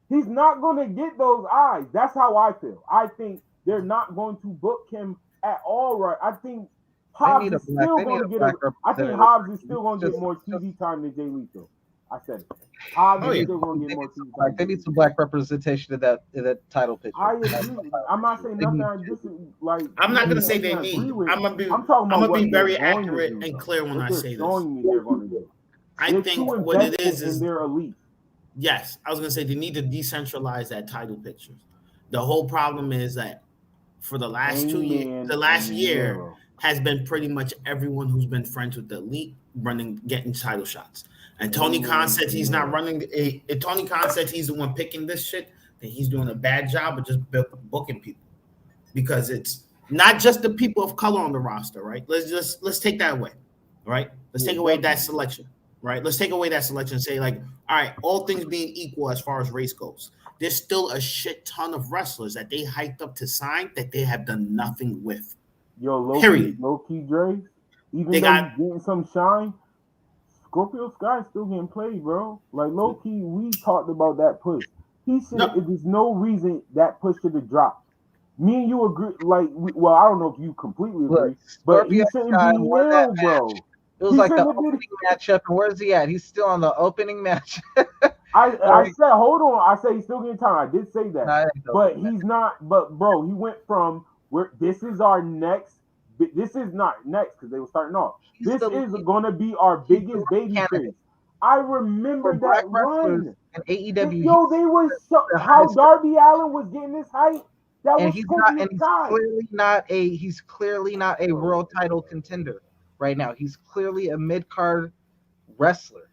He's not going to get those eyes. That's how I feel. I think they're not going to book him at all right. I think Hobbs is still going to get Hobbs is still going to get more TV time than Jay Lethal. I said it. Hobbs is still going to get more TV time. They need some black representation in that title picture. I agree. I'm not saying nothing. I'm not going to say they need. I'm gonna be very accurate and clear when I say this. I think what it is they're elite. Yes, I was going to say they need to decentralize that title picture. The whole problem is that for the last 2 years, the last year has been pretty much everyone who's been friends with the elite getting title shots. And Tony Khan said he's not running. If Tony Khan said he's the one picking this shit, then he's doing a bad job of just booking people, because it's not just the people of color on the roster, right? Let's take that away, right? Let's take away that selection. Right, let's take away that selection and say, like, all right, all things being equal as far as race goes, there's still a shit ton of wrestlers that they hyped up to sign that they have done nothing with. Yo, low-key Dre, even though he's getting some shine, Scorpio Sky's still getting played, bro. Like, low-key, we talked about that push. There's no reason that push should have dropped. Me and you agree, like, I don't know if you completely agree, but he shouldn't be ill, bro. It was like the opening matchup, and where's he at? He's still on the opening match. I said, hold on. I said he's still getting time. I did say that, but he's not. But bro, he went from where this is our next. This is not next because they were starting off. This is going to be our biggest baby face. I remember that run. And AEW. Yo, they were how Darby Allin was getting this hype. That was he's clearly not a world title contender. Right now, he's clearly a mid-card wrestler,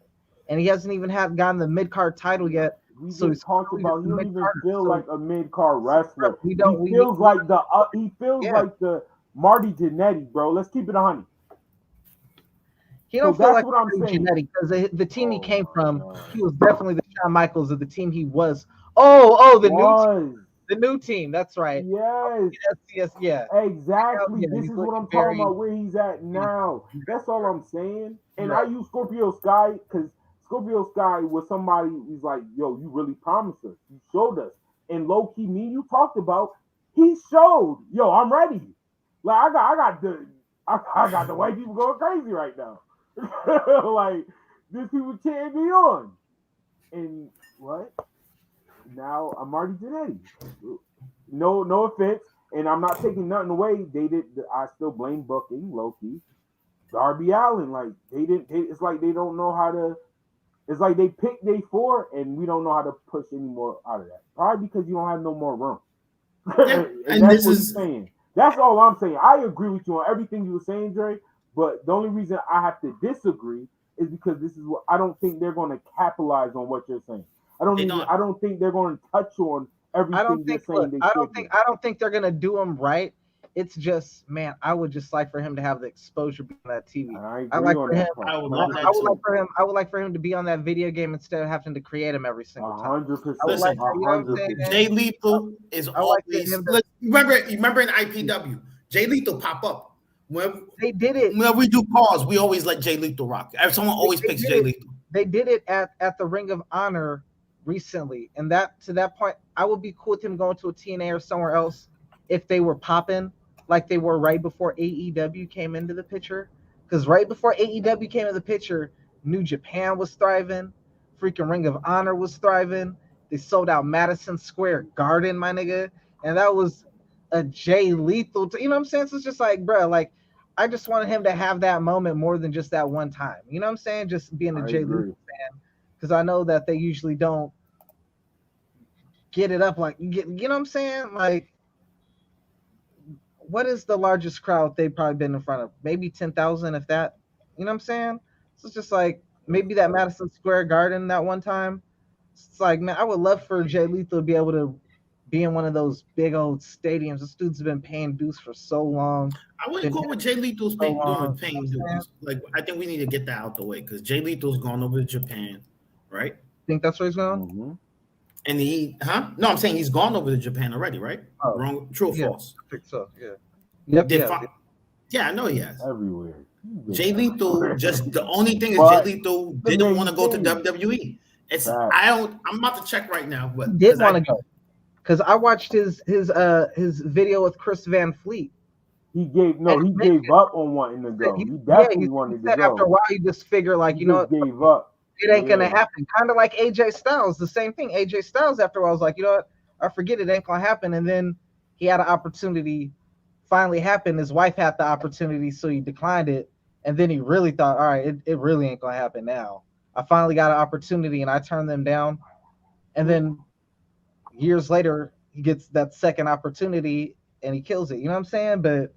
and he hasn't even gotten the mid-card title yet. So he's talking about he don't even feel like a mid-card wrestler. He feels like the Marty Jannetty, bro. Let's keep it 100. He don't feel like Marty Jannetty because the team he came from, he was definitely the Shawn Michaels of the team he was. The new team, that's right. Yes. Yeah. Exactly. This is what I'm talking about, where he's at now. That's all I'm saying. And I use Scorpio Sky because Scorpio Sky was somebody who's like, yo, you really promised us. You showed us. And low-key, me you talked about, he showed, yo, I'm ready. Like, I got the white people going crazy right now. Like, these people cheering me on. And what? Now I'm Marty Jannetty. No offense, and I'm not taking nothing away. I still blame booking, low-key. Darby Allin, like it's like they don't know how to. It's like they picked day 4, and we don't know how to push any more out of that. Probably because you don't have no more room. Yeah, and that's what he's saying. That's all I'm saying. I agree with you on everything you were saying, Dre. But the only reason I have to disagree is because this is what I don't think they're going to capitalize on what you're saying. I don't think they're going to touch on everything you're saying. I don't think they're gonna do him right. It's just, man, I would just like for him to have the exposure on that TV. I like for him. I would like for him to be on that video game instead of having to create him every single time. 100%. Listen, 100%. Jay Lethal is always. Remember in IPW, Jay Lethal pop up. When they did it, when we do pause, we always let Jay Lethal rock. Someone always picks Jay Lethal. They did it at the Ring of Honor recently, and to that point, I would be cool with him going to a TNA or somewhere else if they were popping like they were right before AEW came into the picture. Because right before AEW came into the picture, New Japan was thriving, freaking Ring of Honor was thriving. They sold out Madison Square Garden, my nigga, and that was a Jay Lethal. You know what I'm saying? So it's just like, bro, like I just wanted him to have that moment more than just that one time. You know what I'm saying? Just being a Jay Lethal fan. Because I know that they usually don't get it up like you know what I'm saying? Like, what is the largest crowd they've probably been in front of? Maybe 10,000, if that. You know what I'm saying? So it's just like maybe that Madison Square Garden that one time. It's like, man, I would love for Jay Lethal to be able to be in one of those big old stadiums. This dude's been paying dues for so long. I wouldn't go with Jay Lethal's paying dues. Like, I think we need to get that out the way because Jay Lethal's gone over to Japan, right? Think that's where he's going? Mm-hmm. And No, I'm saying he's gone over to Japan already, right? Oh, Wrong, true or false? I think so, yeah. Yeah, I know he has. Everywhere. Jay Lethal, just the only thing is Jay Lethal didn't want to go to WWE. I'm about to check right now, but he did want to go. Because I watched his video with Chris Van Fleet. He gave up on wanting to go. He definitely wanted to go. After a while, he just figured like, you know what? Gave up. It ain't gonna happen. Kind of like AJ Styles, the same thing. AJ Styles, after a while, was like, you know what? I forget it ain't gonna happen. And then he had an opportunity finally happen. His wife had the opportunity, so he declined it. And then he really thought, all right, it really ain't gonna happen now. I finally got an opportunity and I turned them down. And then years later, he gets that second opportunity and he kills it. You know what I'm saying? But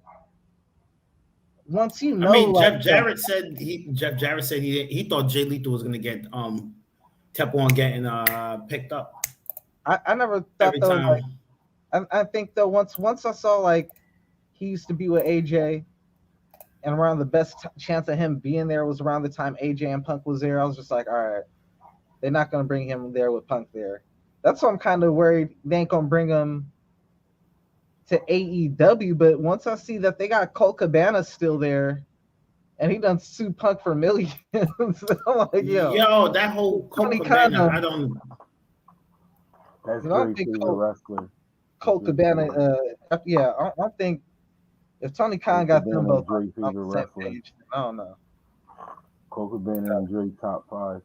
once you know, I mean, Jeff Jarrett said he thought Jay Lethal was gonna get kept on getting picked up. I never thought though. Like, I think though once I saw like he used to be with AJ, and around the best chance of him being there was around the time AJ and Punk was there. I was just like, all right, they're not gonna bring him there with Punk there. That's why I'm kind of worried they ain't gonna bring him to AEW. But once I see that they got Colt Cabana still there, and he done sued Punk for millions, I'm like, yo, that whole Colt Cabana, I don't. That's great favorite wrestler. Colt Cabana, I don't think if Tony Khan got them both on the same page, I don't know. Colt Cabana and Dre top 5.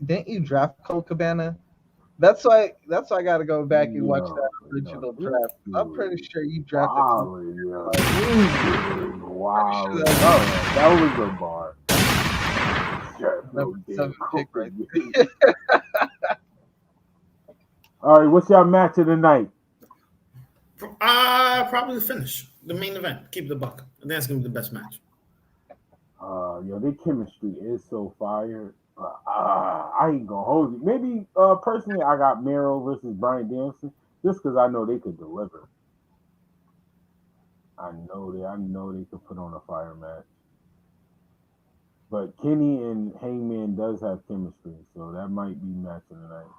Didn't you draft Colt Cabana? That's why I got to go back and watch that original draft. I'm pretty sure you drafted. Wow, that was a bar. All right, what's your match of the night? Probably the finish, the main event. Keep the buck. I think that's gonna be the best match. Their chemistry is so fire. I ain't gonna hold you. Maybe personally, I got Mero versus Bryan Danielson just because I know they could deliver. I know they could put on a fire match. But Kenny and Hangman does have chemistry, so that might be match of the night.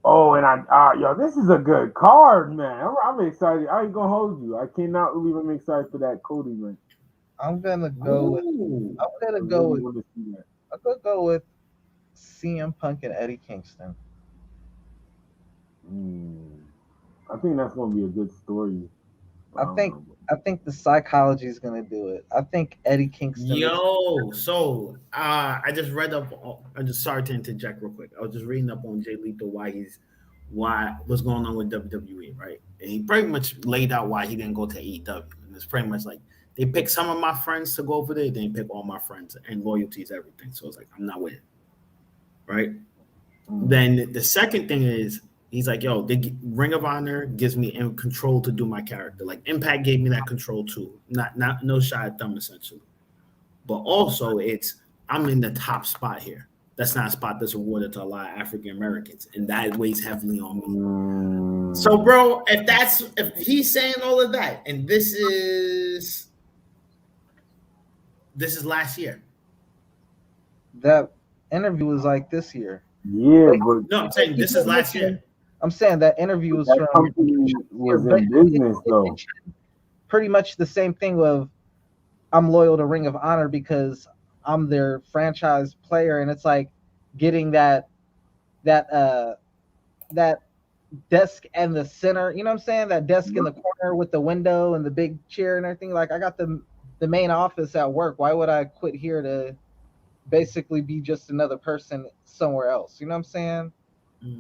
Oh, and this is a good card, man. I'm excited. I ain't gonna hold you. I cannot believe I'm excited for that Cody match. I'm gonna go with CM Punk and Eddie Kingston. I think that's gonna be a good story. I think the psychology is gonna do it. I think Eddie Kingston. I just read up. I'm just sorry to interject real quick. I was just reading up on Jay Lethal what's going on with WWE, right? And he pretty much laid out why he didn't go to AEW, and it's pretty much like they picked some of my friends to go over there. They didn't pick all my friends, and loyalty is everything. So it's like I'm not with it, right? Then the second thing is he's like, yo, the Ring of Honor gives me control to do my character. Like Impact gave me that control too. Not no shot at them essentially. But also I'm in the top spot here. That's not a spot that's awarded to a lot of African Americans, and that weighs heavily on me. So, bro, if he's saying all of that, and this is last year. That interview was like this year. Yeah, but no, I'm saying this is last year. I'm saying that interview was that from company was in business though. Pretty much the same thing of I'm loyal to Ring of Honor because I'm their franchise player, and it's like getting that desk and the center, you know what I'm saying? That desk in the corner with the window and the big chair and everything. Like I got the main office at work. Why would I quit here to basically be just another person somewhere else? You know what I'm saying?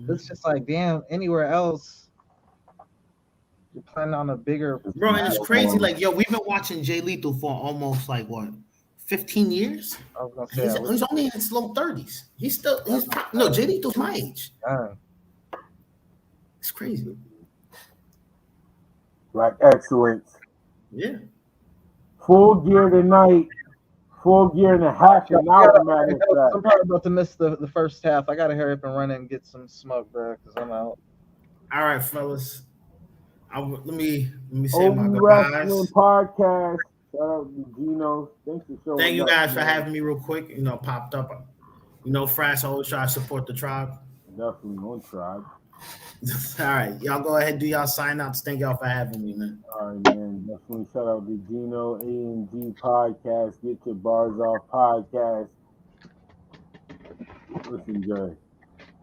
It's just like, damn, anywhere else you're planning on a bigger bro, and it's crazy. Like, yo, we've been watching Jay Lethal for almost like what 15 years. I was gonna say, he's only in his low 30s. Jay Lethal's my age. It's crazy. Like excellence. Yeah. Full Gear tonight. Full Gear and a half an hour. I'm probably about to miss the first half. I gotta hurry up and run in and get some smoke, bro, because I'm out. All right, fellas. Let me say my WRASSLIN goodbyes. Podcast. Shout out to Gino. Thanks for showing up. Thank you guys for having me real quick. Popped up. Frass always try to support the tribe. Definitely on tribe. All right, y'all go ahead, do y'all sign outs. Thank y'all for having me, man. All right, man. Definitely shout out to Gino, A&G Podcast, Get Your Bars Off Podcast. Listen, Jay.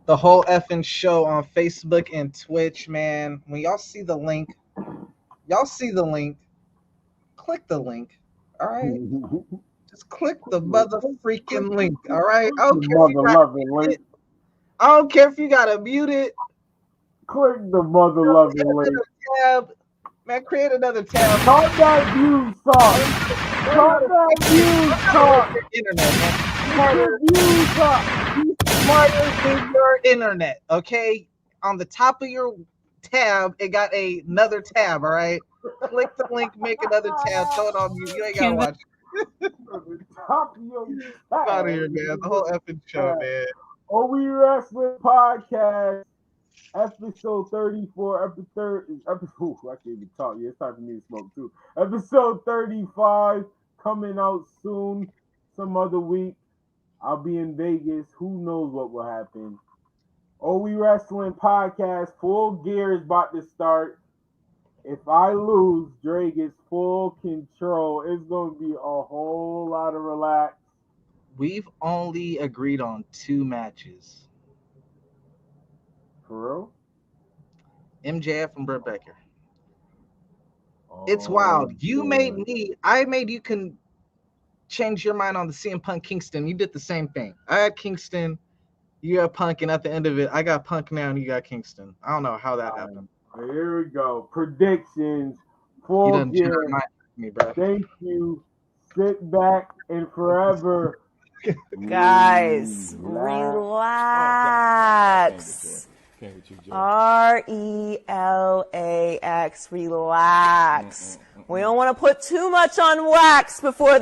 The whole effing show on Facebook and Twitch, man. When y'all see the link, click the link. All right, just click the mother freaking link. All right, I don't care if you gotta mute it. Click the mother loving link. Tab. Man, create another tab. Talk that views talk. Talk that views talk. Internet, man. Be smarter than your internet, okay? On the top of your tab, it got another tab, all right? Click the link, make another tab, throw it on you. You ain't gotta watch it. Top of your tab. Out of here, man. The whole effing show, man. WRASSLIN Podcast. Episode 34, episode I can't even talk. Yeah, it's time for me to smoke too. Episode 35 coming out soon, some other week. I'll be in Vegas. Who knows what will happen? WRASSLIN Podcast, Full Gear is about to start. If I lose, Dre gets full control. It's going to be a whole lot of relax. We've only agreed on 2 matches. For real? MJF and Britt Baker. It's wild. I made you can change your mind on the CM Punk Kingston. You did the same thing. I had Kingston, you had Punk, and at the end of it, I got Punk now and you got Kingston. I don't know how that happened. Here we go. Predictions. Full Gear. Me, bro. Thank you. Sit back and forever. Guys, relax. RELAX, relax. We don't want to put too much on wax before